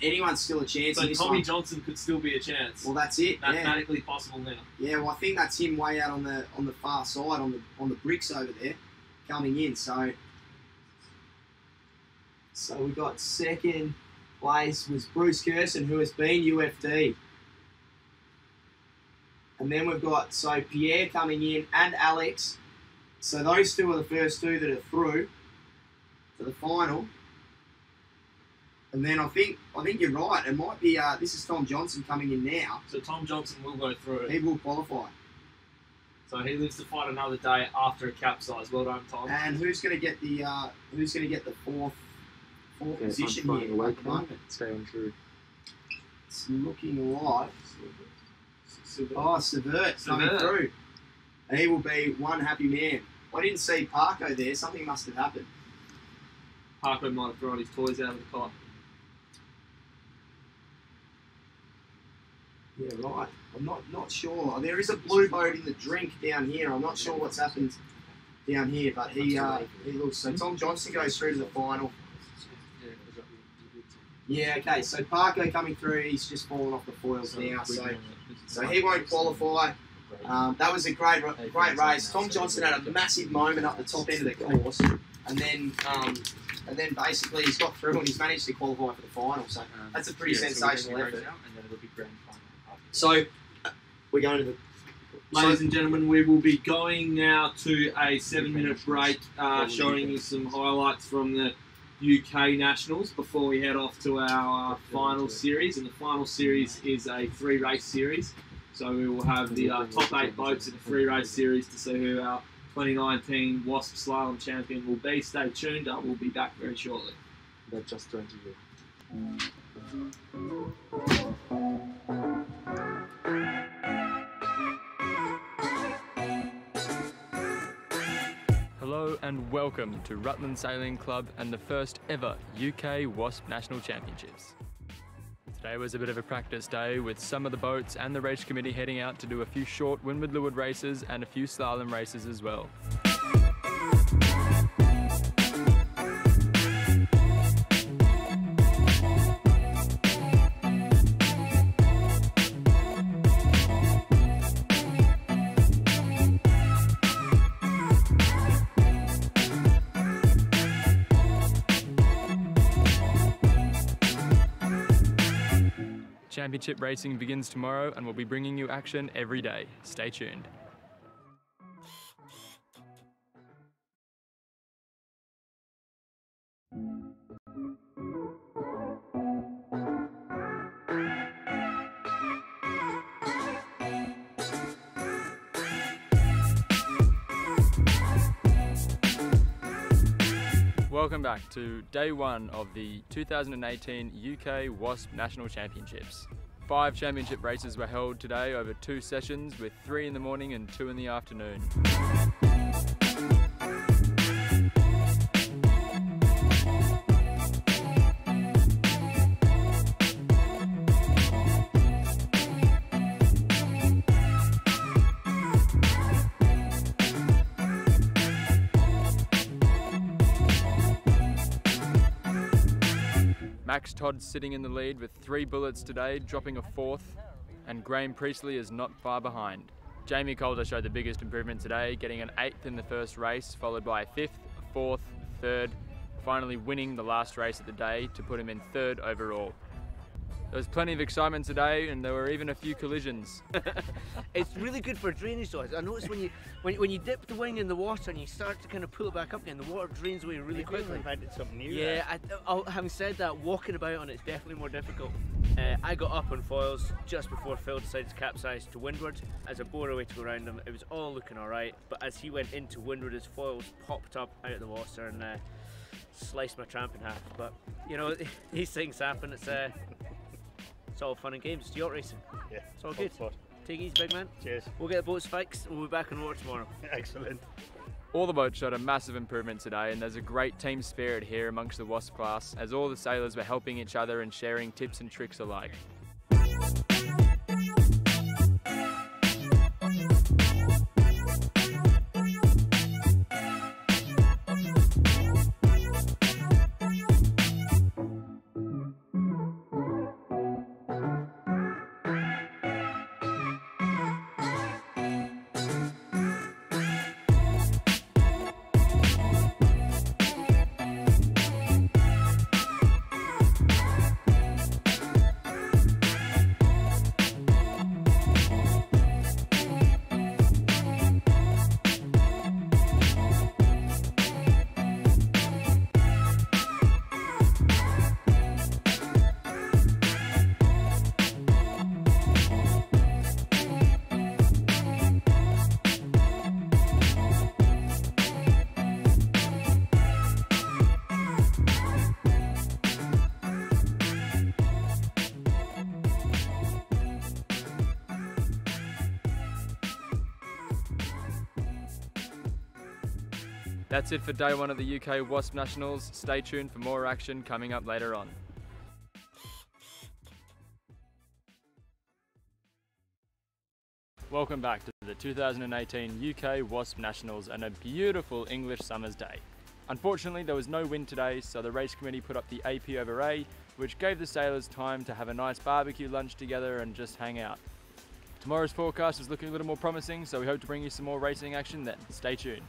anyone's still a chance. So in this Tommy one. Johnson could still be a chance. Well, that's it. Mathematically possible now. Yeah, well, I think that's him way out on the far side, on the bricks over there, coming in. So we got second place was Bruce Curson, who has been UFD. And then we've got Pierre coming in and Alex. So those two are the first two that are through to the final. And then I think you're right. It might be this is Tom Johnson coming in now. So Tom Johnson will go through. He will qualify. So he lives to fight another day after a capsize. Well done, Tom. And who's going to get the fourth position here? At the moment? Stay on true. It's looking like Severt coming through. He will be one happy man. I didn't see Parko there. Something must have happened. Parko might have thrown his toys out of the cot. Yeah, right. I'm not sure. There is a blue boat in the drink down here. I'm not sure what's happened down here, but he looks. So Tom Johnson goes through to the final. Yeah, okay. So Parko coming through. He's just fallen off the foils now, so he won't qualify. That was a great race. Tom Johnson had a massive moment up the top end of the course, and then basically he's got through and he's managed to qualify for the final. So that's a pretty sensational effort. So we're going to the... Ladies and gentlemen, we will be going now to a 7-minute break, showing you some highlights from the UK Nationals before we head off to our final series. And the final series is a 3-race series. So we will have the top 8 boats in the 3-race series to see who our 2019 Wasp Slalom champion will be. Stay tuned. We'll be back very shortly. That's just 20 years. Hello and welcome to Rutland Sailing Club and the first ever UK Wasp National Championships. Today was a bit of a practice day with some of the boats and the race committee heading out to do a few short windward leeward races and a few slalom races as well. Championship racing begins tomorrow and we'll be bringing you action every day. Stay tuned. Welcome back to day 1 of the 2018 UK Wasp National Championships. 5 championship races were held today over 2 sessions with 3 in the morning and 2 in the afternoon. Max Todd's sitting in the lead with 3 bullets today, dropping a 4th, and Graham Priestley is not far behind. Jamie Coulter showed the biggest improvement today, getting an 8th in the first race, followed by a 5th, a 4th, 3rd, finally winning the last race of the day to put him in 3rd overall. There was plenty of excitement today, and there were even a few collisions. It's really good for drainage though. I noticed when you dip the wing in the water and you start to kind of pull it back up again, the water drains away really quickly. It's something new. Yeah, having said that, walking about on it's definitely more difficult. I got up on foils just before Phil decided to capsize to windward. As I bore away to go around him, it was all looking alright, but as he went into windward, his foils popped up out of the water, and sliced my tramp in half. But you know, these things happen. It's all fun and games. It's yacht racing. Yeah, it's all good. Spot. Take it easy, big man. Cheers. We'll get the boats fixed and we'll be back on water tomorrow. Excellent. All the boats showed a massive improvement today, and there's a great team spirit here amongst the Wasp class, as all the sailors were helping each other and sharing tips and tricks alike. That's it for day one of the UK Wasp Nationals. Stay tuned for more action coming up later on. Welcome back to the 2018 UK Wasp Nationals and a beautiful English summer's day. Unfortunately, there was no wind today, so the race committee put up the AP over A, which gave the sailors time to have a nice barbecue lunch together and just hang out. Tomorrow's forecast is looking a little more promising, so we hope to bring you some more racing action then. Stay tuned.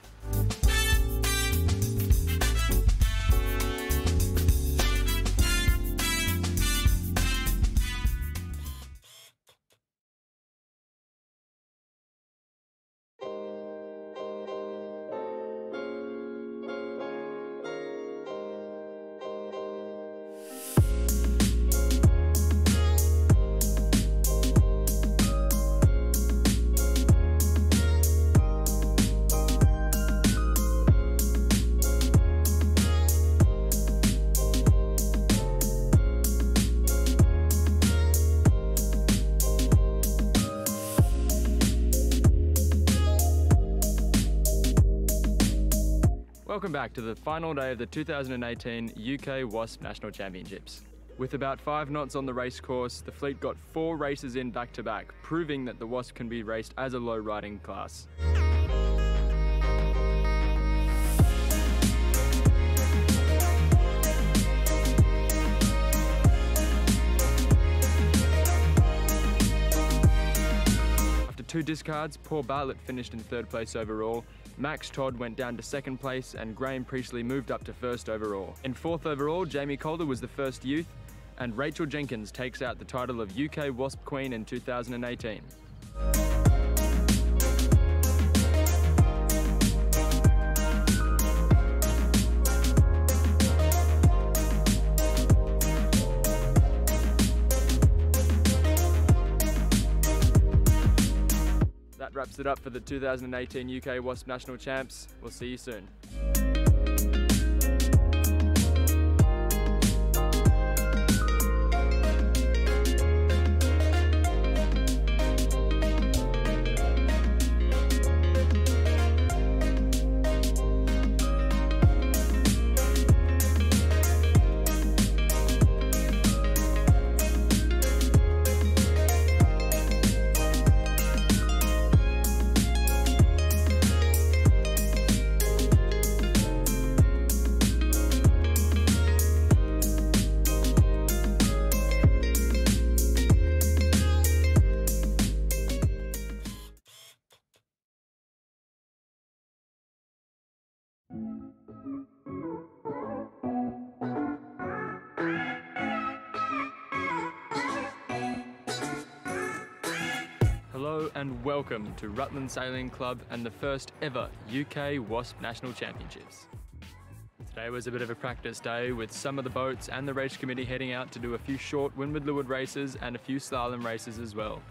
Welcome back to the final day of the 2018 UK Wasp National Championships. With about 5 knots on the race course, the fleet got 4 races in back to back, proving that the Wasp can be raced as a low riding class. After 2 discards, Paul Bartlett finished in 3rd place overall, Max Todd went down to 2nd place and Graham Priestley moved up to 1st overall. In 4th overall, Jamie Calder was the first youth, and Rachel Jenkins takes out the title of UK Wasp Queen in 2018. That wraps it up for the 2018 UK Wasp National Champs. We'll see you soon. Hello and welcome to Rutland Sailing Club and the first ever UK Wasp National Championships. Today was a bit of a practice day with some of the boats and the race committee heading out to do a few short windward leeward races and a few slalom races as well.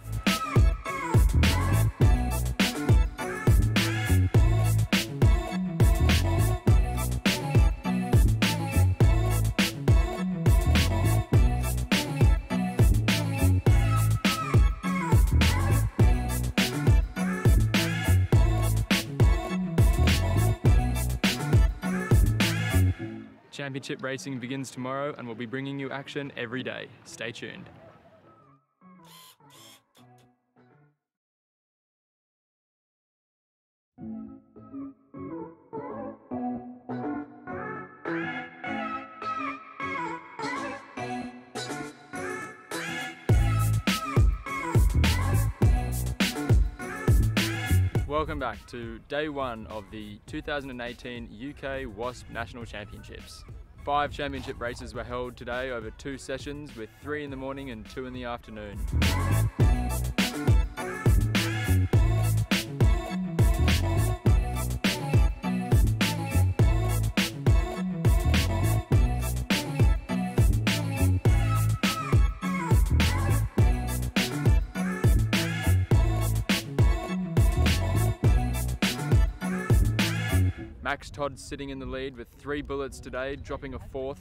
Championship racing begins tomorrow and we'll be bringing you action every day. Stay tuned. Welcome back to day one of the 2018 UK Wasp National Championships. 5 championship races were held today over 2 sessions with 3 in the morning and 2 in the afternoon. Max Todd's sitting in the lead with 3 bullets today, dropping a 4th,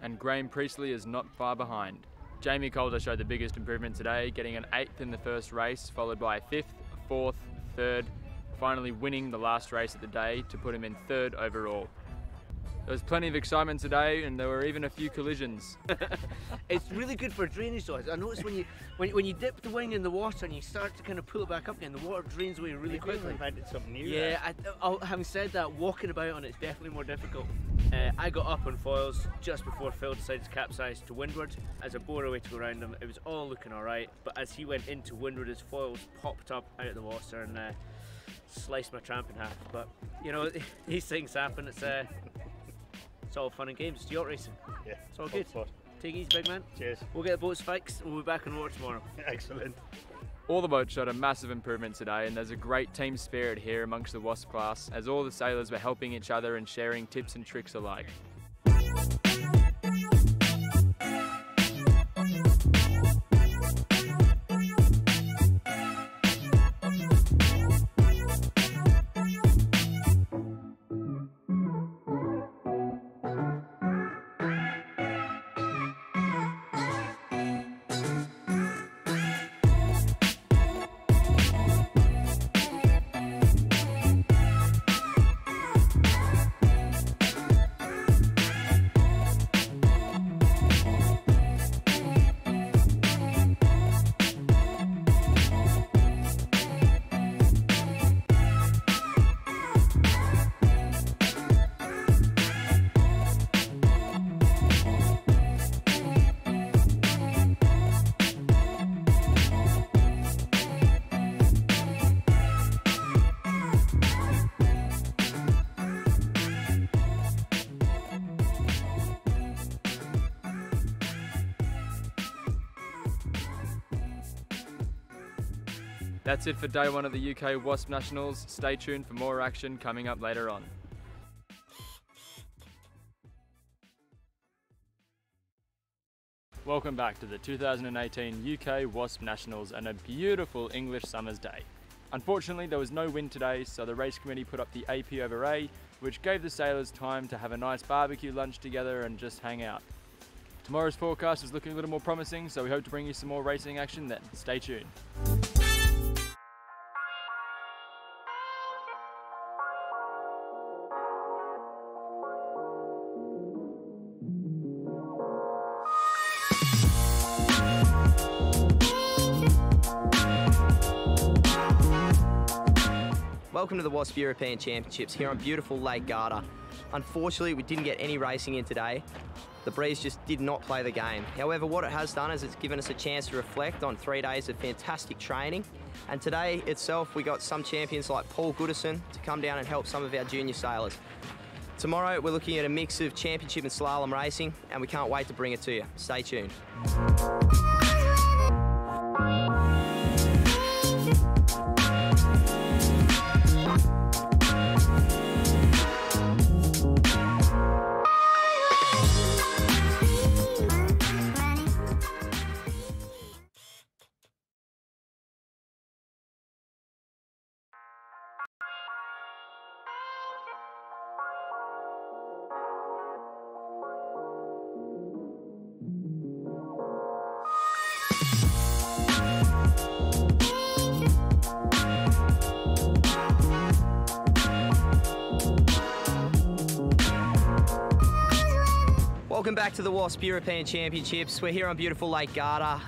and Graham Priestley is not far behind. Jamie Coulter showed the biggest improvement today, getting an 8th in the first race, followed by a 5th, a 4th, 3rd, finally winning the last race of the day to put him in 3rd overall. There was plenty of excitement today, and there were even a few collisions. It's really good for drainage though. I noticed when you dip the wing in the water and you start to kind of pull it back up again, the water drains away really quickly. Invented something new. Yeah, having said that, walking about on it's definitely more difficult. I got up on foils just before Phil decided to capsize to windward. As I bore away to go around him, it was all looking alright, but as he went into windward, his foils popped up out of the water and sliced my tramp in half. But you know, these things happen. It's all fun and games. It's yacht racing. Yeah, it's all good. Spot. Take it easy, big man. Cheers. We'll get the boats fixed and we'll be back on water tomorrow. Excellent. All the boats showed a massive improvement today, and there's a great team spirit here amongst the Wasp class, as all the sailors were helping each other and sharing tips and tricks alike. That's it for day one of the UK Wasp Nationals. Stay tuned for more action coming up later on. Welcome back to the 2018 UK Wasp Nationals and a beautiful English summer's day. Unfortunately, there was no wind today, so the race committee put up the AP over A, which gave the sailors time to have a nice barbecue lunch together and just hang out. Tomorrow's forecast is looking a little more promising, so we hope to bring you some more racing action then. Stay tuned. Welcome to the Wasp European Championships here on beautiful Lake Garda. Unfortunately, we didn't get any racing in today. The breeze just did not play the game. However, what it has done is it's given us a chance to reflect on 3 days of fantastic training. And today itself, we got some champions like Paul Goodison to come down and help some of our junior sailors. Tomorrow, we're looking at a mix of championship and slalom racing, and we can't wait to bring it to you. Stay tuned. Welcome back to the Wasp European Championships. We're here on beautiful Lake Garda.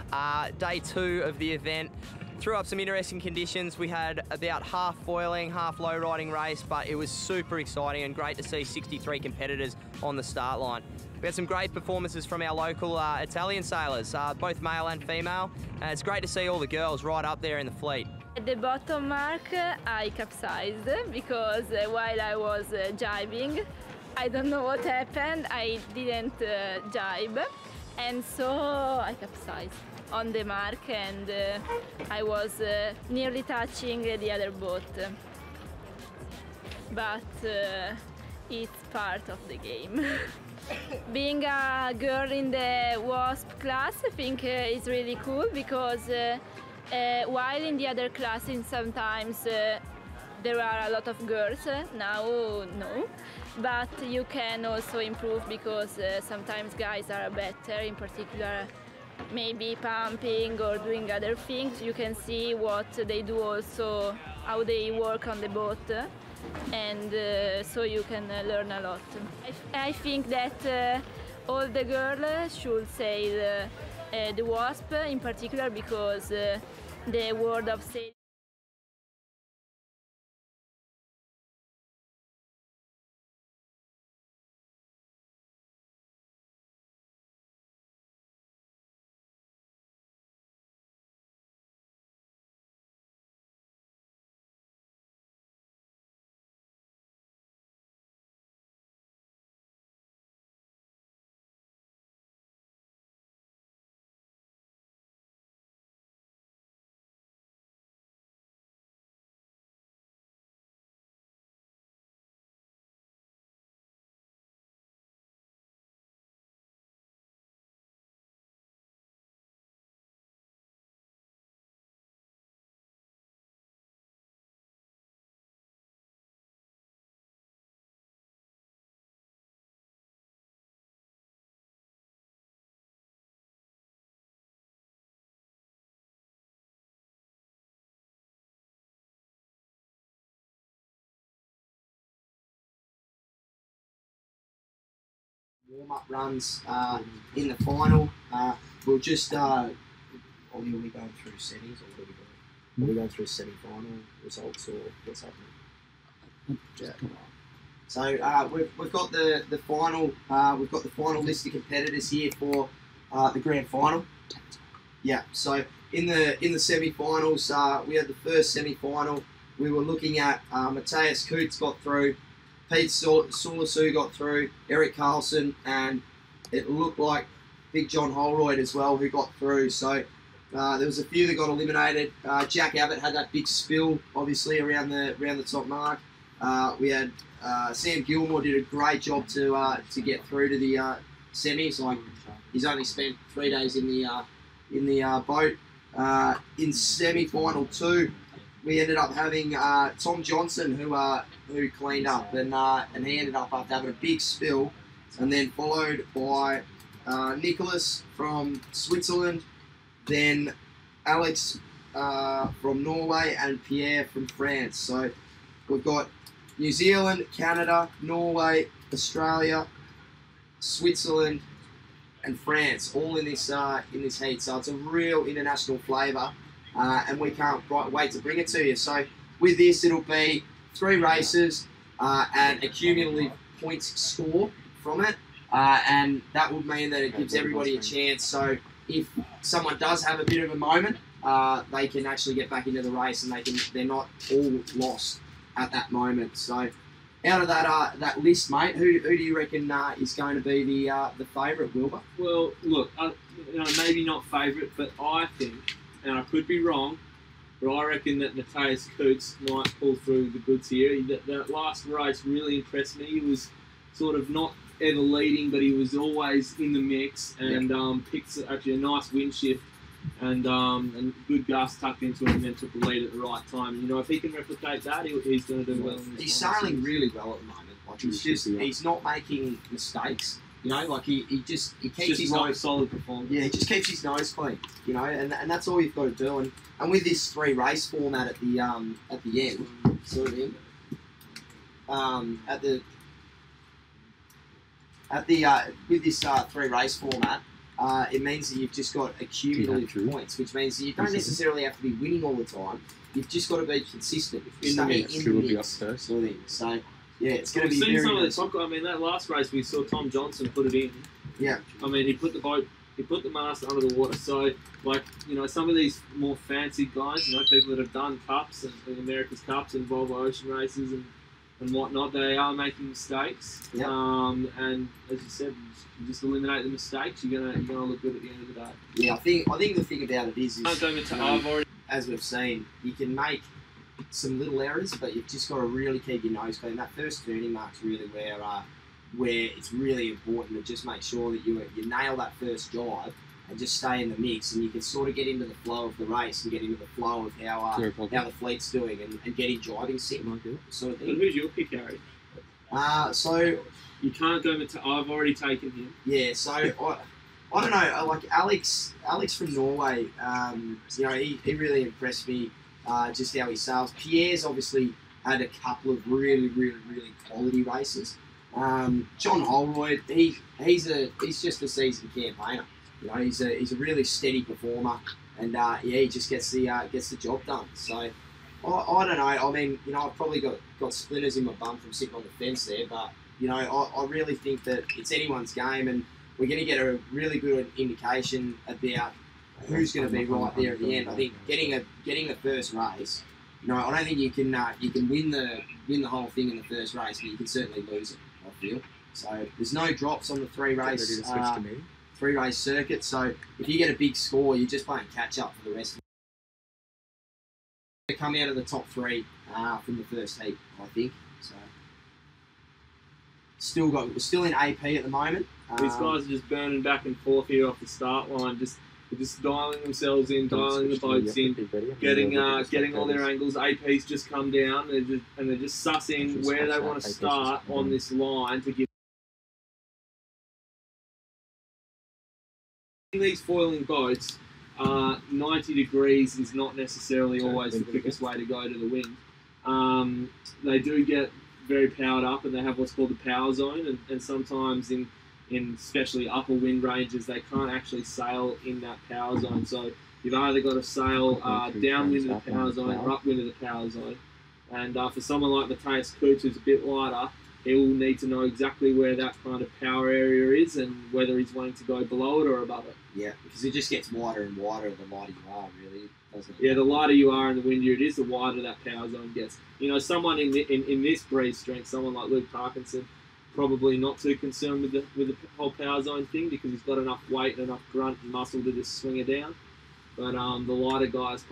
Day 2 of the event. Threw up some interesting conditions. We had about half foiling, half low riding race, but it was super exciting and great to see 63 competitors on the start line. We had some great performances from our local Italian sailors, both male and female. It's great to see all the girls right up there in the fleet. At the bottom mark, I capsized because while I was jibing, I don't know what happened, I didn't jibe, and so I capsized on the mark, and I was nearly touching the other boat. But it's part of the game. Being a girl in the Wasp class, I think is really cool because while in the other classes sometimes there are a lot of girls, now no. But you can also improve because sometimes guys are better, in particular maybe pumping or doing other things. You can see what they do also, how they work on the boat, and so you can learn a lot. I think that all the girls should say the Wasp in particular because the world of sailing. Warm-up runs in the final. We'll just, are we going through settings, or what are we doing? Are we going through semi-final results, or what's happening? Yeah. So we've got the final. We've got the final list of competitors here for the grand final. Yeah. So in the semi-finals, we had the first semi-final. We were looking at Matthias Coots got through. Pete Sulasu got through, Eric Carlson, and it looked like Big John Holroyd as well who got through. So there was a few that got eliminated. Jack Abbott had that big spill, obviously, around the top mark. We had Sam Gilmore did a great job to get through to the semis. Like he's only spent 3 days in the boat. In semi-final 2. We ended up having Tom Johnson who cleaned up, and he ended up after having a big spill, and then followed by Nicholas from Switzerland, then Alex from Norway, and Pierre from France. So we've got New Zealand, Canada, Norway, Australia, Switzerland, and France all in this heat. So it's a real international flavour. And we can't wait to bring it to you. So with this, it'll be 3 races and a cumulative points score from it, and that would mean that it gives everybody a chance. So if someone does have a bit of a moment, they can actually get back into the race, and they're not all lost at that moment. So out of that list, mate, who do you reckon is going to be the favourite, Wilbur? Well, look, maybe not favourite, but I think, and I could be wrong, but I reckon that Matthias Coots might pull through the goods here. That last race really impressed me. He was sort of not ever leading, but he was always in the mix, and picked actually a nice wind shift and good gust tucked into him, and then took the lead at the right time. You know, if he can replicate that, he's going to do well. He's sailing really well at the moment. Like he's not making mistakes. You know, like he keeps his nose solid performance. Yeah, he just keeps his nose clean. You know, and that's all you've got to do. And with this 3 race format at the end, sort of at at the with this 3-race format, it means that you've just got accumulative points, which means that you don't necessarily have to be winning all the time. You've just got to be consistent. In the mix. Who will be up first? So yeah, it's going to be We've seen very some of the top guys. I mean, that last race we saw Tom Johnson put it in. Yeah. I mean, he put the mast under the water. So, like, you know, some of these more fancy guys, you know, people that have done cups and America's Cups and Volvo Ocean races and whatnot, they are making mistakes. Yep. And as you said, you just eliminate the mistakes, you're gonna look good at the end of the day. Yeah, I think the thing about it is I've already, as we've seen, you can make some little errors, but you've just got to really keep your nose clean. That first turning mark's really where it's really important to just make sure that you nail that first drive and just stay in the mix, and you can sort of get into the flow of the race and get into the flow of how the fleet's doing and get in driving sync, sort of thing. But who's your pick, Harry? So you can't go. I've already taken him. Yeah, so I don't know. Like Alex from Norway, you know, he really impressed me. Just how he sails. Pierre's obviously had a couple of really quality races. John Holroyd, he's just a seasoned campaigner. You know, he's a really steady performer, and yeah, he just gets the job done. So I don't know. I mean, you know, I've probably got splinters in my bum from sitting on the fence there, but you know, I really think that it's anyone's game, and we're going to get a really good indication about who's going to be right there at the end. I think getting the first race, you know, I don't think you can win the whole thing in the first race, but you can certainly lose it, I feel. So there's no drops on the three-race circuit. So if you get a big score, you're just playing catch up for the rest of it. Come out of the top 3 from the first heat, I think. So we're still in AP at the moment. These guys are just burning back and forth here off the start line, just dialing themselves in, dialing the boats in, getting all their angles. AP's just come down, and they're just sussing where they want to start on this line to give. In these foiling boats, 90 degrees is not necessarily always the quickest way to go to the wind. They do get very powered up, and they have what's called the power zone, and sometimes in especially upper wind ranges, they can't actually sail in that power zone. So you've either got to sail downwind of the power zone or upwind of the power zone. And for someone like Matthias Coots, who's a bit lighter, he will need to know exactly where that kind of power area is and whether he's wanting to go below it or above it. Yeah, because it just gets wider and wider the lighter you are, really, doesn't it? Yeah, the lighter you are and the windier it is, the wider that power zone gets. You know, someone in this breeze strength, someone like Luke Parkinson, probably not too concerned with the whole power zone thing because he's got enough weight and enough grunt and muscle to just swing it down. But the lighter guys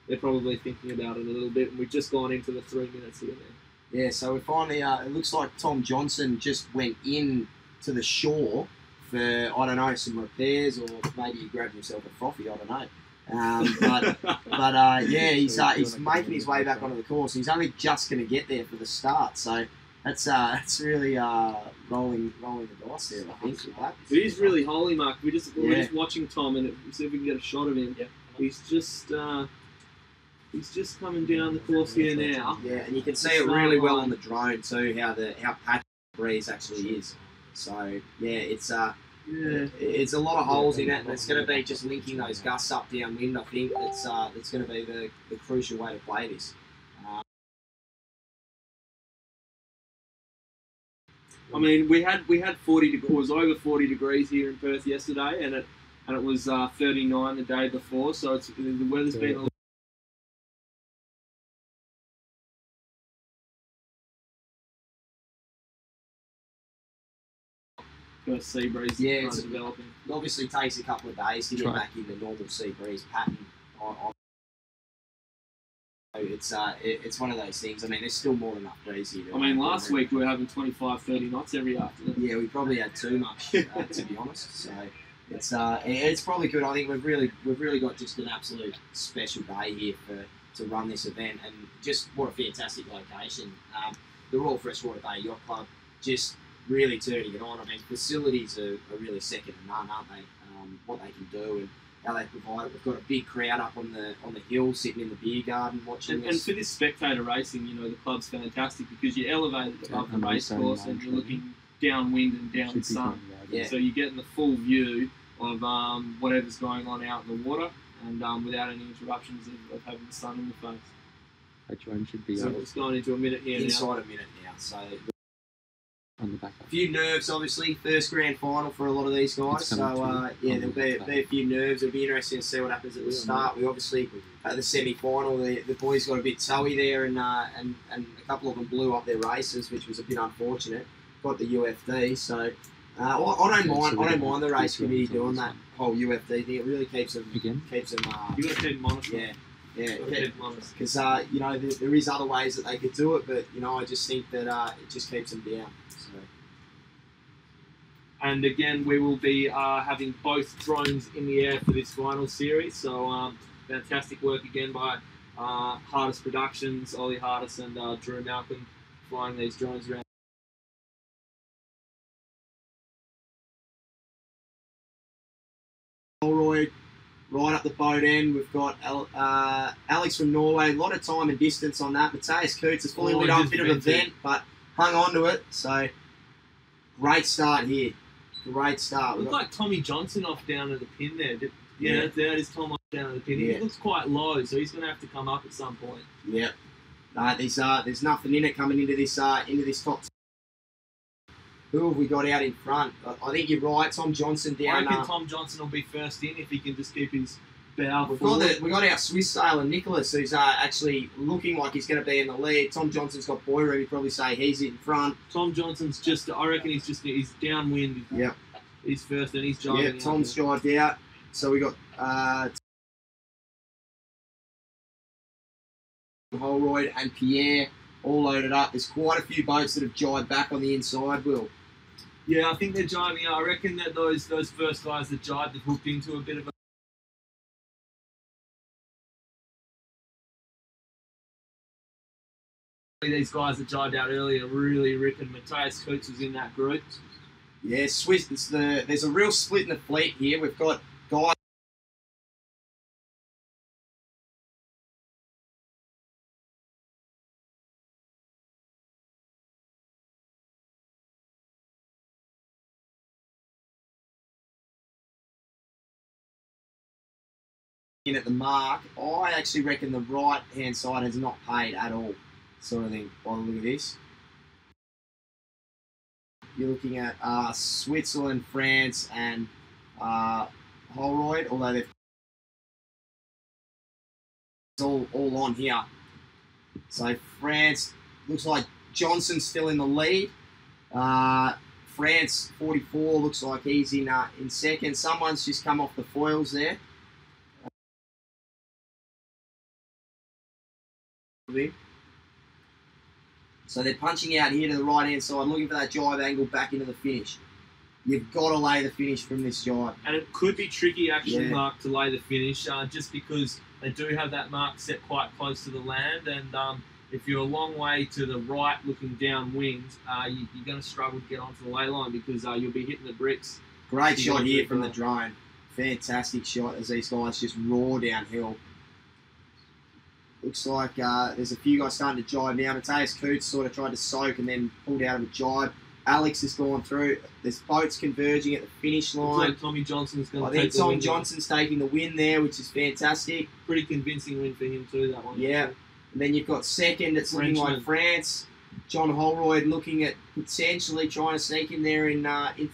they're probably thinking about it a little bit, and we've just gone into the 3 minutes here now. Yeah, so we finally it looks like Tom Johnson just went in to the shore for, I don't know, some repairs, or maybe he grabbed himself a frothy, I don't know. But yeah, he's making his way back onto the course. He's only just going to get there for the start, so that's really rolling the dice there, I think. It is really holy, Mark. We're just watching Tom and see if we can get a shot of him. Yeah. He's just coming down the course here now. Yeah, and you can see it really well on the drone too, how patchy the breeze actually is. So yeah, it's a lot of holes in it, and it's going to be just linking those gusts up downwind. I think it's going to be the crucial way to play this. I mean, we had 40 degrees. It was over 40 degrees here in Perth yesterday, and it was 39 the day before. So the weather's been a little. First sea breeze developing. It obviously takes a couple of days to get back in the normal sea breeze pattern. It's one of those things. I mean, there's still more than enough breeze here. I mean, last week we were having 25, 30 knots every afternoon. Yeah, we probably had too much, to be honest. So it's probably good. I think we've really got just an absolute special day here to run this event, and just what a fantastic location. The Royal Freshwater Bay Yacht Club just really turning it on. I mean, facilities are really second to none, aren't they? What they can do and how they provide it. We've got a big crowd up on the hill, sitting in the beer garden watching this. And for this spectator racing, you know, the club's fantastic because you're elevated above the race course and you're looking downwind and down Should be sun. going right. Yeah. So you're getting the full view of whatever's going on out in the water, and without any interruptions of having the sun in the face. That drone should be So we're just going into a minute here Inside now. a minute now. So on the back. a few nerves, obviously. First grand final for a lot of these guys. It's So coming yeah, too. there'll be a few nerves. It'll be interesting to see what happens at the start. We obviously at the semi-final, the boys got a bit toey there, and a couple of them blew up their races, which was a bit unfortunate. Got the UFD, so I don't mind the race committee doing that whole UFD thing. It really keeps them Again? You got to keep them honest. yeah. Keep them honest. Because you know there is other ways that they could do it, but you know I just think that it just keeps them down. So. And again, we will be having both drones in the air for this final series. So fantastic work again by Hardest Productions, Ollie Hardest and Drew Malcolm flying these drones around. Holroyd, right up the boat end. We've got Alex from Norway. A lot of time and distance on that. Matthias Coots has fully lit up, a bit of a vent, but hung on to it. So great start here. Great start. Looked like Tommy Johnson off down at the pin there. Yeah. That is Tom off down at the pin. Yeah. He looks quite low, so he's going to have to come up at some point. Yep. There's nothing in it coming into this top. Who have we got out in front? I think you're right. Tom Johnson I down. reckon Tom Johnson will be first in if he can just keep his bow We've forward. got our Swiss sailor Nicholas, who's actually looking like he's going to be in the lead. Tom Johnson's got boy room. You'd probably say he's in front. Tom Johnson's I reckon he's downwind. Yep. He's first and he's driving. Yeah, Tom's jived out. So we got Holroyd and Pierre all loaded up. There's quite a few boats that have jived back on the inside, Will. Yeah, I think they're jiving out. I reckon that those first guys that jived have hooked into a bit of a... These guys that jived out earlier really reckon Matthias Coots was in that group. Yeah, Swiss. There's a real split in the fleet here. We've got guys in at the mark. I actually reckon the right hand side has not paid at all, sort of thing, by the look of this. You're looking at Switzerland, France, and Holroyd, although they've all on here. So France looks like Johnson's still in the lead. France 44 looks like he's in second. Someone's just come off the foils there. So they're punching out here to the right hand side, looking for that jive angle back into the finish. You've got to lay the finish from this jive. And it could be tricky actually, Yeah. Mark, to lay the finish, just because they do have that mark set quite close to the land, and if you're a long way to the right looking downwind, you're going to struggle to get onto the lay line because you'll be hitting the bricks. Great shot here from the drone. Fantastic shot as these guys just roar downhill. Looks like there's a few guys starting to jive now. Matthias Coots sort of tried to soak and then pulled out of a jive. Alex has gone through. There's boats converging at the finish line. Looks like Tommy Johnson's going to I take think the Tom win. Johnson's taking the win there, which is fantastic. Pretty convincing win for him too, that one. Yeah. And then you've got second, it's looking like France. John Holroyd looking at potentially trying to sneak in there in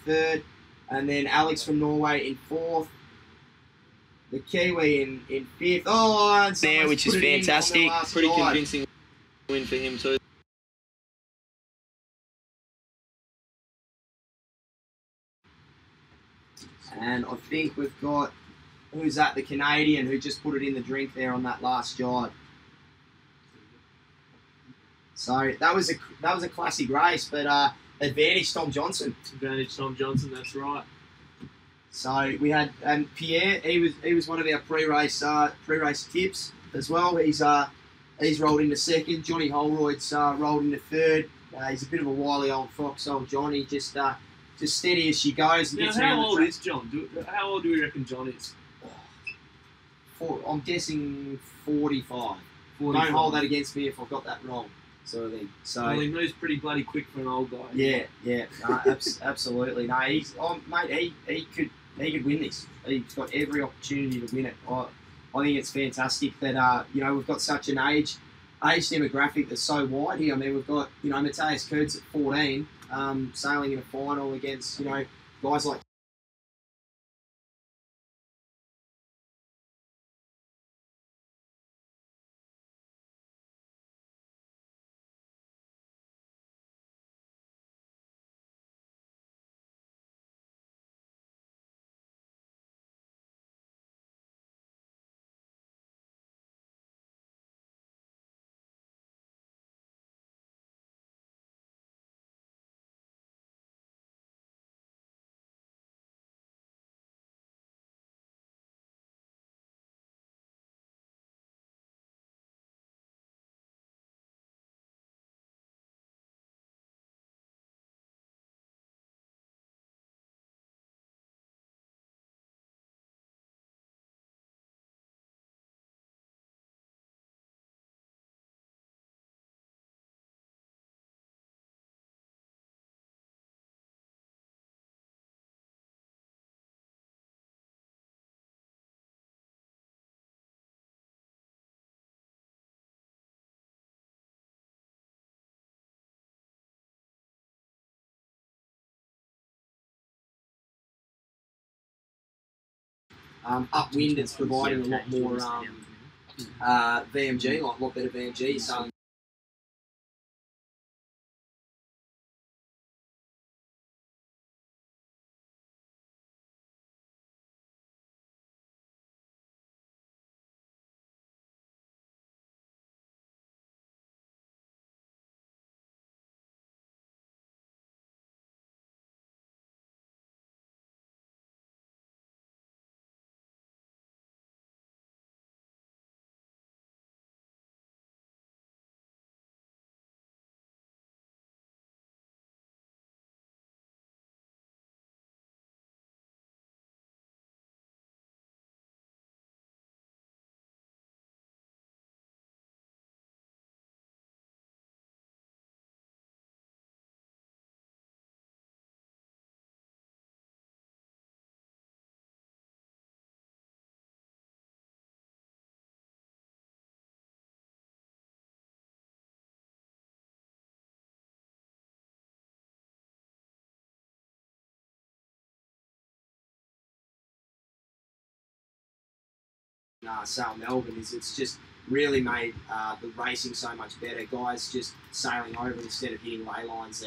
third. And then Alex from Norway in fourth. The Kiwi in fifth. Oh, and there, which is put it in on the fantastic. last Pretty drive. convincing win for him too. And I think we've got, who's that? The Canadian who just put it in the drink there on that last jive. So that was a classic race, but advantage Tom Johnson. Advantage Tom Johnson, that's right. So we had Pierre. He was one of our pre-race tips as well. He's rolled into second. Johnny Holroyd's rolled into third. He's a bit of a wily old fox, old Johnny. Just steady as she goes. And Now, gets how around the old track. is John? How old do we reckon John is? I'm guessing 45. 45. Don't hold that against me if I've got that wrong. sort of thing. So well, he moves pretty bloody quick for an old guy. Yeah, absolutely. No, mate, he could win this. He's got every opportunity to win it. I think it's fantastic that we've got such an age demographic that's so wide here. I mean, we've got Matthias Kurtz at 14, sailing in a final against guys like. Upwind, it's providing a lot more VMG, like a lot better VMG. So Sail Melbourne it's just really made the racing so much better. Guys just sailing over instead of hitting ley lines,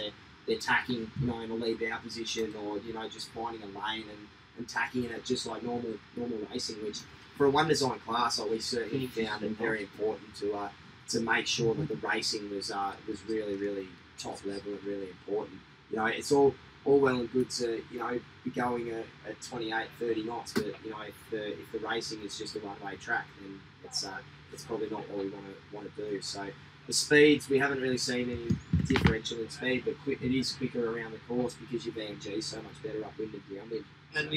they're tacking in a lead bow position, or just finding a lane and tacking in it just like normal racing. Which for a one design class, we certainly found it very important to make sure that the racing was really top level and really important. It's all well and good to be going at 28, 30 knots, but if the racing is just a one-way track, then it's probably not what we want to do. So the speeds, we haven't really seen any differential in speed, but it is quicker around the course because your VMG is so much better upwind and downwind. And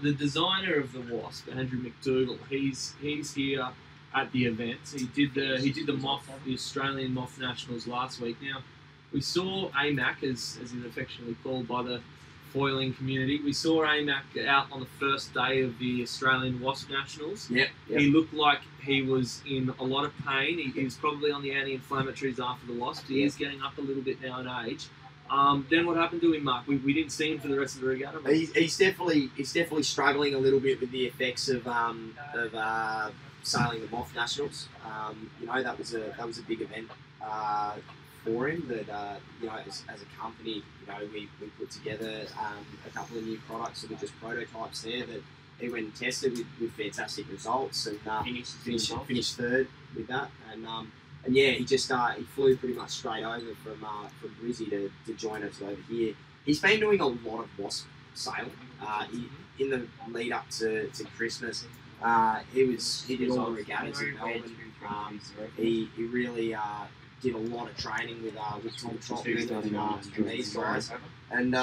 the designer of the Wasp, Andrew McDougall, he's here at the event. He did the MOF, the Australian MOF Nationals last week. Now, we saw AMAC, as he's affectionately called by the foiling community. We saw AMAC out on the first day of the Australian Wasp Nationals. Yep. He looked like he was in a lot of pain. He was probably on the anti-inflammatories after the Wasp. He is getting up a little bit now in age. Then what happened to him, Mark? We didn't see him for the rest of the regatta. He's definitely struggling a little bit with the effects of sailing the MOF Nationals. That was a big event for him. That as a company, we put together a couple of new products that were just prototypes there that he went and tested with fantastic results, and finished third with that. And yeah, he flew pretty much straight over from Brizzy to join us over here. He's been doing a lot of Wasp sailing. In the lead up to Christmas, he did all the regattas in Melbourne. He really did a lot of training with Wiklund and these guys. And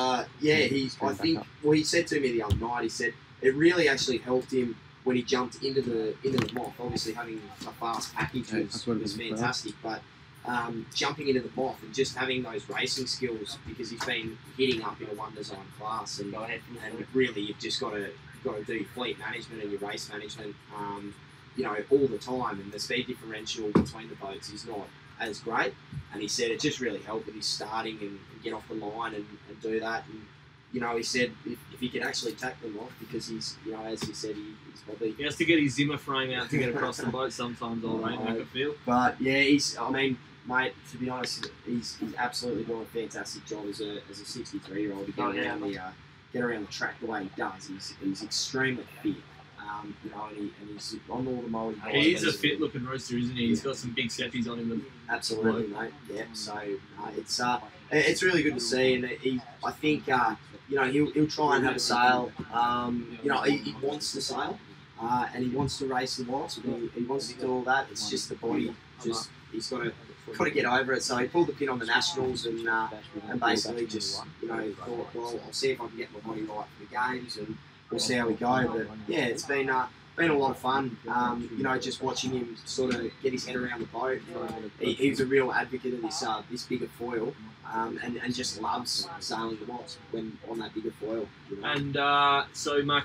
he said to me the other night, he said it really actually helped him when he jumped into the MOF. Obviously having a fast package was fantastic, but jumping into the moth and just having those racing skills, because he's been hitting up in a one design class, and really you've just got to do fleet management and your race management, all the time, and the speed differential between the boats is not as great. And he said it just really helped with his starting and get off the line and do that. And he said if he could actually tack them off, because he's, as he said, he's probably... He has to get his Zimmer frame out to get across the boat sometimes, all right, make it feel. But yeah, mate, to be honest, he's absolutely doing a fantastic job as a 63-year-old to get around the track the way he does. He's extremely fit. And he's on all the mouldy. He is a fit-looking rooster, isn't he? He's got some big seppies on him. Absolutely, mate. Yeah. So it's really good to see, and I think he'll try and have a sail. He wants to sail, and he wants to race the Wasp. He wants to do all that. It's just the body. He's got to get over it. So he pulled the pin on the Nationals, and basically just thought, well, I'll see if I can get my body right for the games, and we'll see how we go. But yeah, it's been a lot of fun. Just watching him sort of get his head around the boat. He's a real advocate of this bigger foil, and just loves sailing the Wasp when on that bigger foil. And so, Mark,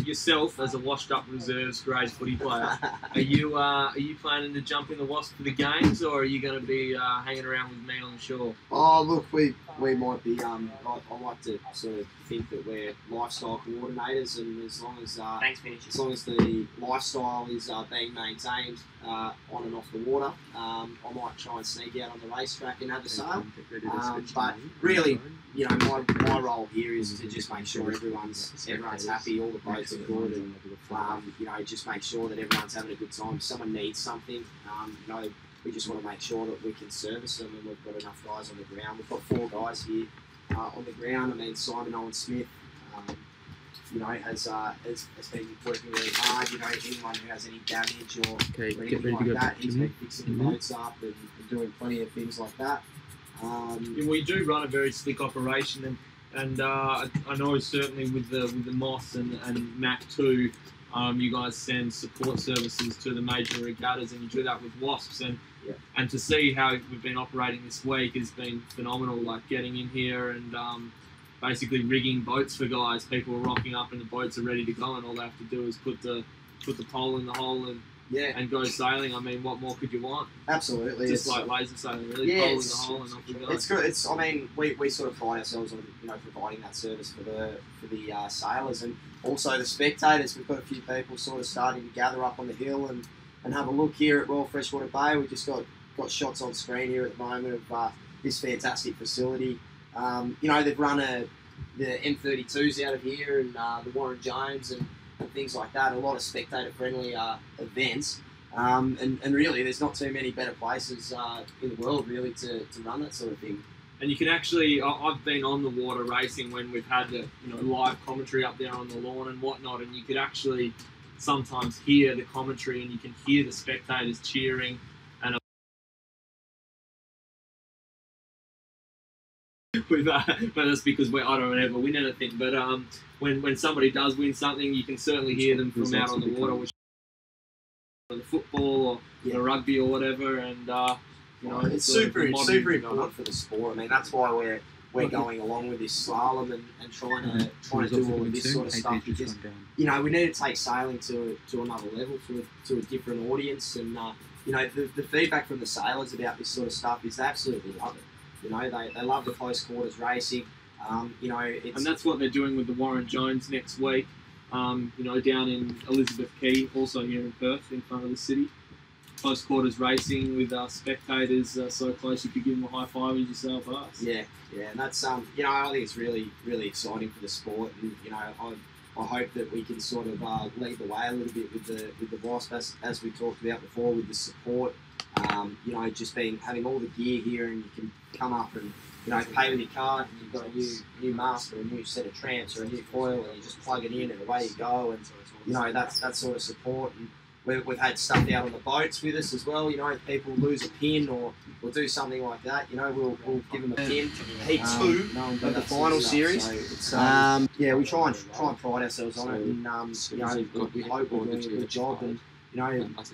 yourself as a washed-up reserves grade footy player, are you planning to jump in the Wasp for the games, or are you going to be hanging around with me on the shore? Oh, look, we might be. I like to sort of think that we're lifestyle coordinators, and as long as the lifestyle is being maintained on and off the water, I might try and sneak out on the racetrack and have a sail. But really, my role here is to just make sure everyone's happy, all the boats are good, and just make sure that everyone's having a good time. If someone needs something, we just want to make sure that we can service them, and we've got enough guys on the ground. We've got 4 guys here on the ground. Simon Owen Smith, has been working really hard. Anyone who has any damage or anything like that, he's been fixing the boats up and doing plenty of things like that. We do run a very slick operation, and I know certainly with the Moss and Mac 2, you guys send support services to the major regattas, and you do that with Wasps, and to see how we've been operating this week has been phenomenal. Like getting in here and basically rigging boats for guys. People are rocking up and the boats are ready to go, and all they have to do is put the pole in the hole and go sailing. What more could you want? Absolutely. Just like laser sailing, really. Pole in the hole and off we go. It's good. We sort of pride ourselves on providing that service for the sailors, and also the spectators. We've got a few people sort of starting to gather up on the hill and have a look here at Royal Freshwater Bay. We just got shots on screen here at the moment of this fantastic facility. They've run the M32s out of here, and the Warren Jones and things like that. A lot of spectator-friendly events, and really, there's not too many better places in the world really to run that sort of thing. And you can actually, I've been on the water racing when we've had the live commentary up there on the lawn and whatnot, and you could actually sometimes hear the commentary, and you can hear the spectators cheering. But that's because I don't ever win anything. But when somebody does win something, you can certainly hear them from out on the water, which the football or rugby or whatever. And it's super important for the sport. That's why we're going along with this slalom and trying to do all of this sort of stuff, because we need to take sailing to another level, to a different audience. And the feedback from the sailors about this sort of stuff is they absolutely love it. They love the close quarters racing. And that's what they're doing with the Warren Jones next week. Down in Elizabeth Quay, also here in Perth, in front of the city. Close quarters racing with spectators so close you could give them a high five as yourself asked. Yeah, and that's I think it's really, really exciting for the sport, and I hope that we can sort of lead the way a little bit with the Wasp, as we talked about before, with the support. Just having all the gear here, and you can come up and pay with your card, and you've got a new mask or a new set of tramps or a new foil, and you just plug it in and away you go. And that's that sort of support. And we've had stuff out on the boats with us as well. If people lose a pin or do something like that, we'll give them a pin. P2 of the final series. So we try and pride ourselves on it, and we hope we're doing a good job. And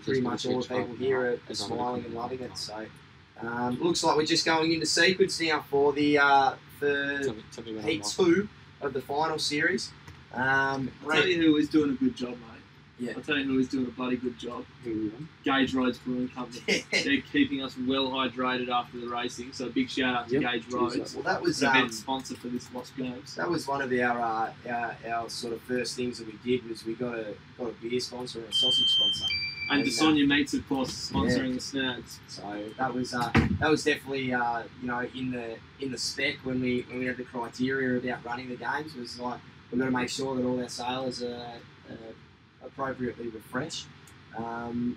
pretty much all the people here are smiling and loving it. So Looks like we're just going into sequence now for the heat 2 of the final series. I'll tell you who is doing a good job, mate. Yeah. I'll tell you who is doing a bloody good job. Gauge Roads Brewing Company. They're keeping us well hydrated after the racing, so big shout out to Gauge Roads. Well, that was the event sponsor for this Lost Games. That was one of our sort of first things that we did, was we got a beer sponsor and a sausage sponsor. And DeSonia Meats, of course, sponsoring the snags. So that was definitely in the spec when we had the criteria about running the games, was like, we've got to make sure that all our sailors are appropriately refreshed.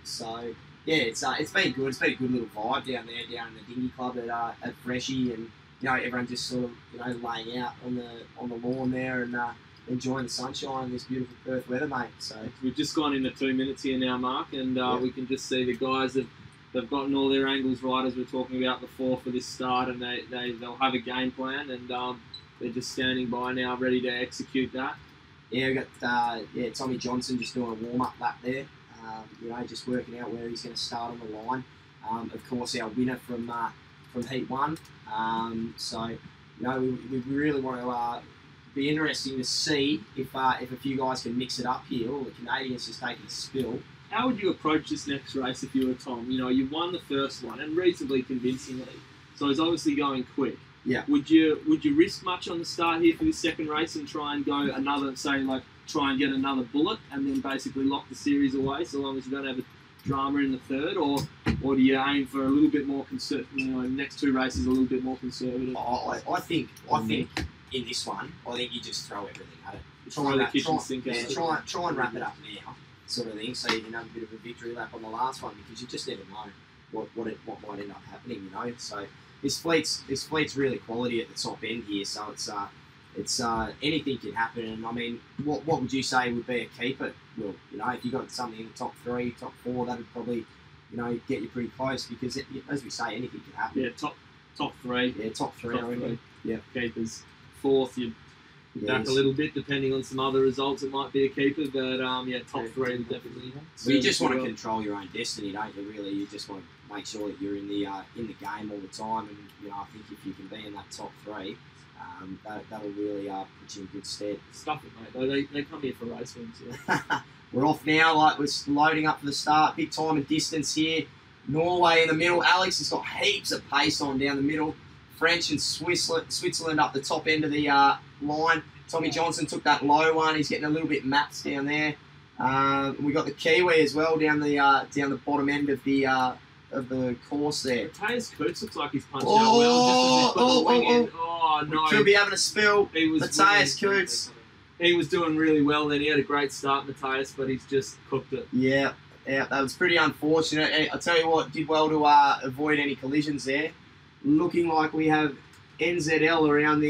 So yeah, it's been good. It's been a good little vibe down there, down in the dinghy club at Freshie, and everyone just sort of laying out on the lawn there and enjoying the sunshine and this beautiful Perth weather, mate. So we've just gone into 2 minutes here now, Mark, and we can just see the guys they've gotten all their angles right, as we were talking about before, for this start, and they'll have a game plan, and they're just standing by now, ready to execute that. Yeah, we got Tommy Johnson just doing a warm-up lap there. Just working out where he's going to start on the line. Of course, our winner from Heat 1. We really want to be interesting to see if a few guys can mix it up here. All the Canadians just taking a spill. How would you approach this next race if you were Tom? You won the first one, and reasonably convincingly. So he's obviously going quick. Yeah. Would you risk much on the start here for this second race and try and go try and get another bullet and then basically lock the series away, so long as you don't have a drama in the third, or do you aim for a little bit more next two races a little bit more conservative? I think in this one, I think you just throw everything at it. Try and wrap it up now, sort of thing, so you can have a bit of a victory lap on the last one, because you just never know what might end up happening, So this fleet's really quality at the top end here, so it's anything can happen. And I mean, what would you say would be a keeper? Well, if you got something in the top 3, top 4, that would probably get you pretty close, because as we say, anything can happen. Yeah, top 3. Yeah, top 3. Yeah, keepers. 4th, you back a little bit depending on some other results. It might be a keeper, but top 3 definitely. So you just want to control your own destiny, don't you? Really, you just want to make sure that you're in the game all the time, and I think if you can be in that top 3, that'll really put you in good stead. Stuff it, mate. They come here for race wins. Yeah. We're off now. We're loading up for the start. Big time and distance here. Norway in the middle. Alex has got heaps of pace on down the middle. French and Switzerland up the top end of the line. Tommy Johnson took that low one. He's getting a little bit mapped down there. We got the Kiwi as well down the bottom end of the course there. Matthias Kurtz looks like he's punched out well. Oh no! Could be having a spill. Matthias Kurtz. He was doing really well then. He had a great start, Matthias, but he's just cooked it. Yeah, that was pretty unfortunate. I'll tell you what, did well to avoid any collisions there. Looking like we have NZL around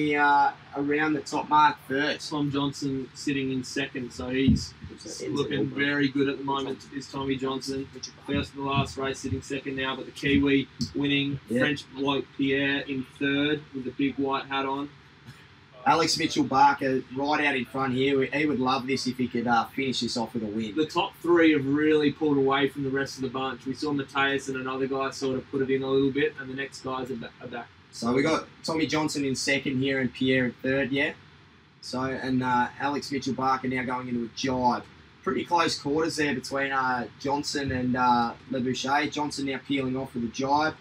the top mark first. Tom Johnson sitting in second, so he's looking very good at the moment. Is Tommy Johnson first in the last race, sitting second now, but the Kiwi winning. Yeah. French bloke Pierre in third with the big white hat on. Alex Mitchell-Barker right out in front here. He would love this if he could finish this off with a win. The top 3 have really pulled away from the rest of the bunch. We saw Matthias and another guy sort of put it in a little bit, and the next guys are back. So we got Tommy Johnson in second here and Pierre in third, yeah. So and Alex Mitchell-Barker now going into a jibe. Pretty close quarters there between Johnson and Leboucher. Johnson now peeling off with a jibe.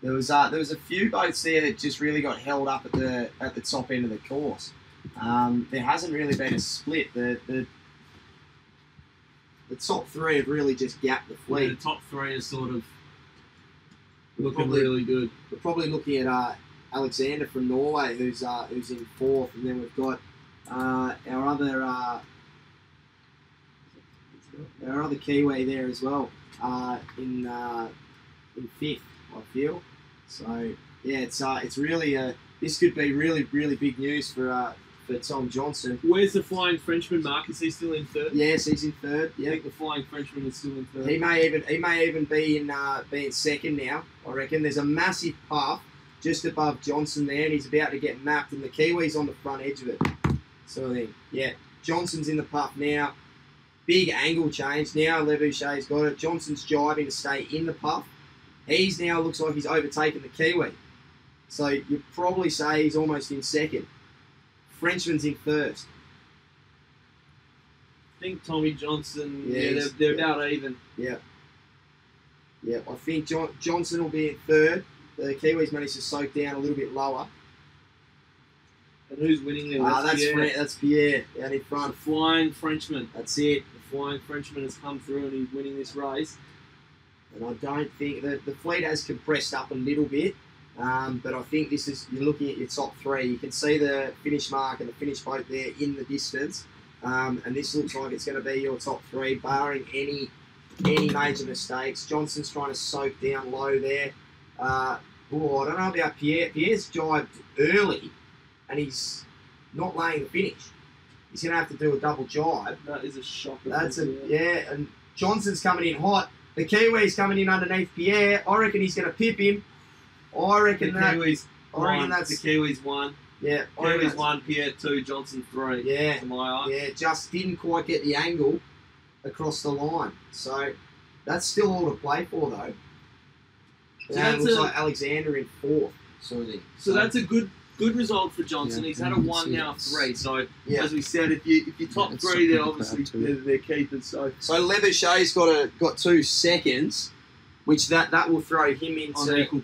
There was a few boats there that just really got held up at the top end of the course. There hasn't really been a split. The top 3 have really just gapped the fleet. Yeah, the top 3 are sort of looking really good. We're probably looking at Alexander from Norway, who's in 4th, and then we've got our other Kiwi there as well in 5th. I feel so. Yeah, it's really this could be really big news for Tom Johnson. Where's the Flying Frenchman, Mark? Is he still in third? Yes, he's in third. Yeah, I think the Flying Frenchman is still in third. He may even be in second now. I reckon there's a massive puff just above Johnson there, and he's about to get mapped, and the Kiwi's on the front edge of it. So I think, yeah, Johnson's in the puff now. Big angle change now. Leboucher's got it. Johnson's jibing to stay in the puff. He's now looks like he's overtaken the Kiwi. So you'd probably say he's almost in second. Frenchman's in first. I think Tommy Johnson, Yeah, they're about even. Yeah. Yeah, I think Johnson will be in third. The Kiwis managed to soak down a little bit lower. And who's winning there? That's Pierre out in front. The Flying Frenchman. That's it. The Flying Frenchman has come through and he's winning this race. And I don't think the fleet has compressed up a little bit, but I think you're looking at your top three. You can see the finish mark and the finish boat there in the distance, and this looks like it's going to be your top three, barring any major mistakes. Johnson's trying to soak down low there. I don't know about Pierre. Pierre's jibed early, and he's not laying the finish. He's going to have to do a double jibe. That is a shocker. And Johnson's coming in hot. The Kiwi's coming in underneath Pierre. I reckon he's going to pip him. I reckon the Kiwis won. Yeah. Kiwis 1, Pierre 2, Johnson 3. Yeah. To my eye. Yeah, just didn't quite get the angle across the line. So that's still all to play for, though. So it looks like Alexander in fourth, sort of thing. So that's a good result for Johnson. He's had a 1 now 3. So as we said, if you top three, they're obviously they're keepers. So Leverchet's got 2 seconds, which that will throw him into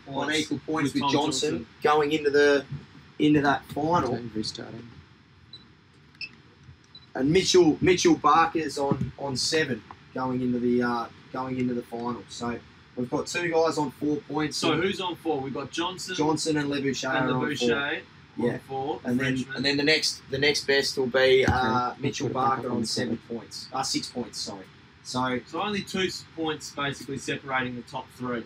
on equal points with Johnson going into that final. Restarting. And Mitchell Barker's on 7 going into the final. So we've got 2 guys on 4 points. So who's on 4? We've got Johnson and Leverchet on 4. Yeah, 4. And then the next best will be Mitchell Barker on 7 points. 6 points, sorry. So only 2 points basically separating the top 3.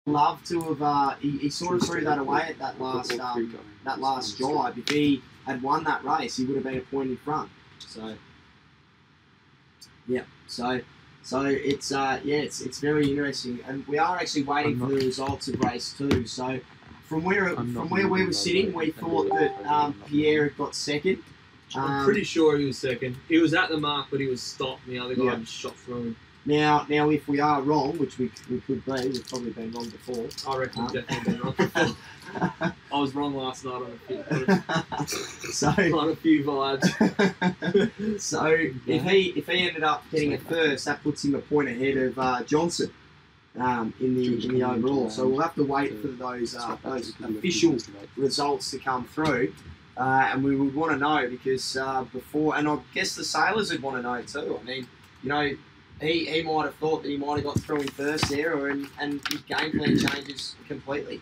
Love to have he sort of threw that away at that last jibe. If he had won that race, he would have been a point in front. So yeah, so it's very interesting, and we are actually waiting for the results of race 2. So from where we were sitting, we thought that Pierre had got second. I'm pretty sure he was second. He was at the mark, but he was stopped, and the other guy just shot through him. Now, if we are wrong, which we could be, we've probably been wrong before. I reckon we've definitely been wrong before. I was wrong last night on a few vibes. So if he ended up getting it first, that puts him a point ahead of Johnson in the overall. So we'll have to wait for those official results to come through. And we would want to know because before, and I guess the sailors would want to know too. I mean, you know, he might have thought that he might have got through in first there, and his game plan changes completely.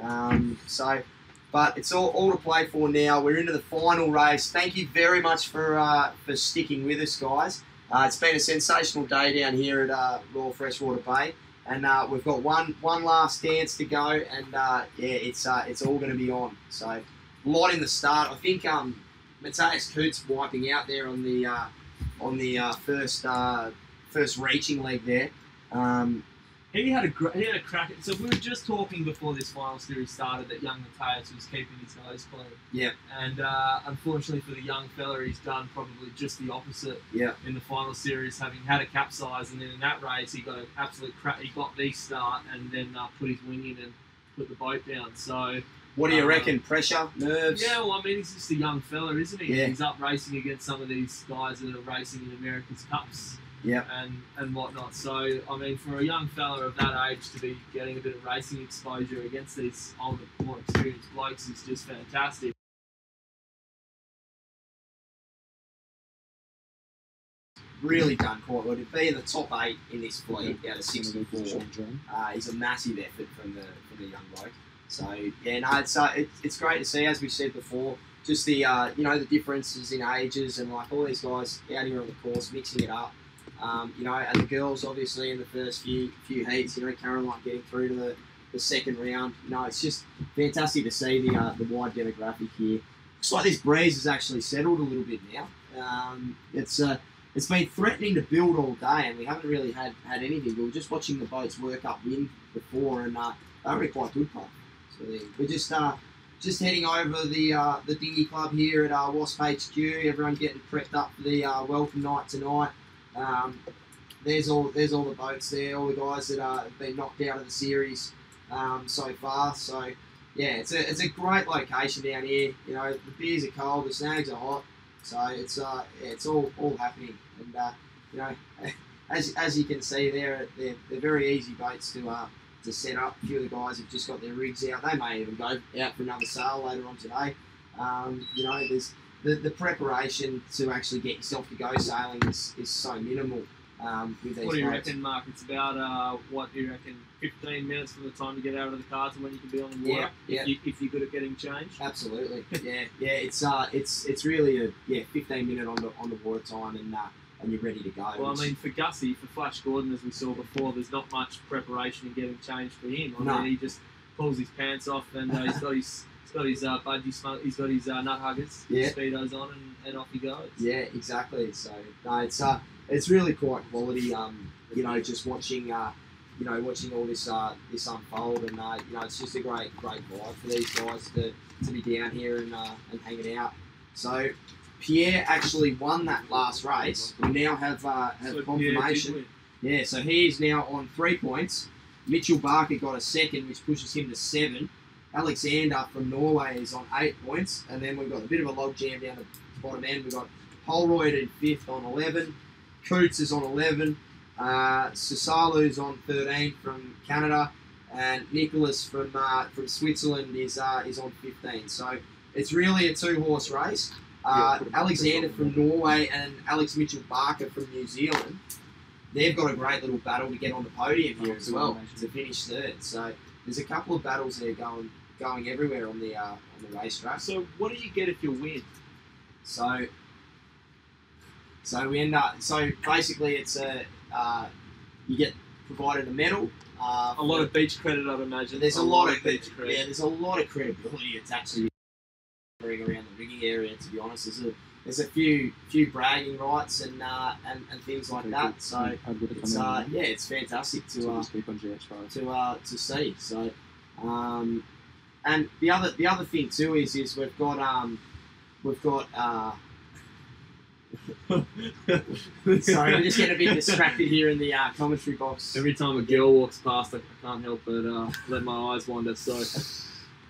But it's all to play for now. We're into the final race. Thank you very much for sticking with us, guys. It's been a sensational day down here at Royal Freshwater Bay, and we've got one last dance to go, and it's all going to be on. So lot in the start. I think Matthias Coots wiping out there on the first reaching leg there. He had a crack. So we were just talking before this final series started that young Matthias was keeping his nose clean. Yeah. And unfortunately for the young fella, he's done probably just the opposite. Yeah. In the final series, having had a capsize, and then in that race he got an absolute crack. He got the start and then put his wing in and put the boat down. So. What do you reckon? Pressure, nerves? Yeah, well, I mean, he's just a young fella, isn't he? Yeah. He's up racing against some of these guys that are racing in America's Cups. Yeah. And whatnot. So, I mean, for a young fella of that age to be getting a bit of racing exposure against these older, more experienced blokes is just fantastic. Really done quite well. To be in the top 8 in this fleet out of 64 is a massive effort from the young bloke. So yeah, no, it's great to see, as we said before, just the the differences in ages and like all these guys out here on the course mixing it up. And the girls obviously in the first few heats, Caroline getting through to the second round. It's just fantastic to see the wide demographic here. Looks like this breeze has actually settled a little bit now. It's been threatening to build all day, and we haven't really had anything. We were just watching the boats work upwind before, and they were quite good fun. So we're just heading over the dinghy club here at Wasp HQ. Everyone getting prepped up for the welcome night tonight. There's all the boats there, all the guys that have been knocked out of the series so far. So yeah, it's a great location down here. The beers are cold, the snags are hot, so it's all happening. And as you can see there, they're very easy boats to set up. A few of the guys have just got their rigs out. They may even go out for another sail later on today. There's the preparation to actually get yourself to go sailing is so minimal with these. What do you boats. reckon, Mark? It's about, what do you reckon, 15 minutes from the time you get out of the car to when you can be on the water? Yeah. If you're good at getting changed? Absolutely. Yeah. It's really 15 minute on the water time and you're ready to go. Well, I mean, for Gussie, for Flash Gordon, as we saw before, there's not much preparation in getting changed for him. I mean, he just pulls his pants off and he's got his budgie smoke. He's got his nut huggers, speedos on, and off he goes. Yeah, exactly. So no, it's really quite quality. Just watching watching all this unfold, and it's just a great vibe for these guys to be down here and hanging out. So Pierre actually won that last race. We now have confirmation. Yeah, so he is now on 3 points. Mitchell Barker got a second, which pushes him to 7. Alexander from Norway is on 8 points, and then we've got a bit of a logjam down the bottom end. We've got Holroyd in 5th on 11, Coots is on 11, Sasalu's on 13 from Canada, and Nicholas from Switzerland is on 15. So it's really a 2-horse race. Alexander from Norway and Alex Mitchell Barker from New Zealand, they've got a great little battle to get on the podium here as well to finish 3rd. So there's a couple of battles there going everywhere on the racetrack. So what do you get if you win? So we end up. So basically, it's you get provided a medal. A lot of beach credit, I'd imagine. There's a lot of beach credit. Yeah, there's a lot of credibility attached to around the rigging area. To be honest, there's a few bragging rights and things like that. So it's fantastic to see. So and the other thing too is we've got sorry, I'm just getting a bit distracted here in the commentary box. Every time a girl walks past, I can't help but let my eyes wander. So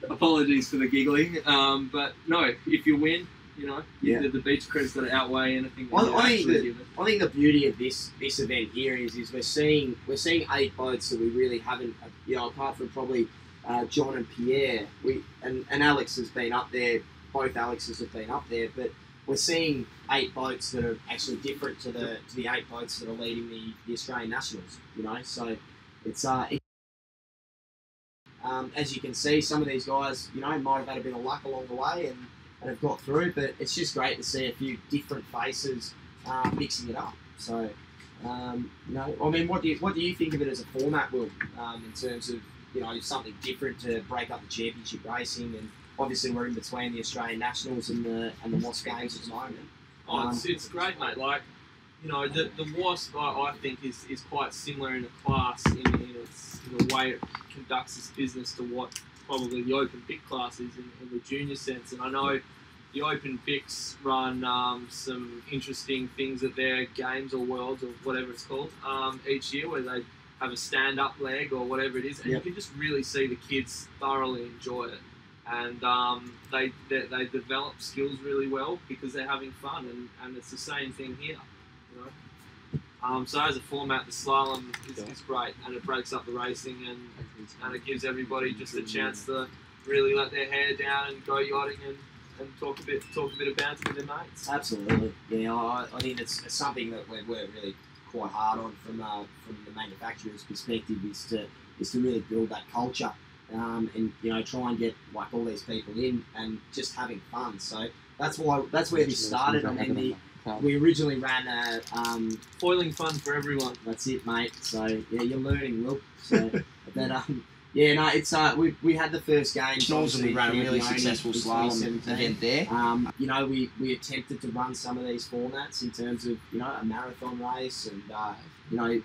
apologies for the giggling. But no, if you win, the beach credit's got to outweigh anything. I think the beauty of this event here is we're seeing 8 boats that we really haven't, apart from probably John and Pierre. And Alex has been up there. Both Alexes have been up there, but we're seeing 8 boats that are actually different to the 8 boats that are leading the Australian Nationals. So it's as you can see, some of these guys, might have had a bit of luck along the way and have got through, but it's just great to see a few different faces mixing it up. So, I mean, what do you think of it as a format, Will, in terms of something different to break up the championship racing obviously we're in between the Australian Nationals and the Wasp Games at the moment. Oh, it's great, mate. Like, you know, the Wasp, I think, is quite similar in the class in the way it conducts its business to what probably the Open Vic class is in the junior sense. And I know the Open Vics run some interesting things at their games or worlds or whatever it's called each year, where they have a stand-up leg or whatever it is, and you can just really see the kids thoroughly enjoy it. And they develop skills really well because they're having fun, and it's the same thing here, you know. So as a format, the slalom is great, and it breaks up the racing, and it gives everybody just a chance to really let their hair down and go yachting and talk a bit of banter with their mates. Absolutely, yeah. I think it's something that we're really quite hard on from the manufacturer's perspective is to really build that culture. And you know, try and get like all these people in and just having fun. So that's where this started. I mean, we originally ran a foiling fun for everyone. That's it, mate. So yeah, you're learning, Will. So but yeah, no, it's we had the first game. We ran a really successful slalom event there. You know, we attempted to run some of these formats in terms of, you know, a marathon race and you know,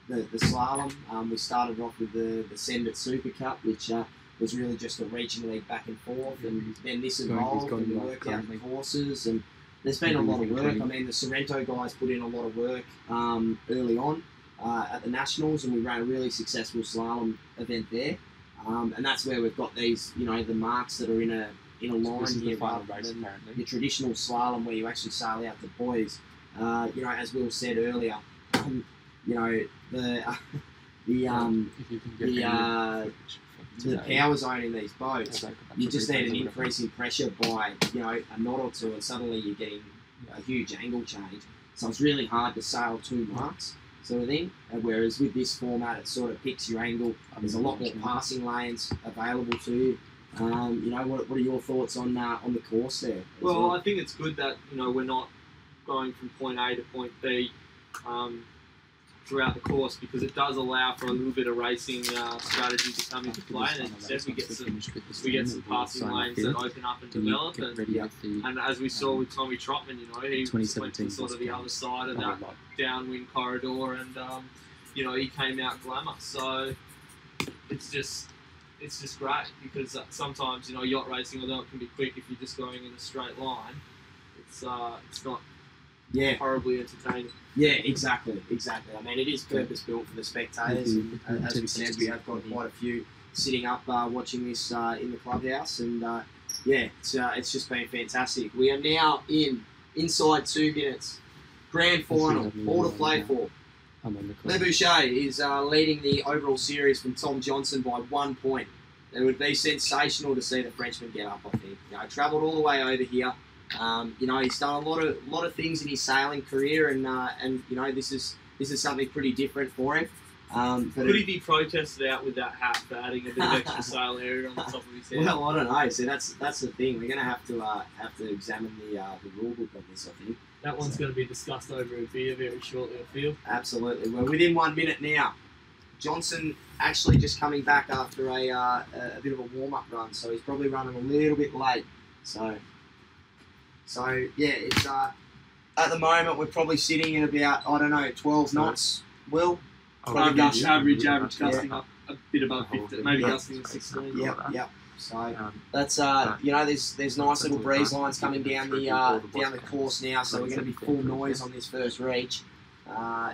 the slalom. We started off with the Send It Super Cup, which was really just a regional league back and forth, and then this evolved and we worked out the courses, and there's been a lot of work. I mean, the Sorrento guys put in a lot of work early on at the Nationals, and we ran a really successful slalom event there, and that's where we've got these, you know, the marks that are in a line here, rather than your traditional slalom where you actually sail out to buoys. You know, as Will said earlier, you know, the power zone in these boats, you just need an increase in pressure by, you know, a knot or two, and suddenly you're getting a huge angle change. So it's really hard to sail 2 marks, sort of thing. Whereas with this format, it sort of picks your angle. There's a lot more passing lanes available to you. You know, what are your thoughts on the course there? Well, I think it's good that, you know, we're not going from point A to point B throughout the course, because it does allow for a little bit of racing strategy to come into play, and as you said, we get some passing lanes that open up and develop, and as we saw with Tommy Trotman, you know, he went to sort of the other side of that downwind corridor, and you know, he came out glamour. So it's just great, because sometimes, you know, yacht racing, although it can be quick if you're just going in a straight line, it's not horribly entertaining. Yeah, exactly. I mean, it is purpose built for the spectators, and as we said, we have got quite a few sitting up watching this in the clubhouse, and yeah, it's just been fantastic. We are now inside 2 minutes, grand final, all to play for. Le Boucher is leading the overall series from Tom Johnson by 1 point. It would be sensational to see the Frenchman get up, I think. You know, travelled all the way over here. You know, he's done a lot of things in his sailing career, and you know, this is something pretty different for him. But could he be protested out with that hat for adding a bit of extra sail area on the top of his head? Well, I don't know. See, that's the thing. We're going to have to examine the rule book on this, I think. That one's going to be discussed over a beer very shortly, I feel. Absolutely. We're within 1 minute now. Johnson actually just coming back after a bit of a warm-up run, so he's probably running a little bit late. So yeah, it's at the moment we're probably sitting at about, I don't know, 12 knots. Will? Average gusting up a bit above 50, maybe gusting 16. Yep. So that's you know, there's nice little breeze lines coming down the course now. So we're going to be full noise on this first reach.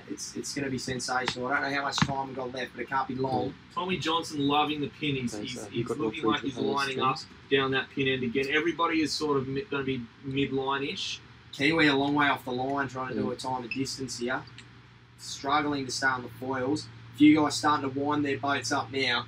It's going to be sensational. I don't know how much time we've got left, but it can't be long. Tommy Johnson loving the pin. He's looking like he's lining up down that pin end again. Everybody is sort of going to be mid-line-ish. Kiwi a long way off the line, trying to do a time of distance here. Struggling to stay on the foils. A few guys starting to wind their boats up now.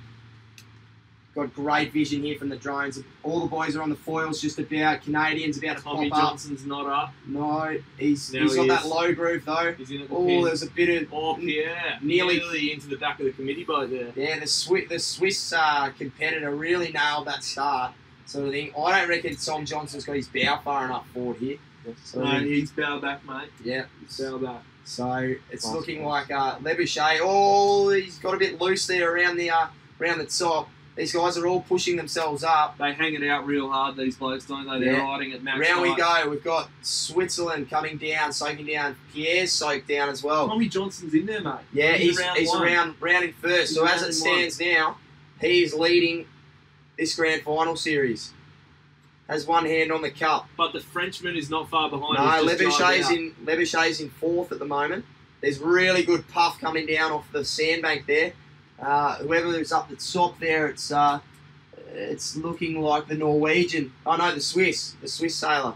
Got great vision here from the drones. All the boys are on the foils just about. Canadian's about to Tommy pop up. Johnson's not up. No, he's got that low groove though. He's in at the pin. There's a bit of... Oh, yeah. Nearly into the back of the committee boat there. Yeah, the Swiss competitor really nailed that start, sort of thing. I don't reckon Tom Johnson's got his bow far enough forward here. So no, he's bow back, mate. Yeah. He's bow back. So it's looking like Le Boucher. Oh, he's got a bit loose there around the top. These guys are all pushing themselves up. They hang it out real hard, these blokes, don't they? They're riding at max Round we height. go. We've got Switzerland coming down, soaking down. Pierre's soaked down as well. Tommy Johnson's in there, mate. Yeah, he's rounding first. So as it stands now, he's leading this grand final series. Has one hand on the cup. But the Frenchman is not far behind. No, Lebouchet's in fourth at the moment. There's really good puff coming down off the sandbank there. Whoever's up the top there, it's looking like the Norwegian. Oh no, the Swiss sailor.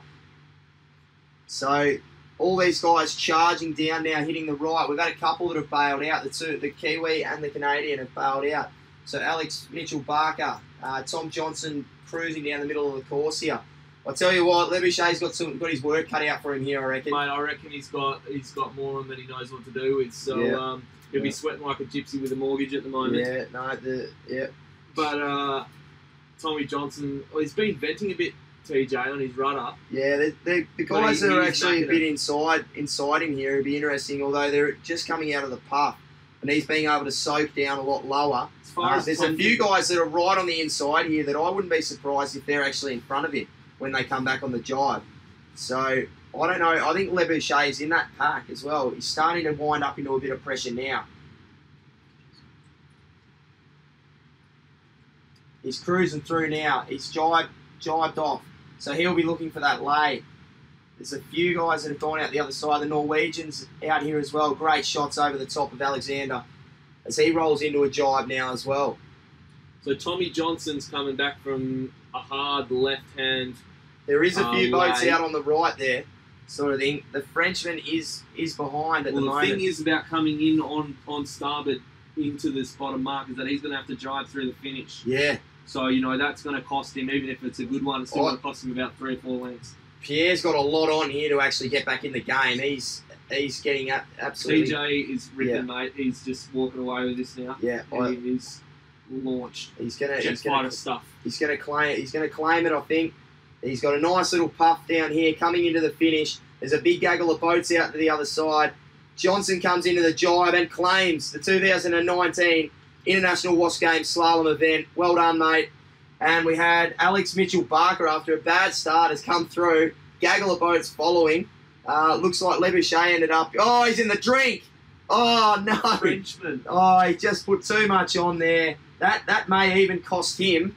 So all these guys charging down now, hitting the right. We've had a couple that have bailed out. The Kiwi and the Canadian have bailed out. So Alex Mitchell-Barker, Tom Johnson cruising down the middle of the course here. I tell you what, Lebouchet's got his work cut out for him here, I reckon. Mate, I reckon he's got more on than he knows what to do with. So he'll be sweating like a gypsy with a mortgage at the moment. But Tommy Johnson, he's been venting a bit, TJ, on his rudder. Yeah, the guys that are actually a bit inside him here would be interesting, although they're just coming out of the puff. And he's being able to soak down a lot lower. There's a few guys that are right on the inside here that I wouldn't be surprised if they're actually in front of him when they come back on the jibe. So, I don't know. I think Lebouchet's in that pack as well. He's starting to wind up into a bit of pressure now. He's cruising through now. He's jibed off. So he'll be looking for that lay. There's a few guys that have gone out the other side. The Norwegians out here as well. Great shots over the top of Alexander as he rolls into a jibe now as well. So Tommy Johnson's coming back from a hard left-hand. There is a few boats out on the right there, sort of thing. The Frenchman is behind at the moment. The thing is about coming in on starboard into the spot of mark is that he's going to have to drive through the finish. Yeah. So, that's going to cost him, even if it's a good one, it's still going to cost him about 3 or 4 lengths. Pierre's got a lot on here to actually get back in the game. He's getting absolutely... TJ is ripping, mate. He's just walking away with this now. Yeah. He's launched. He's gonna stuff. He's gonna claim it, I think. He's got a nice little puff down here coming into the finish. There's a big gaggle of boats out to the other side. Johnson comes into the jibe and claims the 2019 International Wasp Games Slalom event. Well done, mate. And we had Alex Mitchell-Barker, after a bad start, has come through. Gaggle of boats following. Looks like Lebouchet ended up... Oh, he's in the drink! Oh, no! Frenchman. Oh, he just put too much on there. That may even cost him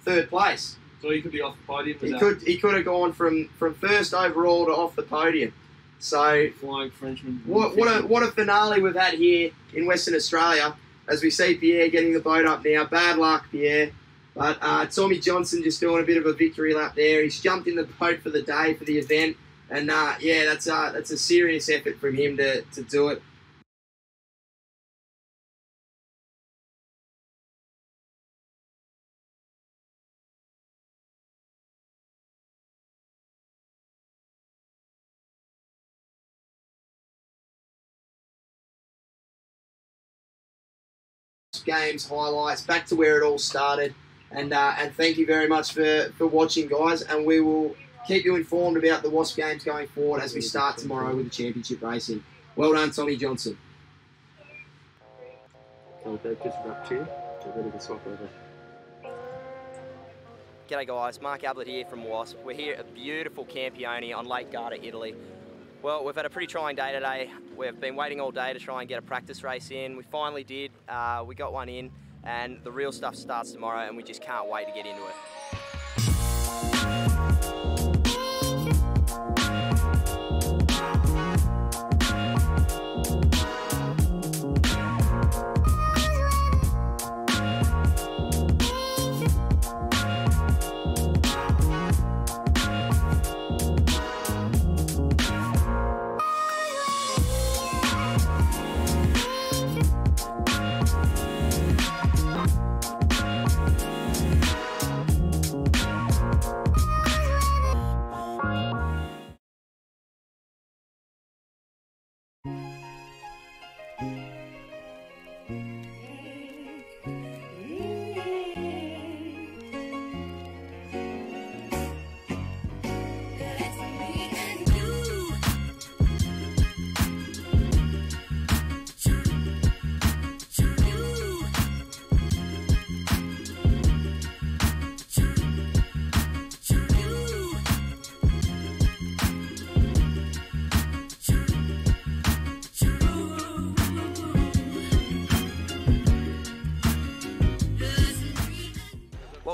third place. So he could be off the podium. He could have gone from first overall to off the podium. So flying Frenchman. What a finale we've had here in Western Australia as we see Pierre getting the boat up now. Bad luck, Pierre. But Tommy Johnson just doing a bit of a victory lap there. He's jumped in the boat for the day for the event, and that's a serious effort from him to do it. Games highlights back to where it all started, and thank you very much for watching, guys, and we will keep you informed about the Wasp Games going forward as we start tomorrow with the championship racing. Well done, Tommy Johnson. So they've just wrapped here. Get ready to swap over. G'day guys, Mark Ablett here from Wasp. We're here at beautiful Campione on Lake Garda, Italy. Well, we've had a pretty trying day today. We've been waiting all day to try and get a practice race in. We finally did. We got one in, and the real stuff starts tomorrow, and we just can't wait to get into it.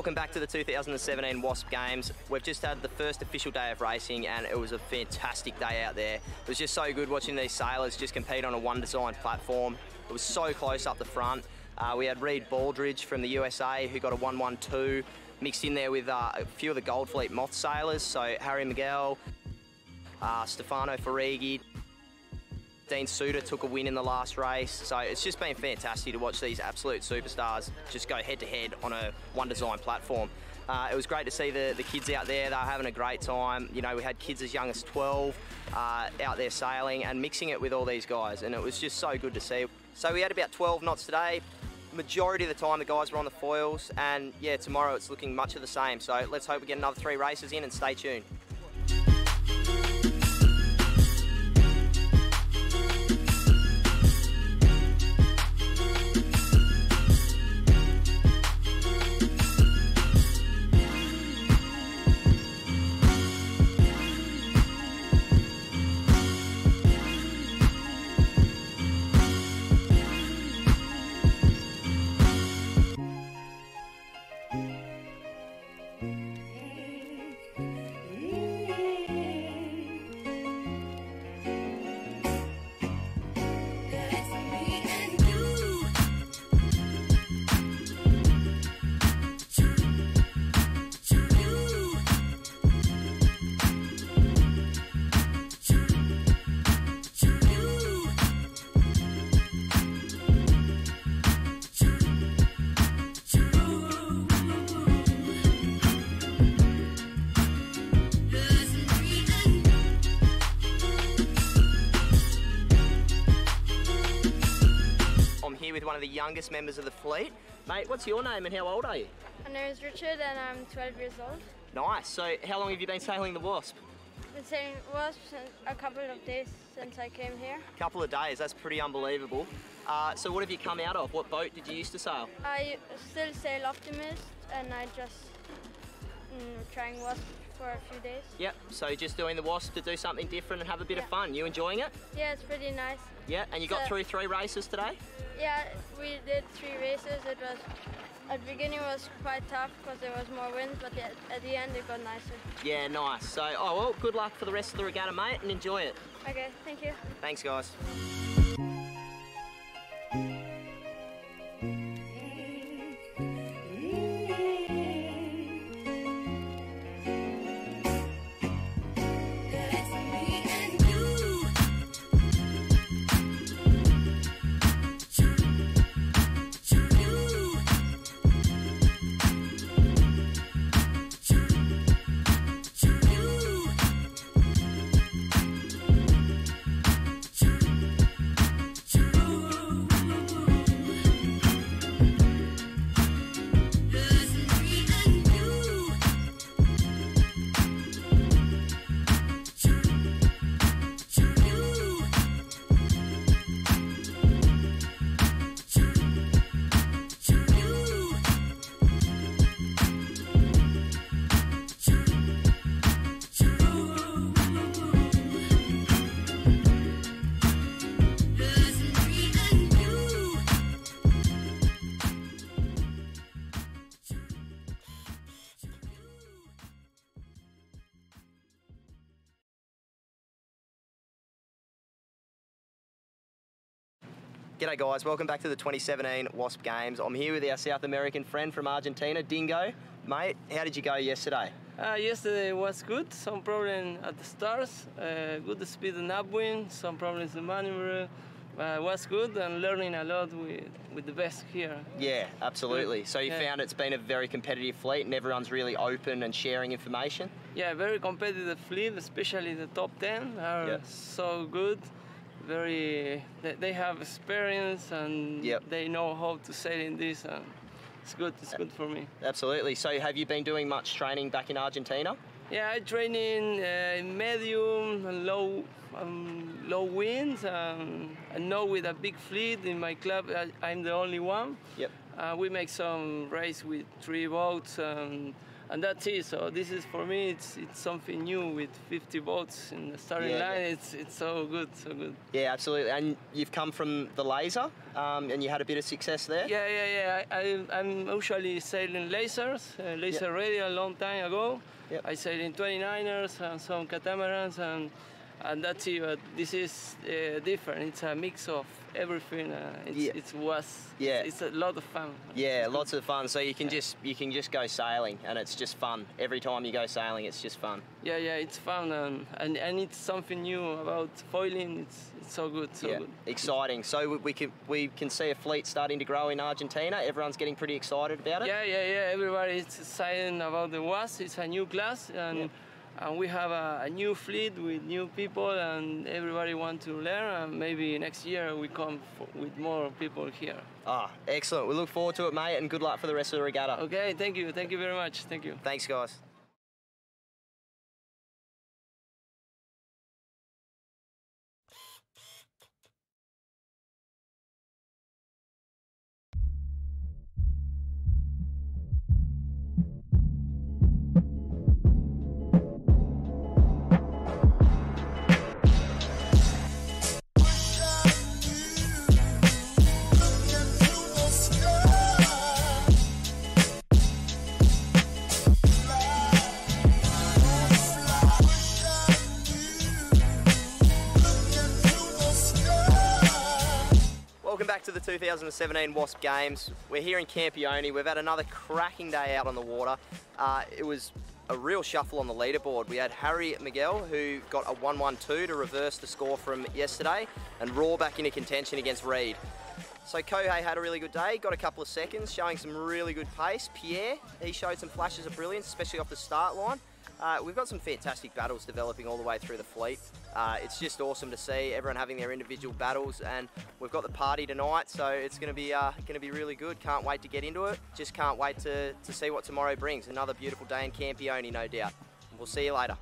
welcome back to the 2017 Wasp Games. We've just had the first official day of racing and it was a fantastic day out there. It was just so good watching these sailors just compete on a one design platform. It was so close up the front. We had Reed Baldridge from the USA who got a 1-1-2, mixed in there with a few of the Goldfleet Moth sailors, so Harry Miguel, Stefano Farighi, Dean Suter took a win in the last race, so it's just been fantastic to watch these absolute superstars just go head to head on a one design platform. It was great to see the kids out there. They were having a great time. You know, we had kids as young as 12 out there sailing and mixing it with all these guys, and it was just so good to see. So we had about 12 knots today. Majority of the time the guys were on the foils, and yeah, tomorrow it's looking much of the same. So let's hope we get another 3 races in and stay tuned. With one of the youngest members of the fleet. Mate, what's your name and how old are you? My name is Richard and I'm 12 years old. Nice. So how long have you been sailing the Wasp? I've been sailing Wasp since a couple of days since I came here. Couple of days, that's pretty unbelievable. So what have you come out of? What boat did you used to sail? I still sail Optimist and I just trying Wasp for a few days. Yep, so just doing the Wasp to do something different and have a bit of fun. You enjoying it? Yeah, it's pretty nice. Yeah, and you got through 3 races today? Yeah, we did 3 races. It was, at the beginning was quite tough because there was more wind, but at the end it got nicer. Yeah, nice. So, oh well, good luck for the rest of the regatta, mate, and enjoy it. Okay, thank you. Thanks, guys. G'day guys, welcome back to the 2017 Wasp Games. I'm here with our South American friend from Argentina, Dingo. Mate, how did you go yesterday? Yesterday was good, some problem at the starts, good speed and upwind, some problems in maneuver. Was good and learning a lot with the best here. Yeah, absolutely. So you found it's been a very competitive fleet and everyone's really open and sharing information? Yeah, very competitive fleet, especially the top 10 are so good. They have experience and they know how to sail in this, and it's good for me. Absolutely. So have you been doing much training back in Argentina? Yeah, I train in medium and low winds, and now with a big fleet in my club, I'm the only one. Yep. We make some race with 3 boats, and and that's it. So this is for me, it's something new with 50 boats in the starting line. It's so good, so good. Yeah, absolutely. And you've come from the laser, and you had a bit of success there. Yeah. I'm usually sailing lasers, laser ready a long time ago. Yep. I sail in 29ers and some catamarans, and that's it. But this is different. It's a mix of everything. It's a lot of fun. Yeah, lots of fun. So you can just go sailing, and it's just fun. Every time you go sailing, it's just fun. Yeah, it's fun, and it's something new about foiling. It's so good, so good. Exciting. So we can see a fleet starting to grow in Argentina. Everyone's getting pretty excited about it. Yeah. Everybody is excited about the WAS. It's a new class, and we have a new fleet with new people, and everybody wants to learn, and maybe next year we come with more people here. Excellent. We look forward to it, mate, and good luck for the rest of the regatta. Okay, thank you very much. Thank you. Thanks, guys. Welcome back to the 2017 WASP Games. We're here in Campione. We've had another cracking day out on the water. It was a real shuffle on the leaderboard. We had Harry Miguel, who got a 1-1-2 to reverse the score from yesterday and roar back into contention against Reed. So Kohei had a really good day, got a couple of seconds, showing some really good pace. Pierre, he showed some flashes of brilliance, especially off the start line. We've got some fantastic battles developing all the way through the fleet. It's just awesome to see everyone having their individual battles, and we've got the party tonight, so it's going to be really good. Can't wait to get into it. Just can't wait to see what tomorrow brings. Another beautiful day in Campione, no doubt. We'll see you later.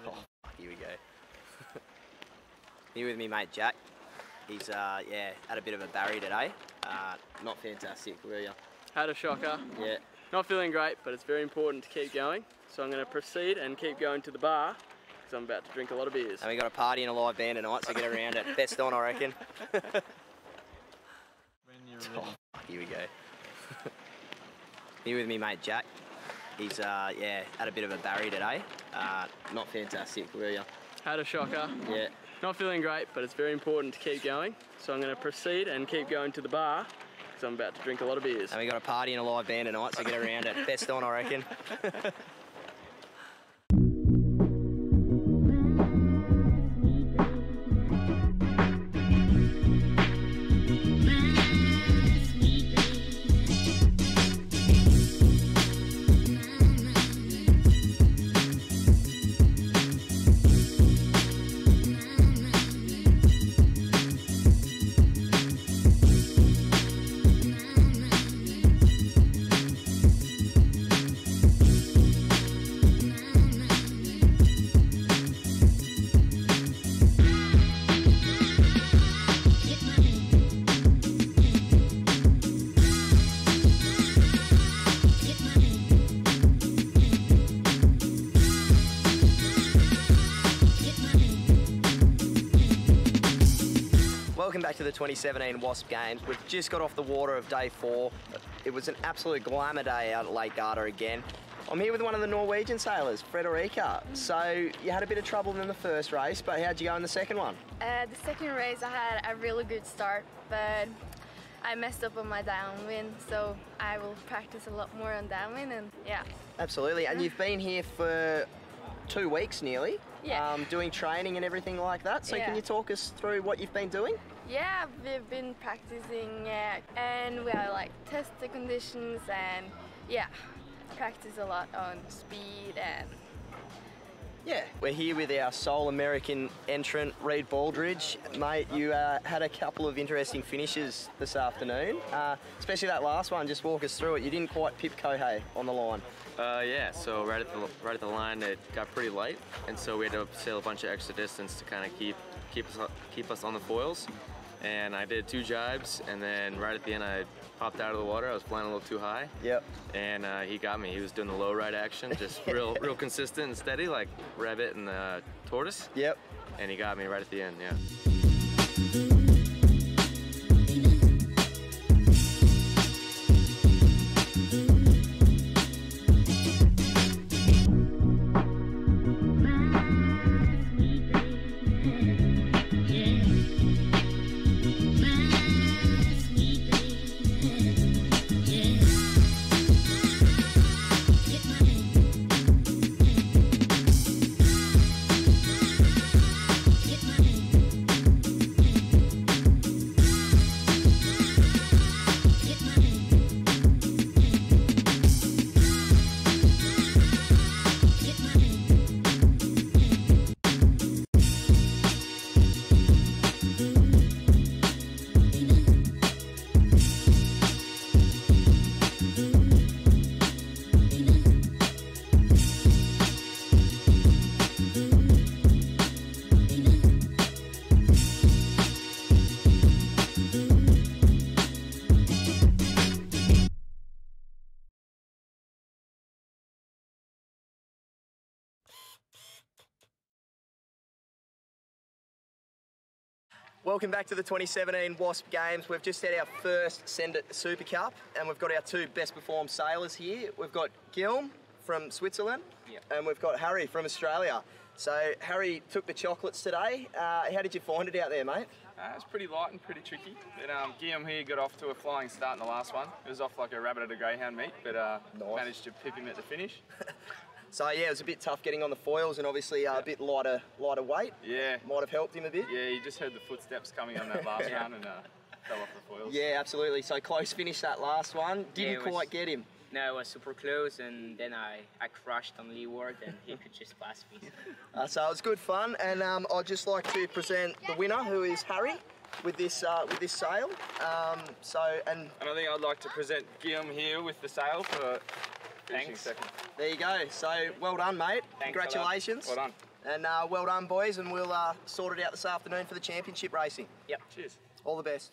Oh, here we go. Here with me mate Jack. He's yeah, had a bit of a barrier today. Not fantastic, were you? Had a shocker. Yeah. Not feeling great, but it's very important to keep going. So I'm going to proceed and keep going to the bar because I'm about to drink a lot of beers. And we got a party and a live band tonight, so get around it. Best on, I reckon. Oh, here we go. Here with me mate Jack. He's yeah, had a bit of a barrier today. Not fantastic, were you? Had a shocker. Yeah. Not feeling great, but it's very important to keep going. So I'm going to proceed and keep going to the bar because I'm about to drink a lot of beers. And we got a party and a live band tonight, so get around it. Best on, I reckon. Welcome back to the 2017 Wasp Games. We've just got off the water of day 4. It was an absolute glamour day out at Lake Garda again. I'm here with one of the Norwegian sailors, Frederica. So you had a bit of trouble in the first race, but how'd you go in the second one? The second race I had a really good start, but I messed up on my downwind, so I will practice a lot more on downwind and yeah. Absolutely, and you've been here for 2 weeks nearly, yeah. Doing training and everything like that. So Yeah. can you talk us through what you've been doing? Yeah, we've been practicing and we have like test the conditions and yeah, practice a lot on speed and yeah. We're here with our sole American entrant, Reed Baldridge. Mate, you had a couple of interesting finishes this afternoon, especially that last one. Just walk us through it. You didn't quite pip Kohei on the line. Yeah, so right at the line it got pretty light, and so we had to sail a bunch of extra distance to kind of keep us on the foils. And I did 2 jibes, and then right at the end I popped out of the water. I was flying a little too high. Yep. And he got me. He was doing the low ride action, just real consistent and steady, like rabbit and tortoise. Yep. And he got me right at the end. Yeah. Welcome back to the 2017 Wasp Games. We've just had our first Send It Super Cup, and we've got our 2 best performed sailors here. We've got Guillaume from Switzerland, and we've got Harry from Australia. So Harry took the chocolates today. How did you find it out there, mate? It was pretty light and pretty tricky. But Guillaume here got off to a flying start in the last one. It was off like a rabbit at a greyhound meet, but managed to pip him at the finish. So yeah, it was a bit tough getting on the foils, and obviously a bit lighter weight. Yeah. Might have helped him a bit. Yeah, you just heard the footsteps coming on that last round and fell off the foils. Yeah, absolutely. So close finish that last one. Didn't quite get him. No, it was super close, and then I crashed on leeward, and he could just pass me. So it was good fun, and I'd just like to present the winner, who is Harry, with this sail. And I think I'd like to present Guillaume here with the sail for Thanks. Second. There you go. So well done, mate. Thanks. Congratulations. Well done. And well done, boys. And we'll sort it out this afternoon for the championship racing. Yep. Cheers. All the best.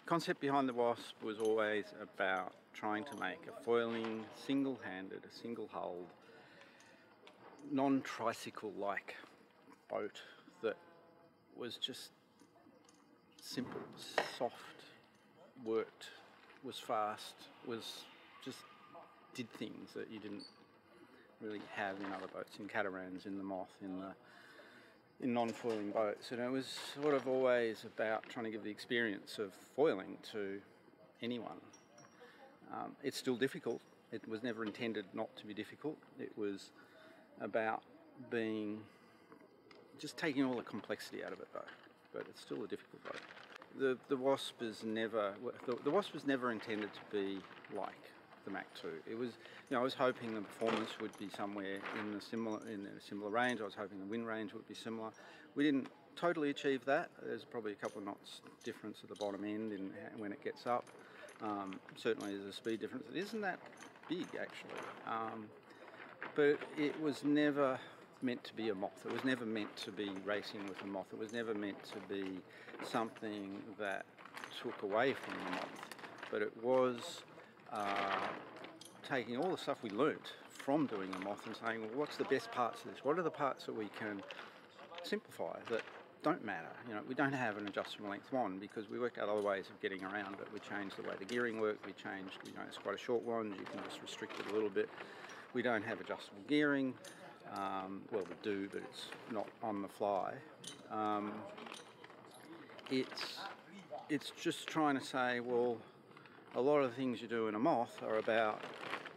Concept behind the Wasp was always about trying to make a foiling, single-handed, a single-hulled, non-tricycle-like boat that was just simple, soft, worked, was fast, was just did things that you didn't really have in other boats, in catamarans, in the Moth, in non-foiling boats. And it was sort of always about trying to give the experience of foiling to anyone. It's still difficult. It was never intended not to be difficult. It was about just taking all the complexity out of it though. But it's still a difficult boat. The Wasp was never intended to be like the Mach 2. It was, I was hoping the performance would be somewhere in a similar range. I was hoping the wind range would be similar. We didn't totally achieve that. There's probably a couple of knots difference at the bottom end when it gets up. Certainly there's a speed difference. It isn't that big actually, but it was never meant to be a Moth. It was never meant to be racing with a Moth. It was never meant to be something that took away from the Moth, but it was taking all the stuff we learnt from doing the Moth and saying, well, what's the best parts of this? What are the parts that we can simplify that don't matter? We don't have an adjustable length wand because we worked out other ways of getting around it. We changed the way the gearing worked. We changed, it's quite a short wand. You can just restrict it a little bit. We don't have adjustable gearing. Well, we do, but it's not on the fly. It's just trying to say, well, a lot of the things you do in a Moth are about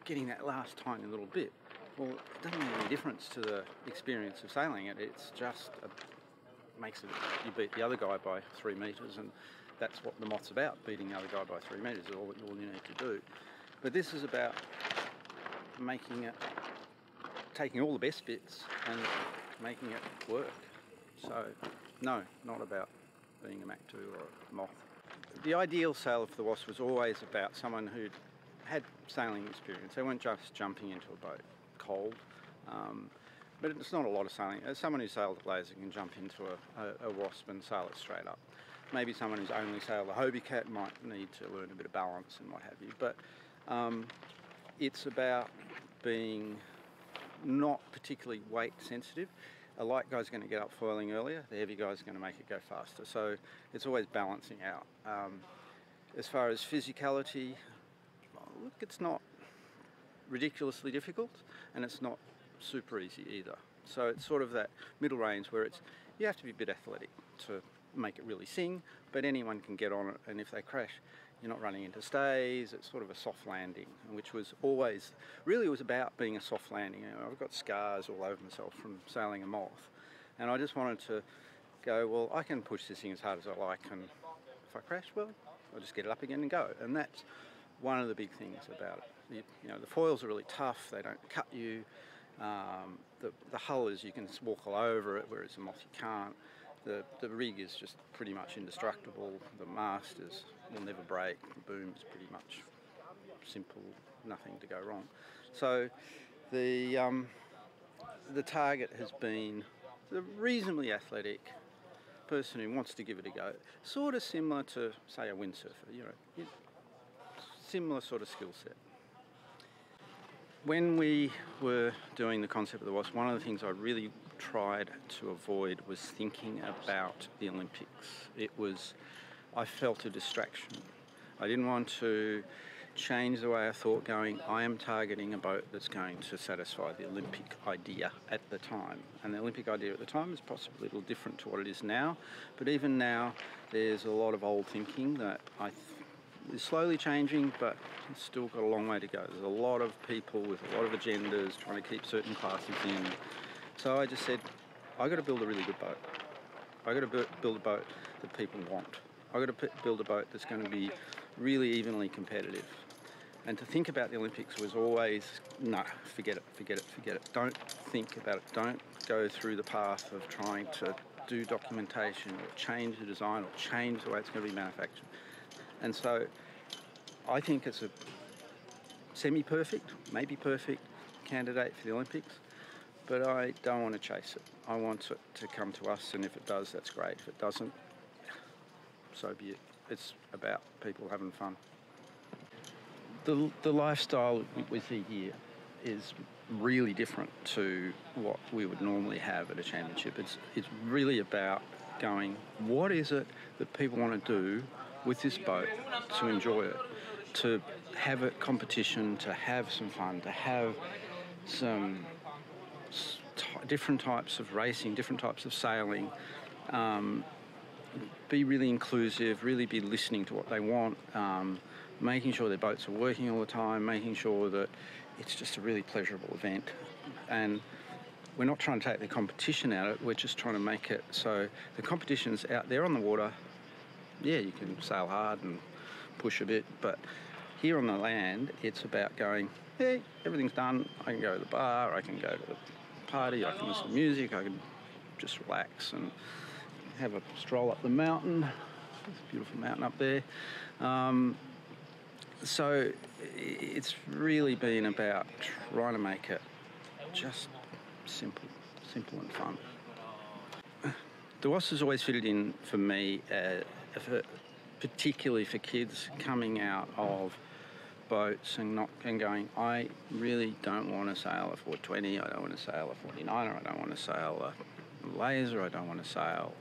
getting that last tiny little bit. Well, it doesn't make any difference to the experience of sailing it. It's just makes it, you beat the other guy by 3 metres, and that's what the Moth's about, beating the other guy by 3 metres is all you need to do. But this is about making it, taking all the best bits and making it work. So, no, not about being a Mach 2 or a Moth. The ideal sailor for the Wasp was always about someone who'd had sailing experience. They weren't just jumping into a boat cold, but it's not a lot of sailing. As someone who sailed at Laser can jump into a Wasp and sail it straight up. Maybe someone who's only sailed a Hobie Cat might need to learn a bit of balance and what have you, but it's about being not particularly weight sensitive. A light guy's going to get up foiling earlier, the heavy guy's going to make it go faster. So it's always balancing out. As far as physicality, look, it's not ridiculously difficult and it's not super easy either. So it's sort of that middle range where you have to be a bit athletic to make it really sing, but anyone can get on it, and if they crash, you're not running into stays. It's sort of a soft landing, which was always, really was about being a soft landing. I've got scars all over myself from sailing a Moth, and I just wanted to go, well, I can push this thing as hard as I like, and if I crash, well, I'll just get it up again and go. And that's one of the big things about it. The foils are really tough, they don't cut you. The hull is, you can walk all over it, whereas a Moth you can't. The rig is just pretty much indestructible. The mast will never break. The boom is pretty much simple, nothing to go wrong. So the target has been the reasonably athletic person who wants to give it a go. Sort of similar to, say, a windsurfer, similar sort of skill set. When we were doing the concept of the Wasp, one of the things I really tried to avoid was thinking about the Olympics. I felt a distraction. I didn't want to change the way I thought, going, I am targeting a boat that's going to satisfy the Olympic idea at the time. And the Olympic idea at the time is possibly a little different to what it is now, but even now there's a lot of old thinking that is slowly changing, but it's still got a long way to go. There's a lot of people with a lot of agendas trying to keep certain classes in. So I just said, I've got to build a really good boat. I've got to build a boat that people want. I've got to build a boat that's going to be really evenly competitive. And to think about the Olympics was always, no, forget it, forget it, forget it. Don't think about it. Don't go through the path of trying to do documentation or change the design or change the way it's going to be manufactured. And so I think it's a semi-perfect, maybe perfect candidate for the Olympics, but I don't want to chase it. I want it to come to us, and if it does, that's great. If it doesn't, so be it. It's about people having fun. The lifestyle we see here is really different to what we would normally have at a championship. It's really about going, what is it that people want to do with this boat to enjoy it, to have a competition, to have some fun, to have some different types of racing, different types of sailing, be really inclusive, really be listening to what they want, making sure their boats are working all the time, making sure that it's just a really pleasurable event. And we're not trying to take the competition out of it, we're just trying to make it so the competition's out there on the water. Yeah, you can sail hard and push a bit, but here on the land, it's about going, hey, everything's done, I can go to the bar, I can go to the party, I can listen to music, I can just relax and have a stroll up the mountain. There's a beautiful mountain up there. So it's really been about trying to make it just simple and fun. The WAS has always fitted in for me, particularly for kids coming out of boats and going, I really don't want to sail a 420, I don't want to sail a 49er, I don't want to sail a laser, I don't want to sail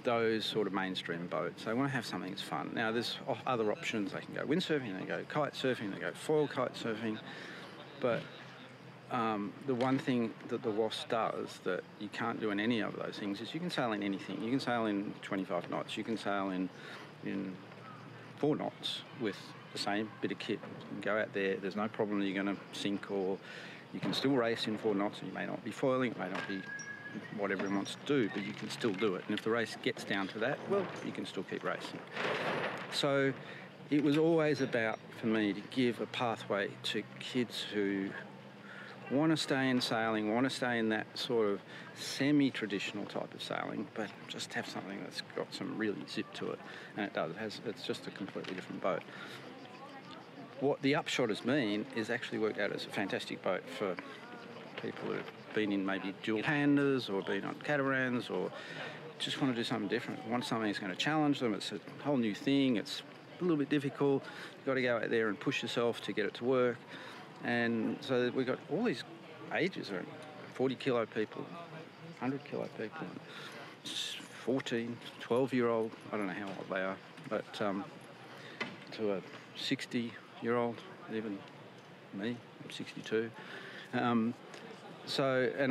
those sort of mainstream boats. They want to have something that's fun. Now there's other options. They can go windsurfing, they go kite surfing, they go foil kite surfing, but the one thing that the WAS does that you can't do in any of those things is you can sail in anything. You can sail in 25 knots, you can sail in 4 knots with the same bit of kit. You can go out there, there's no problem that you're going to sink, or you can still race in 4 knots and you may not be foiling, it may not be what everyone wants to do, but you can still do it. And if the race gets down to that, well, you can still keep racing. So it was always about, for me, to give a pathway to kids who want to stay in sailing, want to stay in that sort of semi-traditional type of sailing, but just have something that's got some really zip to it. And it does. It's just a completely different boat. What the upshot has been is actually worked out as a fantastic boat for people who have been in maybe dual handers or been on catamarans or just want to do something different, want something that's going to challenge them. It's a whole new thing, it's a little bit difficult, you've got to go out there and push yourself to get it to work. And so we've got all these ages, 40 kilo people, 100 kilo people, 14, 12-year-old, I don't know how old they are, but to a 60-year-old, even me, I'm 62. And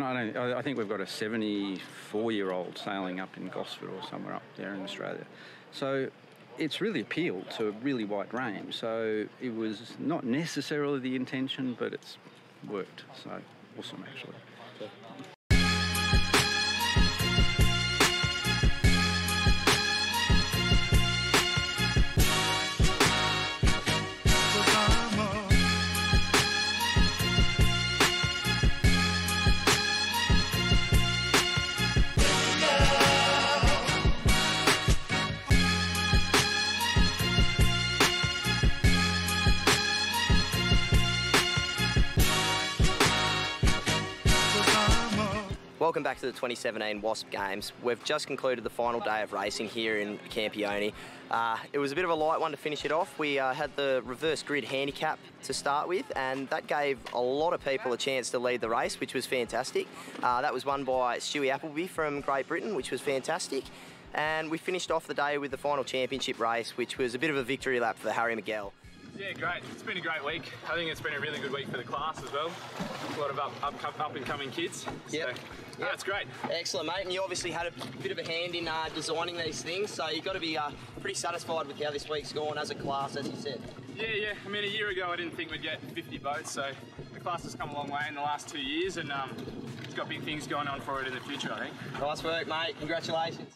I think we've got a 74-year-old sailing up in Gosford or somewhere up there in Australia. So it's really appealed to a really wide range. So it was not necessarily the intention, but it's worked. So awesome, actually. Welcome back to the 2017 WASP Games. We've just concluded the final day of racing here in Campione. It was a bit of a light one to finish it off. We had the reverse grid handicap to start with, and that gave a lot of people a chance to lead the race, which was fantastic. That was won by Stewie Appleby from Great Britain, which was fantastic. And we finished off the day with the final championship race, which was a bit of a victory lap for Harry Miguel. Yeah, great. It's been a great week. I think it's been a really good week for the class as well. A lot of up-and-coming kids. Yep. So, that's great. Excellent, mate. And you obviously had a bit of a hand in designing these things, so you've got to be pretty satisfied with how this week's gone as a class, as you said. Yeah. I mean, a year ago I didn't think we'd get 50 boats, so the class has come a long way in the last 2 years, and it's got big things going on for it in the future, I think. Nice work, mate. Congratulations.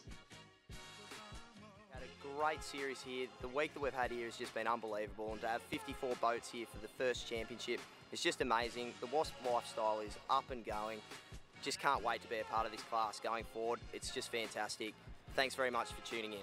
great series here. The week that we've had here has just been unbelievable, and to have 54 boats here for the first championship is just amazing. The Wasp lifestyle is up and going. Just can't wait to be a part of this class going forward. It's just fantastic. Thanks very much for tuning in.